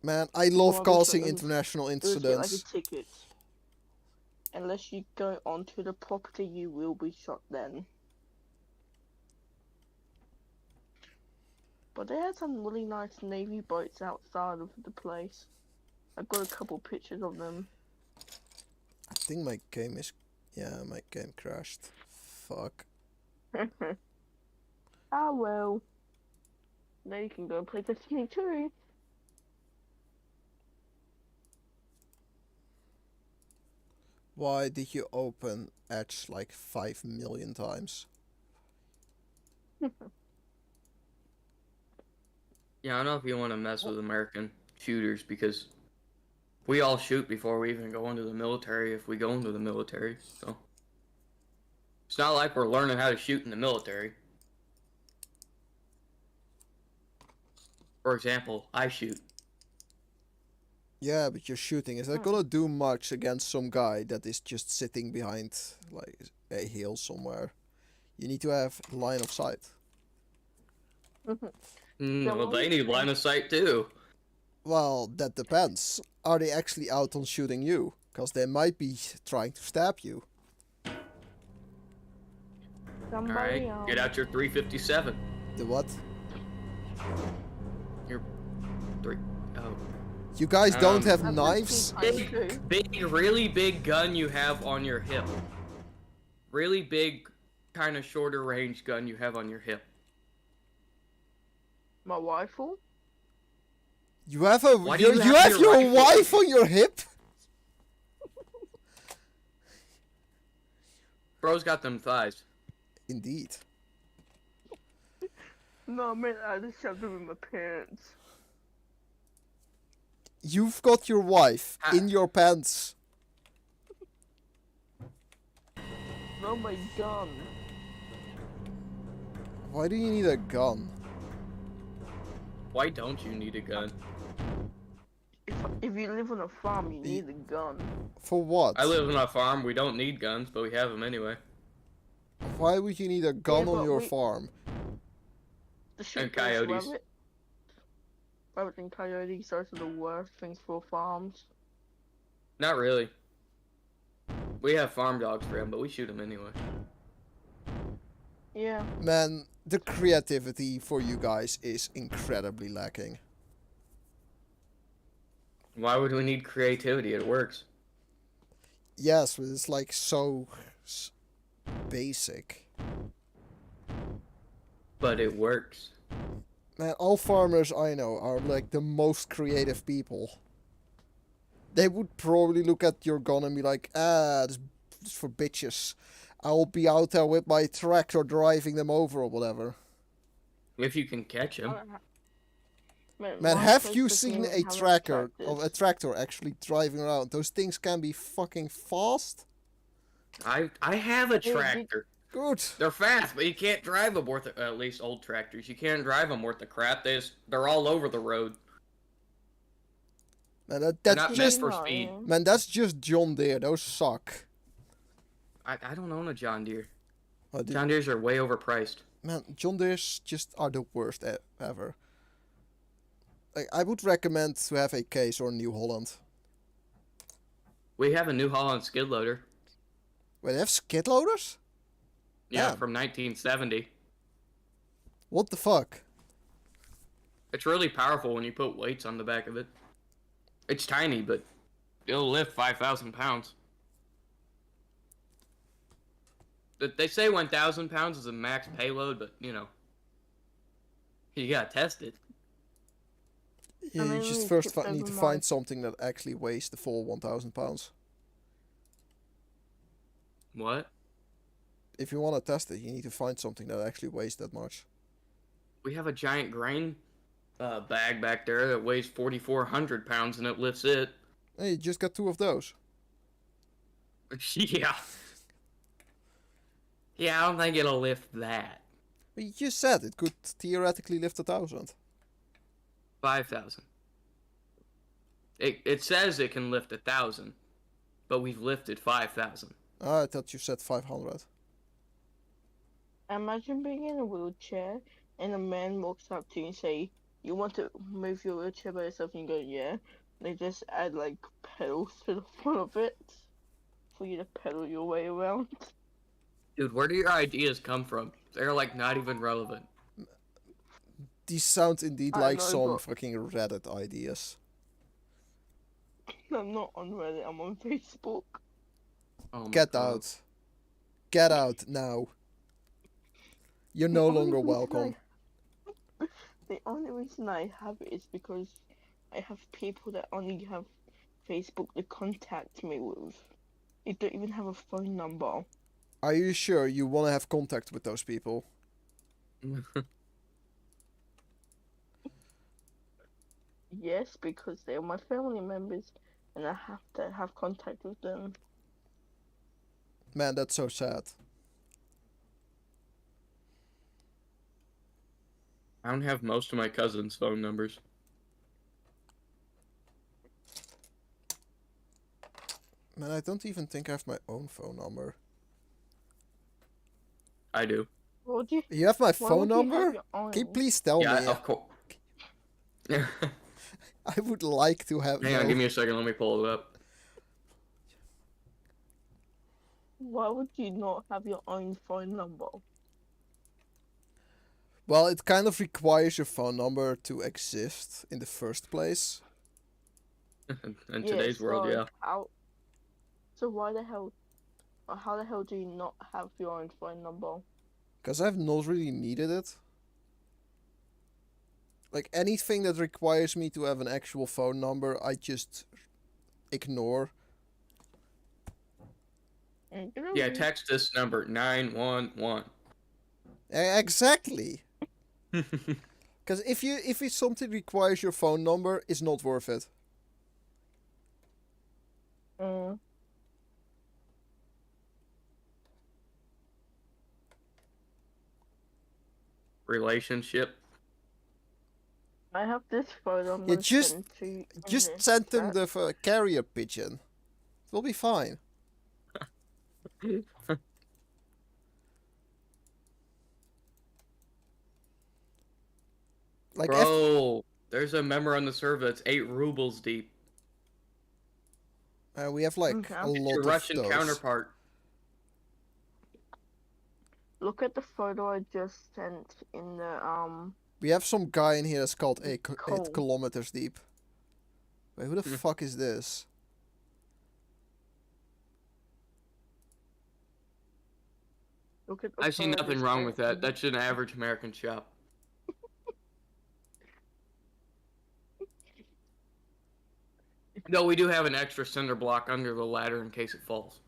Speaker 1: Man, I love
Speaker 3: Well,
Speaker 1: causing
Speaker 3: because
Speaker 1: international
Speaker 3: You would get like a
Speaker 1: incidents.
Speaker 3: ticket. Unless you go onto the property, you will be shot then. But they had some really nice navy boats outside of the place. I've got a couple pictures of them.
Speaker 1: I think my game is... Yeah, my game crashed. Fuck.
Speaker 3: Ah well. Now you can go and play Destiny 2.
Speaker 1: Why did you open Edge like 5 million times?
Speaker 2: Yeah, I don't know if you want to mess with American shooters because we all shoot before we even go into the military if we go into the military, so. It's not like we're learning how to shoot in the military. For example, I shoot.
Speaker 1: Yeah, but you're shooting. Is that gonna do much against some guy that is just sitting behind like a hill somewhere? You need to have line of sight.
Speaker 2: Well, they need line of sight too.
Speaker 1: Well, that depends. Are they actually out on shooting you? Because they might be trying to stab you.
Speaker 3: Somebody
Speaker 2: Alright, get out your 357.
Speaker 1: The what?
Speaker 2: Your three. Oh.
Speaker 1: You guys don't have
Speaker 3: I've
Speaker 1: knives?
Speaker 3: got two.
Speaker 2: Really big gun you have on your hip. Really big, kind of shorter range gun you have on your hip.
Speaker 3: My rifle?
Speaker 1: You have a
Speaker 2: Why do
Speaker 1: you,
Speaker 2: you
Speaker 1: you
Speaker 2: have
Speaker 1: have
Speaker 2: your
Speaker 1: your
Speaker 2: rifle?
Speaker 1: wife on your hip?
Speaker 2: Bro's got them thighs.
Speaker 1: Indeed.
Speaker 3: No, man, I just shoved them with my pants.
Speaker 1: You've got your wife in your pants.
Speaker 3: No, my gun.
Speaker 1: Why do you need a gun?
Speaker 2: Why don't you need a gun?
Speaker 3: If you live on a farm, you need a gun.
Speaker 1: For what?
Speaker 2: I live on a farm. We don't need guns, but we have them anyway.
Speaker 1: Why would you need a gun on
Speaker 3: but
Speaker 1: your
Speaker 3: we-
Speaker 1: farm?
Speaker 3: The sheep
Speaker 2: coyotes.
Speaker 3: Rabbit and coyotes are the worst things for farms.
Speaker 2: Not really. We have farm dogs for them, but we shoot them anyway.
Speaker 3: Yeah.
Speaker 1: Man, the creativity for you guys is incredibly lacking.
Speaker 2: Why would we need creativity? It works.
Speaker 1: Yes, but it's like so basic.
Speaker 2: But it works.
Speaker 1: Man, all farmers I know are like the most creative people. They would probably look at your gun and be like, this is for bitches. I'll be out there with my tractor driving them over or whatever.
Speaker 2: If you can catch him.
Speaker 1: Man,
Speaker 3: my
Speaker 1: have
Speaker 3: place
Speaker 1: you
Speaker 3: doesn't
Speaker 1: seen
Speaker 3: even
Speaker 1: a
Speaker 3: have any
Speaker 1: tracker of a
Speaker 3: tractors.
Speaker 1: tractor actually driving around? Those things can be fucking fast.
Speaker 2: I have a
Speaker 3: Hey,
Speaker 2: tractor.
Speaker 1: Good.
Speaker 2: They're fast, but you can't drive them worth at least old tractors. You can't drive them worth the crap. They're all over the road.
Speaker 1: Man,
Speaker 2: They're
Speaker 1: that's
Speaker 2: not
Speaker 1: just
Speaker 2: meant for speed.
Speaker 1: man, that's just John Deere. Those suck.
Speaker 2: I don't own a John Deere.
Speaker 1: Oh, did-
Speaker 2: John Deere's are way overpriced.
Speaker 1: Man, John Deere's just are the worst ever. Like, I would recommend to have a Case or New Holland.
Speaker 2: We have a New Holland skid loader.
Speaker 1: Wait, they have skid loaders?
Speaker 2: Yeah,
Speaker 1: Damn.
Speaker 2: from 1970.
Speaker 1: What the fuck?
Speaker 2: It's really powerful when you put weights on the back of it. It's tiny, but it'll lift 5,000 pounds. They say 1,000 pounds is a max payload, but you gotta test it.
Speaker 1: Yeah,
Speaker 3: And
Speaker 1: you
Speaker 3: then
Speaker 1: just
Speaker 3: we
Speaker 1: first
Speaker 3: tipped
Speaker 1: need
Speaker 3: over
Speaker 1: to
Speaker 3: my-
Speaker 1: find something that actually weighs the full 1,000 pounds.
Speaker 2: What?
Speaker 1: If you want to test it, you need to find something that actually weighs that much.
Speaker 2: We have a giant grain bag back there that weighs 4,400 pounds and it lifts it.
Speaker 1: Hey, you just got 2 of those.
Speaker 2: Yeah. Yeah, I don't think it'll lift that.
Speaker 1: But you just said it could theoretically lift 1,000.
Speaker 2: 5,000. It says it can lift 1,000, but we've lifted 5,000.
Speaker 1: I thought you said 500.
Speaker 3: Imagine being in a wheelchair and a man walks up to you and say, "You want to move your wheelchair by yourself?" And you go, "Yeah." They just add like pedals to the front of it for you to pedal your way around.
Speaker 2: Dude, where do your ideas come from? They're like not even relevant.
Speaker 1: These sound indeed
Speaker 3: I
Speaker 1: like
Speaker 3: know,
Speaker 1: some
Speaker 3: but-
Speaker 1: fucking Reddit ideas.
Speaker 3: I'm not on Reddit, I'm on Facebook.
Speaker 2: Oh my
Speaker 1: Get
Speaker 2: God.
Speaker 1: out. Get out now. You're no
Speaker 3: The only
Speaker 1: longer
Speaker 3: reason
Speaker 1: welcome.
Speaker 3: The only reason I have it is because I have people that only have Facebook to contact me with. They don't even have a phone number.
Speaker 1: Are you sure you want to have contact with those people?
Speaker 3: Yes, because they're my family members and I have to have contact with them.
Speaker 1: Man, that's so sad.
Speaker 2: I don't have most of my cousins' phone numbers.
Speaker 1: Man, I don't even think I have my own phone number.
Speaker 2: I do.
Speaker 3: What would you?
Speaker 1: You have my
Speaker 3: Why
Speaker 1: phone
Speaker 3: would you have
Speaker 1: number?
Speaker 3: your own?
Speaker 1: Can you please tell
Speaker 2: Yeah,
Speaker 1: me?
Speaker 2: of course.
Speaker 1: I would like to have.
Speaker 2: Hang on,
Speaker 1: know-
Speaker 2: give me a second. Let me pull it up.
Speaker 3: Why would you not have your own phone number?
Speaker 1: Well, it kind of requires your phone number to exist in the first place.
Speaker 2: In today's world, yeah.
Speaker 3: So why the hell? Or how the hell do you not have your own phone number?
Speaker 1: Because I've not really needed it. Like anything that requires me to have an actual phone number, I just ignore.
Speaker 2: Yeah, text this number 911.
Speaker 1: Exactly. Because if it's something requires your phone number, it's not worth it.
Speaker 3: Mm.
Speaker 2: Relationship.
Speaker 3: I have this photo. I'm
Speaker 1: Yeah,
Speaker 3: gonna
Speaker 1: just-
Speaker 3: send to you in
Speaker 1: Just
Speaker 3: this
Speaker 1: send them
Speaker 3: chat.
Speaker 1: the carrier pigeon. It will be fine. Like
Speaker 2: Bro, there's a member on the server that's 8 rubles deep.
Speaker 1: we have like
Speaker 3: Okay.
Speaker 1: a
Speaker 3: It's
Speaker 2: It's
Speaker 1: lot
Speaker 2: your
Speaker 1: of
Speaker 2: Russian
Speaker 1: those.
Speaker 2: counterpart.
Speaker 3: Look at the photo I just sent in the
Speaker 1: We have some guy in here that's called 8
Speaker 3: Coal.
Speaker 1: kilometers deep. Wait, who the fuck is this?
Speaker 3: Look at the
Speaker 2: I see
Speaker 3: front of
Speaker 2: nothing
Speaker 3: this
Speaker 2: wrong with that.
Speaker 3: engine.
Speaker 2: That's an average American shop. Though we do have an extra cinder block under the ladder in case it falls.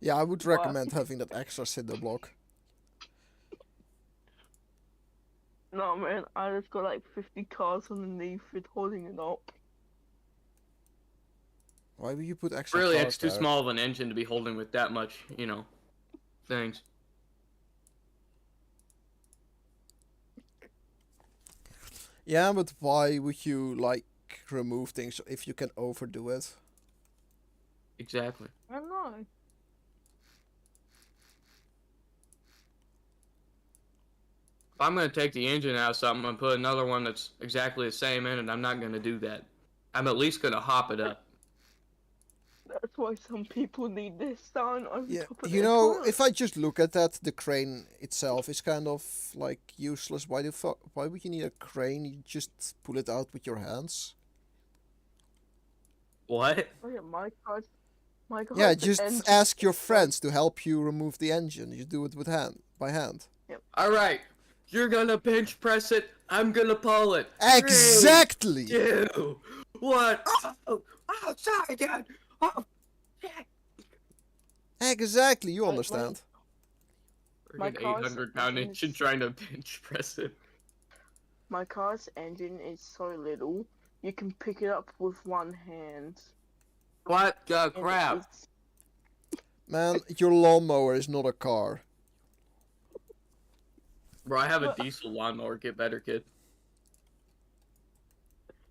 Speaker 1: Yeah, I would
Speaker 3: What?
Speaker 1: recommend having that extra cinder block.
Speaker 3: No man, I just got like 50 cars underneath it holding it up.
Speaker 1: Why would you put extra
Speaker 2: Really,
Speaker 1: cars
Speaker 2: it's too
Speaker 1: there?
Speaker 2: small of an engine to be holding with that much, you know, things.
Speaker 1: Yeah, but why would you like remove things if you can overdo it?
Speaker 2: Exactly.
Speaker 3: I know.
Speaker 2: If I'm going to take the engine out of something and put another one that's exactly the same in it, I'm not going to do that. I'm at least going to hop it up.
Speaker 3: That's why some people need this down over
Speaker 1: Yeah,
Speaker 3: top of
Speaker 1: you
Speaker 3: their
Speaker 1: know,
Speaker 3: car.
Speaker 1: if I just look at that, the crane itself is kind of like useless. Why the fuck? Why would you need a crane? You just pull it out with your hands.
Speaker 2: What?
Speaker 3: Oh yeah, my car
Speaker 1: Yeah,
Speaker 3: has an
Speaker 1: just
Speaker 3: engine
Speaker 1: ask your
Speaker 3: inside.
Speaker 1: friends to help you remove the engine. You do it with by hand.
Speaker 2: Alright, you're going to bench press it, I'm going to pull it.
Speaker 1: Exactly.
Speaker 2: 3, 2, 1. Oh, sorry, Dad. Oh, shit.
Speaker 1: Exactly. You
Speaker 3: Wait,
Speaker 1: understand.
Speaker 3: My
Speaker 2: Freaking
Speaker 3: car's
Speaker 2: 800-pound
Speaker 3: engine
Speaker 2: engine
Speaker 3: is-
Speaker 2: trying to bench press it.
Speaker 3: My car's engine is so little, you can pick it up with one hand.
Speaker 2: What the
Speaker 3: And
Speaker 2: crap?
Speaker 3: it's-
Speaker 1: Man, your lawnmower is not a car.
Speaker 2: Bro, I have a diesel lawnmower. Get better, kid.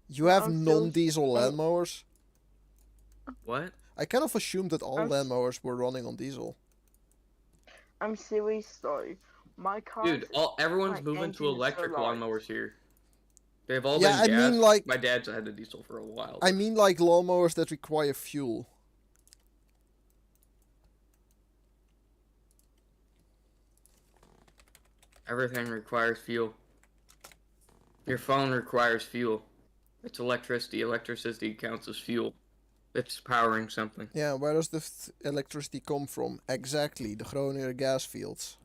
Speaker 1: You have
Speaker 3: I'm still-
Speaker 1: non-diesel
Speaker 3: I'm-
Speaker 1: lawnmowers?
Speaker 2: What?
Speaker 1: I kind of assumed that all
Speaker 3: I'm s-
Speaker 1: lawnmowers were running on diesel.
Speaker 3: I'm serious though. My car.
Speaker 2: Dude, everyone's
Speaker 3: my
Speaker 2: moving
Speaker 3: engine
Speaker 2: to
Speaker 3: is so
Speaker 2: electric
Speaker 3: large.
Speaker 2: lawnmowers here. They've all
Speaker 1: Yeah,
Speaker 2: been
Speaker 1: I
Speaker 2: gas.
Speaker 1: mean, like-
Speaker 2: My dad's had a diesel for a while.
Speaker 1: I mean like lawnmowers that require fuel.
Speaker 2: Everything requires fuel. Your phone requires fuel. It's electricity. Electricity counts as fuel. It's powering something.
Speaker 1: Yeah, where does the electricity come from? Exactly, the Groninger gas fields.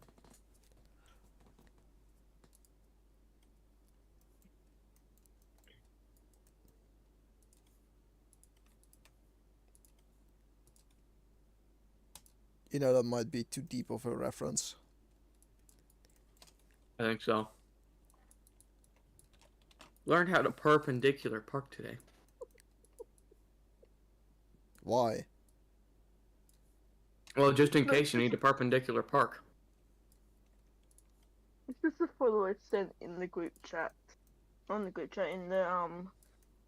Speaker 1: You know, that might be too deep of a reference.
Speaker 2: I think so. Learned how to perpendicular park today.
Speaker 1: Why?
Speaker 2: Well, just in case you need a perpendicular park.
Speaker 3: It's just a photo I sent in the group chat. On the group chat in the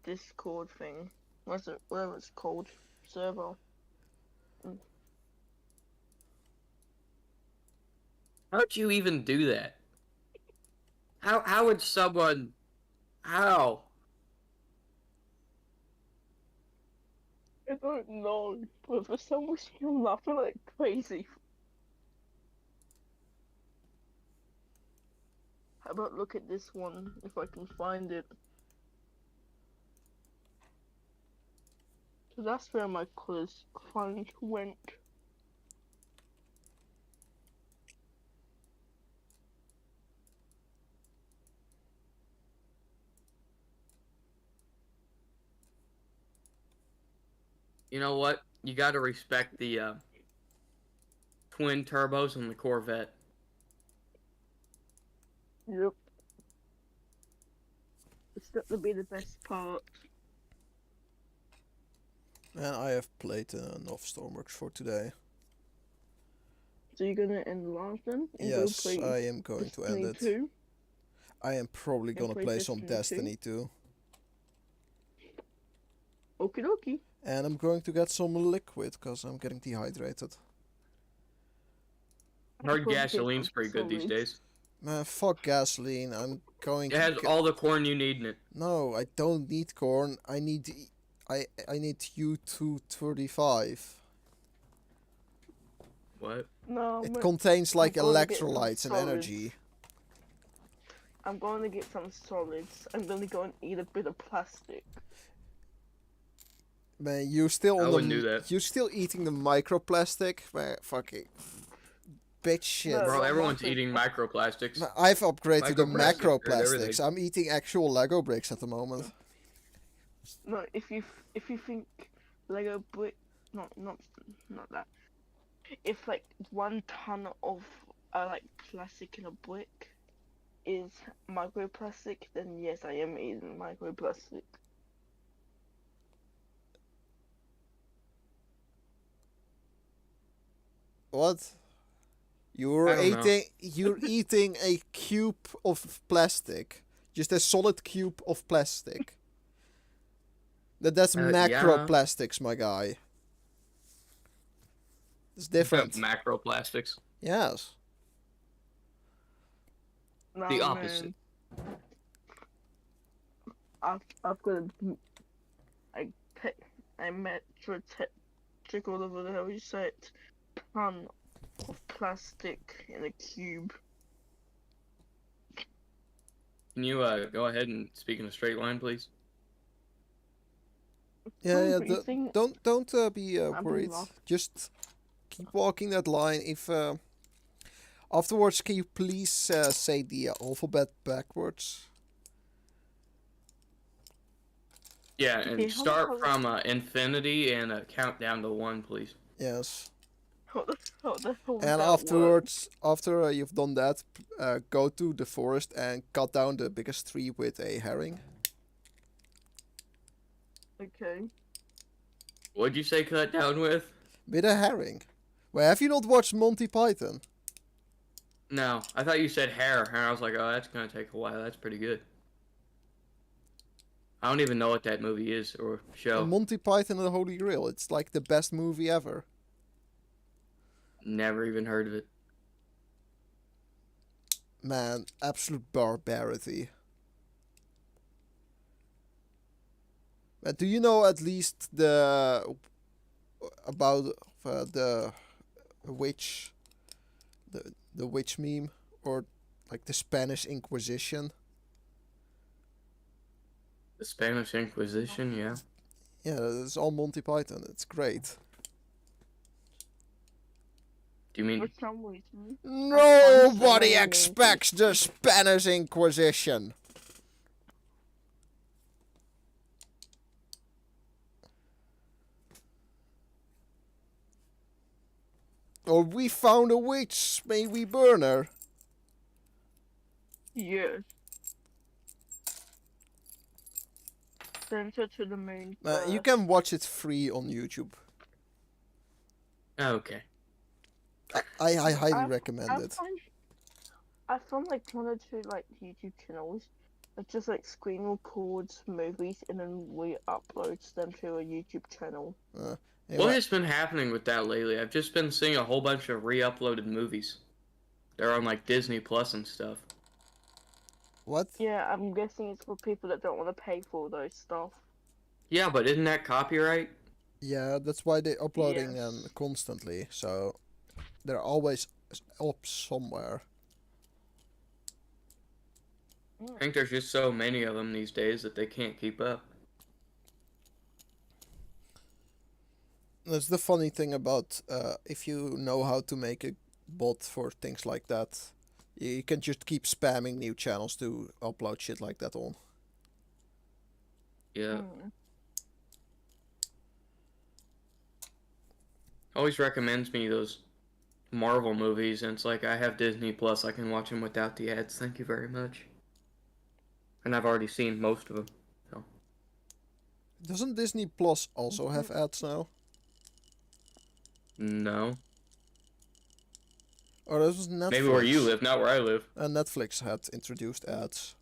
Speaker 3: Discord thing. Whatever it's called. Server.
Speaker 2: How'd you even do that? How would someone... How?
Speaker 3: I don't know, but for some reason I'm laughing like crazy. How about look at this one, if I can find it. So that's where my quiz fund went.
Speaker 2: You know what? You gotta respect the twin turbos on the Corvette.
Speaker 3: Yep. It's got to be the best part.
Speaker 1: Man, I have played enough Stormworks for today.
Speaker 3: So you're gonna end live then? And go
Speaker 1: Yes,
Speaker 3: play
Speaker 1: I am going to end
Speaker 3: Destiny
Speaker 1: it.
Speaker 3: 2?
Speaker 1: I am probably
Speaker 3: And
Speaker 1: gonna
Speaker 3: play
Speaker 1: play some
Speaker 3: Destiny 2?
Speaker 1: Destiny too.
Speaker 3: Okie dokie.
Speaker 1: And I'm going to get some liquid, because I'm getting dehydrated.
Speaker 2: Hard
Speaker 3: Probably
Speaker 2: gasoline's
Speaker 3: get
Speaker 2: pretty good these
Speaker 3: solids.
Speaker 2: days.
Speaker 1: Man, fuck gasoline. I'm going
Speaker 2: It has
Speaker 1: to
Speaker 2: all the corn you need in it.
Speaker 1: No, I don't need corn. I need I need U235.
Speaker 2: What?
Speaker 3: No,
Speaker 1: It
Speaker 3: man,
Speaker 1: contains like
Speaker 3: I'm gonna get some
Speaker 1: electrolytes and
Speaker 3: solids.
Speaker 1: energy.
Speaker 3: I'm going to get some solids. I'm going to go and eat a bit of plastic.
Speaker 1: Man, you still
Speaker 2: I
Speaker 1: on
Speaker 2: wouldn't do that.
Speaker 1: you still eating the microplastic? Man, fucking bitch shit.
Speaker 3: No.
Speaker 2: Bro,
Speaker 3: well,
Speaker 2: everyone's
Speaker 3: micro-
Speaker 2: eating microplastics.
Speaker 1: I've upgraded to the
Speaker 2: Microplastics
Speaker 1: macro
Speaker 2: hurt everything.
Speaker 1: plastics. I'm eating actual Lego bricks at the moment.
Speaker 3: No, if you think Lego brick, not that. If like 1 ton of like plastic in a brick is microplastic, then yes, I am eating microplastic.
Speaker 1: What? You're
Speaker 2: I don't know.
Speaker 1: eating a cube of plastic. Just a solid cube of plastic. That's
Speaker 2: Yeah.
Speaker 1: macroplastics, my guy. It's different.
Speaker 2: Macroplastics.
Speaker 1: Yes.
Speaker 3: No,
Speaker 2: The
Speaker 3: man.
Speaker 2: opposite.
Speaker 3: I've got a metric or whatever the hell you say it, ton of plastic in a cube.
Speaker 2: Can you go ahead and speak in a straight line, please?
Speaker 1: Yeah,
Speaker 3: What do you think?
Speaker 1: don't be
Speaker 3: I'm being
Speaker 1: worried.
Speaker 3: lost.
Speaker 1: Just keep walking that line. If afterwards, can you please say the alphabet backwards?
Speaker 2: Yeah,
Speaker 3: Okay,
Speaker 2: and
Speaker 3: how
Speaker 2: start
Speaker 3: about-
Speaker 2: from infinity and count down to 1, please.
Speaker 1: Yes.
Speaker 3: What the hell was
Speaker 1: And
Speaker 3: that
Speaker 1: afterwards, after you've done that, go to the forest and cut down the biggest tree with a herring.
Speaker 3: word? Okay.
Speaker 2: What'd you say cut down with?
Speaker 1: With a herring. Well, have you not watched Monty Python?
Speaker 2: No, I thought you said hair, and I was like, oh, that's gonna take a while. That's pretty good. I don't even know what that movie is or show.
Speaker 1: Monty Python and the Holy Grail. It's like the best movie ever.
Speaker 2: Never even heard of it.
Speaker 1: Man, absolute barbarity. But do you know at least about the witch, the witch meme, or like the Spanish Inquisition?
Speaker 2: The Spanish Inquisition, yeah.
Speaker 1: Yeah, it's all Monty Python. It's great.
Speaker 2: Do you mean
Speaker 3: For some reason.
Speaker 1: Nobody
Speaker 3: many
Speaker 1: expects the Spanish Inquisition. Or we found a witch, may we burn her?
Speaker 3: Yes. Send her to the moon.
Speaker 1: You
Speaker 3: first.
Speaker 1: can watch it free on YouTube.
Speaker 2: okay?
Speaker 1: I highly
Speaker 3: I-
Speaker 1: recommend it.
Speaker 3: I found like 1 or 2 like YouTube channels that just like screen records movies and then re-uploads them to a YouTube channel.
Speaker 2: What
Speaker 1: Anyway,
Speaker 2: has been happening with that lately? I've just been seeing a whole bunch of re-uploaded movies. They're on like Disney Plus and stuff.
Speaker 1: what?
Speaker 3: Yeah, I'm guessing it's for people that don't want to pay for those stuff.
Speaker 2: Yeah, but isn't that copyright?
Speaker 1: Yeah, that's why they're uploading
Speaker 3: Yes.
Speaker 1: constantly. So they're always up somewhere.
Speaker 2: I think there's just so many of them these days that they can't keep up.
Speaker 1: That's the funny thing about if you know how to make a bot for things like that, you can just keep spamming new channels to upload shit like that on.
Speaker 2: Yeah.
Speaker 3: Mm.
Speaker 2: Always recommends me those Marvel movies, and it's like I have Disney Plus, I can watch them without the ads. Thank you very much. And I've already seen most of them.
Speaker 1: Doesn't Disney Plus also have ads now?
Speaker 2: No.
Speaker 1: Or this was Netflix.
Speaker 2: Maybe where you live, not where I live.
Speaker 1: Netflix had introduced ads.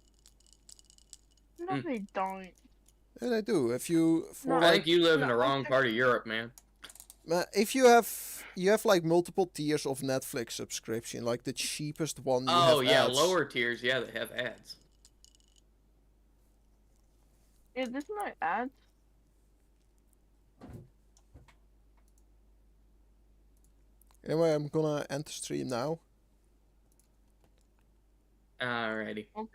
Speaker 3: No, they don't.
Speaker 1: Yeah, they do. If you for
Speaker 3: No,
Speaker 2: I
Speaker 1: like,
Speaker 2: think you live in the
Speaker 3: No,
Speaker 2: wrong
Speaker 3: okay.
Speaker 2: part of Europe, man.
Speaker 1: if you have like multiple tiers of Netflix subscription, like the cheapest one you
Speaker 2: Oh,
Speaker 1: have
Speaker 2: yeah,
Speaker 1: ads.
Speaker 2: lower tiers, yeah, they have ads.
Speaker 3: Yeah, there's no ads.
Speaker 1: Anyway, I'm gonna end the stream now.
Speaker 2: Alrighty.
Speaker 3: Okay.